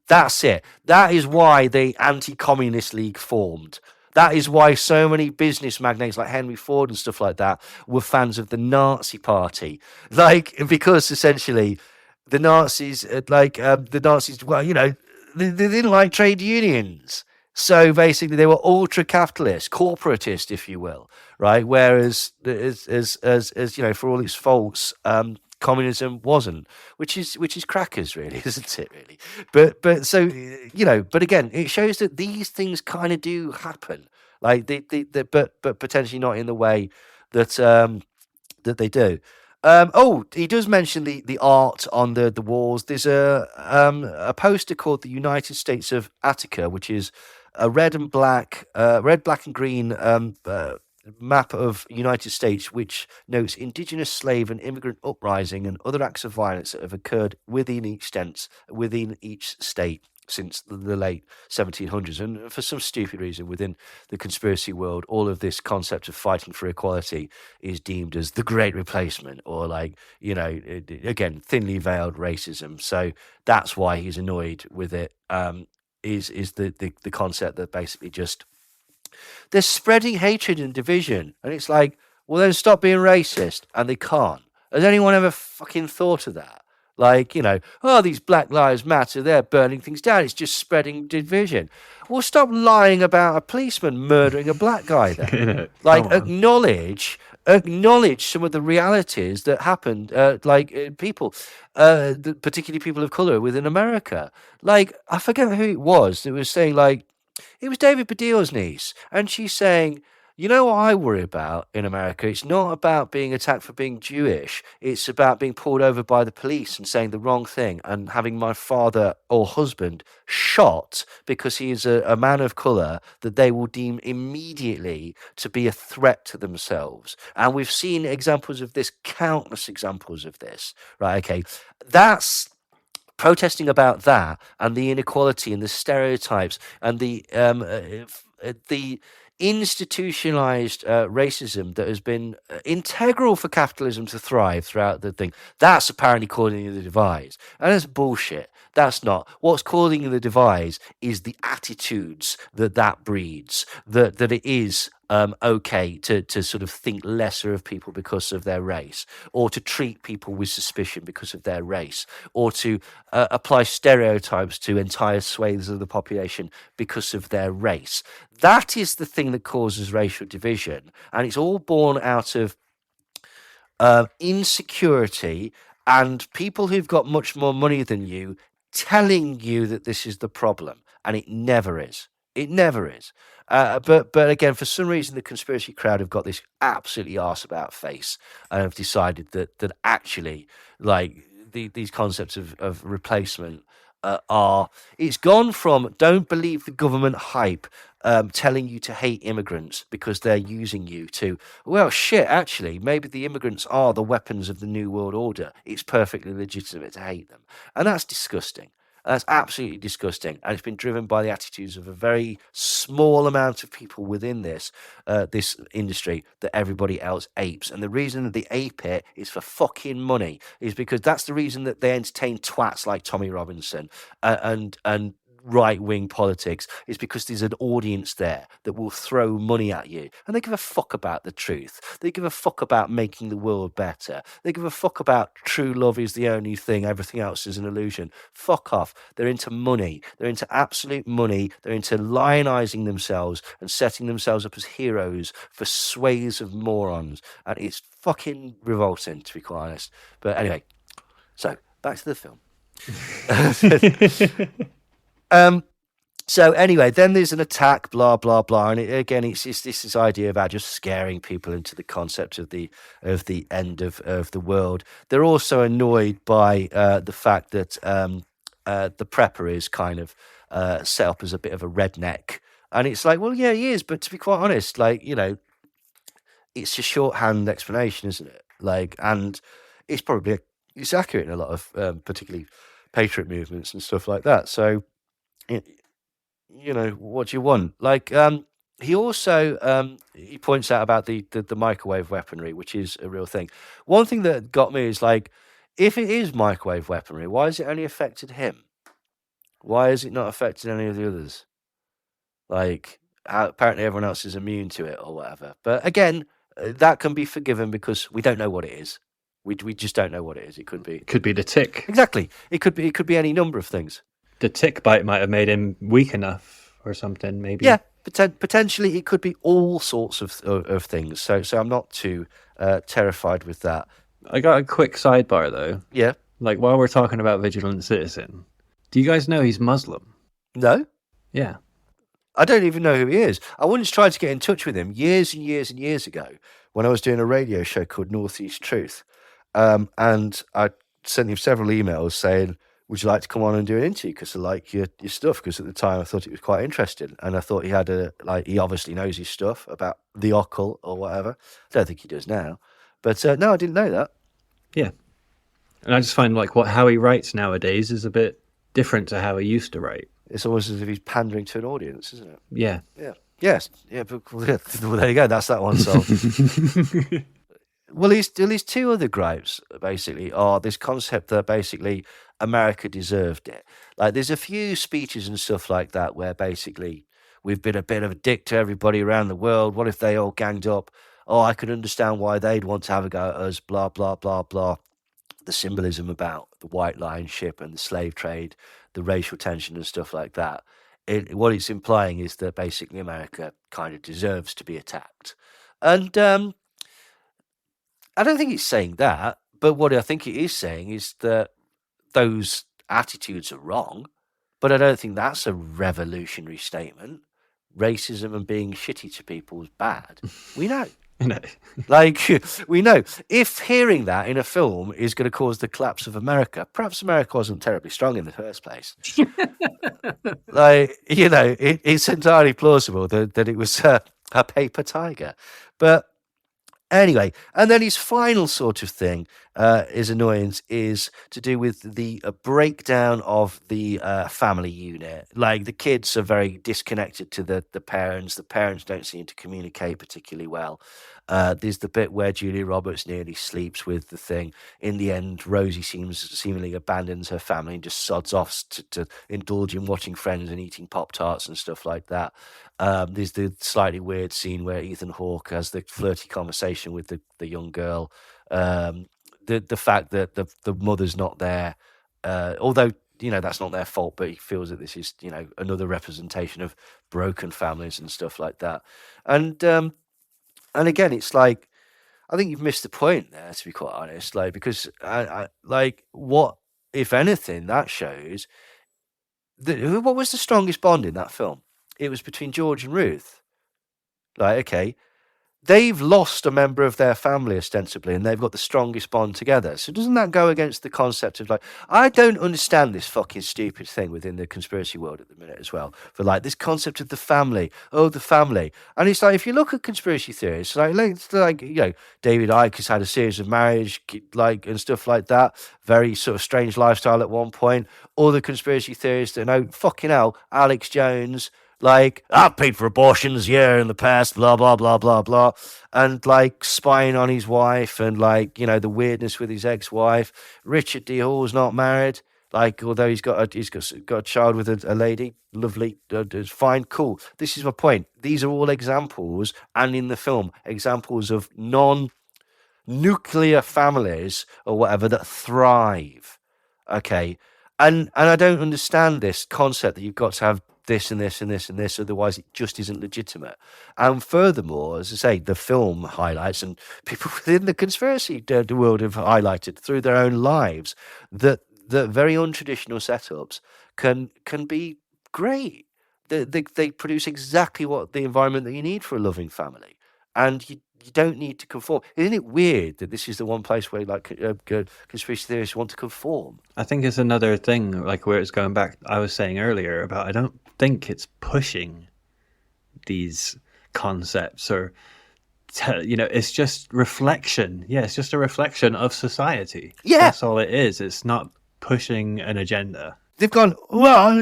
That's it. That is why the Anti-Communist League formed. That is why so many business magnates like Henry Ford and stuff like that were fans of the Nazi Party. Like, because essentially the Nazis, well, you know, they didn't like trade unions. So basically they were ultra-capitalist, corporatist, if you will, right? Whereas, as you know, for all its faults, communism wasn't, which is crackers, really, isn't it? Really, but so, you know, but again, it shows that these things kind of do happen, like but potentially not in the way that that they do. Oh, he does mention the art on the walls. There's a poster called the United States of Attica, which is a red, black and green map of United States, which notes indigenous slave and immigrant uprising and other acts of violence that have occurred within each state since the late 1700s. And for some stupid reason within the conspiracy world, all of this concept of fighting for equality is deemed as the great replacement, or, like, you know, again, thinly veiled racism. So that's why he's annoyed with it, is the concept that basically just they're spreading hatred and division. And it's like, well, then stop being racist. And they can't. Has anyone ever fucking thought of that? Like, you know, oh, these Black Lives Matter, they're burning things down. It's just spreading division. Well, stop lying about a policeman murdering a black guy then. Like, acknowledge some of the realities that happened, people, particularly people of colour within America. Like, I forget who it was that was saying, like, it was David Baddiel's niece, and she's saying, you know what I worry about in America? It's not about being attacked for being Jewish. It's about being pulled over by the police and saying the wrong thing and having my father or husband shot because he is a man of colour that they will deem immediately to be a threat to themselves. And we've seen examples of this, countless examples of this, right? Okay, that's protesting about that and the inequality and the stereotypes and the institutionalized racism that has been integral for capitalism to thrive throughout the thing. That's apparently causing the divide. And that's bullshit. That's not. What's causing the divide is the attitudes that breeds, that it is okay to sort of think lesser of people because of their race, or to treat people with suspicion because of their race, or to apply stereotypes to entire swathes of the population because of their race. That is the thing that causes racial division, and it's all born out of insecurity and people who've got much more money than you telling you that this is the problem, and it never is. It never is. But again, for some reason, the conspiracy crowd have got this absolutely arse about face and have decided that actually, like these concepts of replacement it's gone from don't believe the government hype telling you to hate immigrants because they're using you to, well, shit, actually, maybe the immigrants are the weapons of the New World Order. It's perfectly legitimate to hate them. And that's disgusting. That's absolutely disgusting, and it's been driven by the attitudes of a very small amount of people within this industry that everybody else apes. And the reason that they ape it is for fucking money. Is because that's the reason that they entertain twats like Tommy Robinson and right-wing politics, is because there's an audience there that will throw money at you, and they give a fuck about the truth. They give a fuck about making the world better. They give a fuck about true love is the only thing, everything else is an illusion. Fuck off. They're into money. They're into absolute money. They're into lionizing themselves and setting themselves up as heroes for swathes of morons, and it's fucking revolting, to be quite honest. But anyway, so back to the film. So anyway, then there's an attack, blah blah blah, and it's this idea about just scaring people into the concept of the end of the world. They're also annoyed by the fact that the prepper is kind of set up as a bit of a redneck, and it's like, well, yeah, he is, but to be quite honest, like, you know, it's a shorthand explanation, isn't it? Like, and it's probably it's accurate in a lot of particularly patriot movements and stuff like that. So, you know, what do you want? Like, he also he points out about the microwave weaponry, which is a real thing. One thing that got me is like, if it is microwave weaponry, why has it only affected him? Why has it not affected any of the others? Like, apparently everyone else is immune to it or whatever. But again, that can be forgiven because we don't know what it is. We just don't know what it is. It could be the tick. Exactly. It could be any number of things. The tick bite might have made him weak enough or something, maybe. Yeah, potentially it could be all sorts of things. So I'm not too terrified with that. I got a quick sidebar though. Yeah. Like, while we're talking about Vigilant Citizen, do you guys know he's Muslim? No? Yeah. I don't even know who he is. I once tried to get in touch with him years and years and years ago when I was doing a radio show called Northeast Truth. And I sent him several emails saying, would you like to come on and do an interview? Because I like your stuff. Because at the time I thought it was quite interesting. And I thought he had he obviously knows his stuff about the occult or whatever. I don't think he does now. But no, I didn't know that. Yeah. And I just find like how he writes nowadays is a bit different to how he used to write. It's almost as if he's pandering to an audience, isn't it? Yeah. Yeah. Yes. Yeah. But, well, there you go. That's that one solved. Well, at least two other gripes, basically, are this concept that basically America deserved it. Like, there's a few speeches and stuff like that where basically we've been a bit of a dick to everybody around the world. What if they all ganged up? Oh, I could understand why they'd want to have a go at us, blah, blah, blah, blah. The symbolism about the white line ship and the slave trade, the racial tension and stuff like that. What it's implying is that basically America kind of deserves to be attacked. And I don't think it's saying that, but what I think it is saying is that those attitudes are wrong, but I don't think that's a revolutionary statement. Racism and being shitty to people is bad. We know. Like, we know. If hearing that in a film is going to cause the collapse of America, perhaps America wasn't terribly strong in the first place. Like, you know, it's entirely plausible that it was a paper tiger. But anyway, and then his final sort of thing, his annoyance, is to do with the breakdown of the family unit. Like, the kids are very disconnected to the parents. The parents don't seem to communicate particularly well. There's the bit where Julia Roberts nearly sleeps with the thing. In the end, Rosie seemingly abandons her family and just sods off to indulge in watching Friends and eating Pop-Tarts and stuff like that. There's the slightly weird scene where Ethan Hawke has the flirty conversation with the young girl. The fact that the mother's not there, although, you know, that's not their fault, but he feels that this is, you know, another representation of broken families and stuff like that. And again, it's like, I think you've missed the point there, to be quite honest. Like, because I like what if anything, that shows what was the strongest bond in that film? It was between George and Ruth. Like, okay, they've lost a member of their family ostensibly, and they've got the strongest bond together. So doesn't that go against the concept of, like, I don't understand this fucking stupid thing within the conspiracy world at the minute as well, for like this concept of the family, the family. And it's like, if you look at conspiracy theories, like you know, David Icke has had a series of marriage, like, and stuff like that, very sort of strange lifestyle at one point. All the conspiracy theorists that know, fucking hell, Alex Jones, like, I've paid for abortions, in the past, blah, blah, blah, blah, blah. And, like, spying on his wife and, like, you know, the weirdness with his ex-wife. Richard D. Hall's not married. Like, although he's got a child with a lady. Lovely. It's fine. Cool. This is my point. These are all examples, and in the film, examples of non-nuclear families or whatever that thrive. Okay. And I don't understand this concept that you've got to have this and this and this and this, otherwise it just isn't legitimate. And furthermore, as I say, the film highlights, and people within the conspiracy world have highlighted through their own lives, that very untraditional setups can be great. They produce exactly what the environment that you need for a loving family, and you don't need to conform. Isn't it weird that this is the one place where, like, conspiracy theorists want to conform? I think it's another thing, like where it's going back. I was saying earlier about, I don't think it's pushing these concepts, or it's just reflection. Yeah, it's just a reflection of society. Yeah, that's all it is. It's not pushing an agenda. They've gone, well,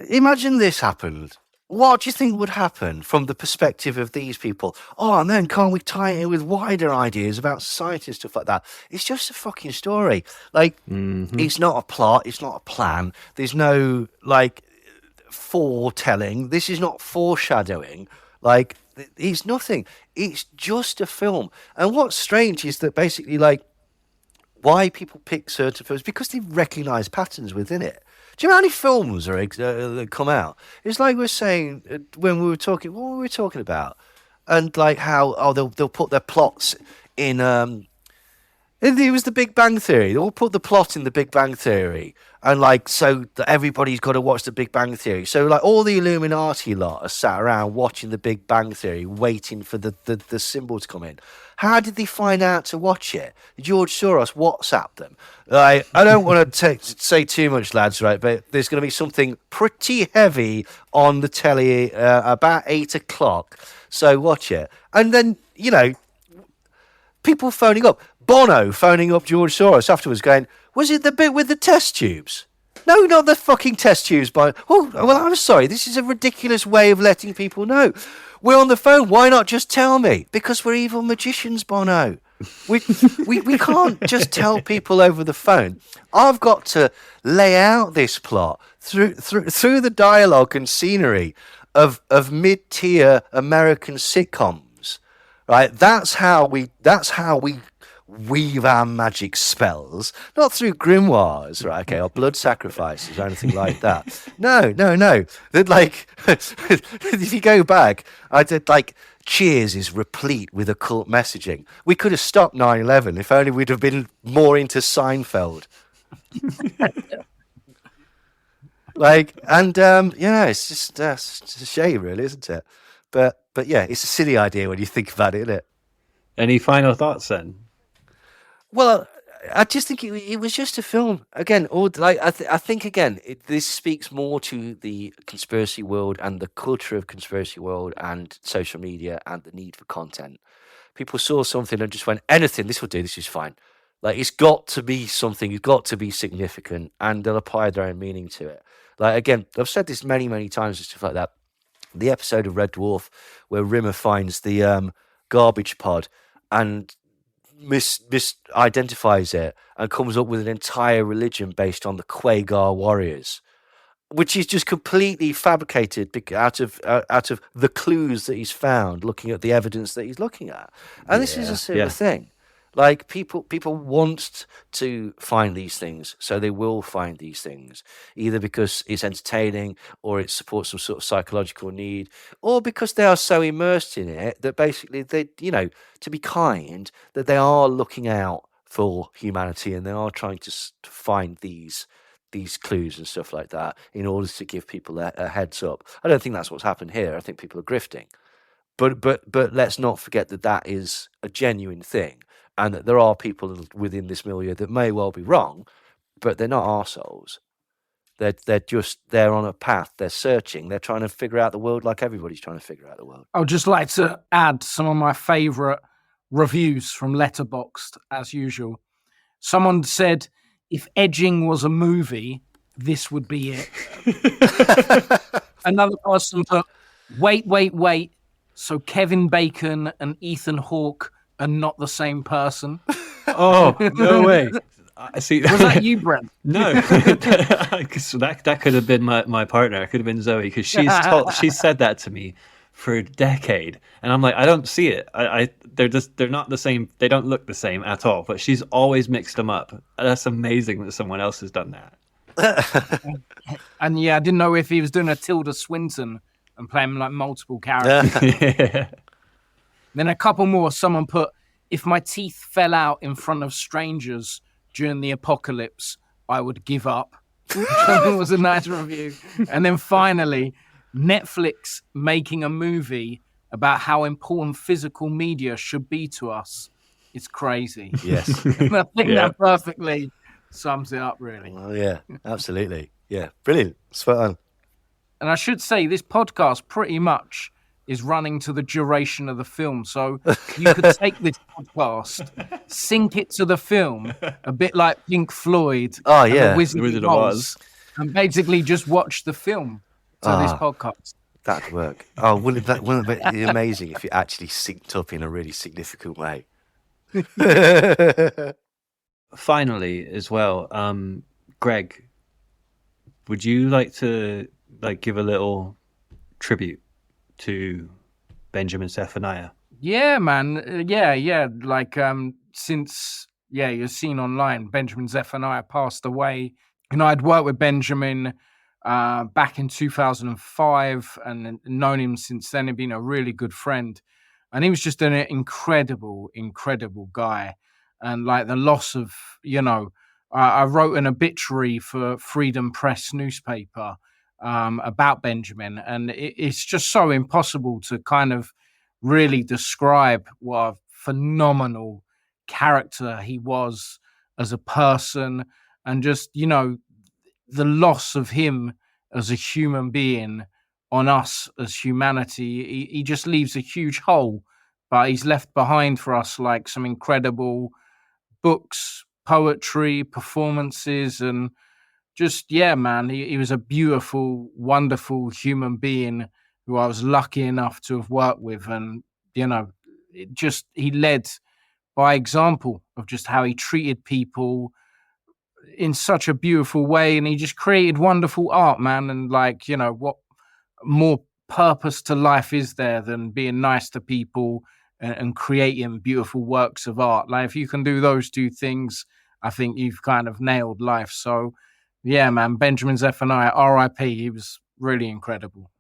imagine this happened. What do you think would happen from the perspective of these people? And then can't we tie it in with wider ideas about society and stuff like that? It's just a fucking story. Like, It's not a plot. It's not a plan. There's no, like, foretelling. This is not foreshadowing. Like, it's nothing. It's just a film. And what's strange is that basically, like, why people pick certain films, because they recognise patterns within it. Do you know how many films that come out? It's like we're saying when we were talking, what were we talking about? And like how they'll put their plots in. It was the Big Bang Theory. They'll put the plot in the Big Bang Theory, and like so that everybody's got to watch the Big Bang Theory. So like all the Illuminati lot are sat around watching the Big Bang Theory, waiting for the symbol to come in. How did they find out to watch it? George Soros WhatsApped them. I don't want to say too much, lads, right? But there's going to be something pretty heavy on the telly about 8 o'clock. So watch it. And then, people phoning up. Bono phoning up George Soros afterwards going, was it the bit with the test tubes? No, not the fucking test tubes. Well, I'm sorry. This is a ridiculous way of letting people know. We're on the phone. Why not just tell me? Because we're evil magicians, Bono. We can't just tell people over the phone. I've got to lay out this plot through the dialogue and scenery of mid-tier American sitcoms. Right? That's how we weave our magic spells, not through grimoires, right? Okay, or blood sacrifices or anything like that. No. That, like, if you go back, I did, like, Cheers is replete with occult messaging. We could have stopped 9/11 if only we'd have been more into Seinfeld. It's just it's a shame, really, isn't it? But yeah, it's a silly idea when you think about it, isn't it? Any final thoughts then? Well, I just think it was just a film. Again, I think again, this speaks more to the conspiracy world and the culture of conspiracy world and social media and the need for content. People saw something and just went, anything, this will do, this is fine. Like, it's got to be something, it's got to be significant, and they'll apply their own meaning to it. Like, again, I've said this many, many times and stuff like that. The episode of Red Dwarf where Rimmer finds the garbage pod and misidentifies it and comes up with an entire religion based on the Quagar warriors, which is just completely fabricated out of the clues that he's found, looking at the evidence that he's looking at. And this is a similar thing. Like, people want to find these things, so they will find these things, either because it's entertaining or it supports some sort of psychological need, or because they are so immersed in it that basically they, to be kind, that they are looking out for humanity, and they are trying to find these clues and stuff like that in order to give people a heads up. I don't think that's what's happened here. I think people are grifting. But let's not forget that is a genuine thing, and that there are people within this milieu that may well be wrong, but they're not arseholes. They're on a path. They're searching. They're trying to figure out the world like everybody's trying to figure out the world. I would just like to add some of my favourite reviews from Letterboxd, as usual. Someone said, if Edging was a movie, this would be it. Another person put, wait. So Kevin Bacon and Ethan Hawke are not the same person. Oh, no way. I see. Was that you, Brent? No, so that could have been my partner. It could have been Zoe, because she said that to me for a decade, and I'm like, I don't see it. They're not the same. They don't look the same at all. But she's always mixed them up. That's amazing that someone else has done that. And yeah, I didn't know if he was doing a Tilda Swinton and playing like multiple characters. Yeah. Then a couple more. Someone put, if my teeth fell out in front of strangers during the apocalypse, I would give up. Which I think was a nice review. And then finally, Netflix making a movie about how important physical media should be to us. It's crazy. Yes. And I think that perfectly sums it up, really. Well, yeah, absolutely. Yeah, brilliant. Spot on. And I should say, this podcast pretty much is running to the duration of the film. So you could take this podcast, sync it to the film, a bit like Pink Floyd and yeah. The Wizard Wizard of of Oz, and basically just watch the film to this podcast. That'd work. Oh, wouldn't it be amazing if it actually synced up in a really significant way? Finally, as well, Greg, would you like to give a little tribute to Benjamin Zephaniah? Yeah, man. Yeah. Like, since, you've seen online, Benjamin Zephaniah passed away. You know, I'd worked with Benjamin back in 2005 and known him since then and been a really good friend. And he was just an incredible, incredible guy. And like the loss of, I wrote an obituary for Freedom Press newspaper about Benjamin. And it's just so impossible to kind of really describe what a phenomenal character he was as a person, and just, the loss of him as a human being on us as humanity. He just leaves a huge hole, but he's left behind for us like some incredible books, poetry, performances, and just, man, he was a beautiful, wonderful human being who I was lucky enough to have worked with. And, he led by example of just how he treated people in such a beautiful way. And he just created wonderful art, man. And what more purpose to life is there than being nice to people and creating beautiful works of art? Like, if you can do those two things, I think you've kind of nailed life. So, yeah, man, Benjamin Zephaniah, R.I.P. He was really incredible.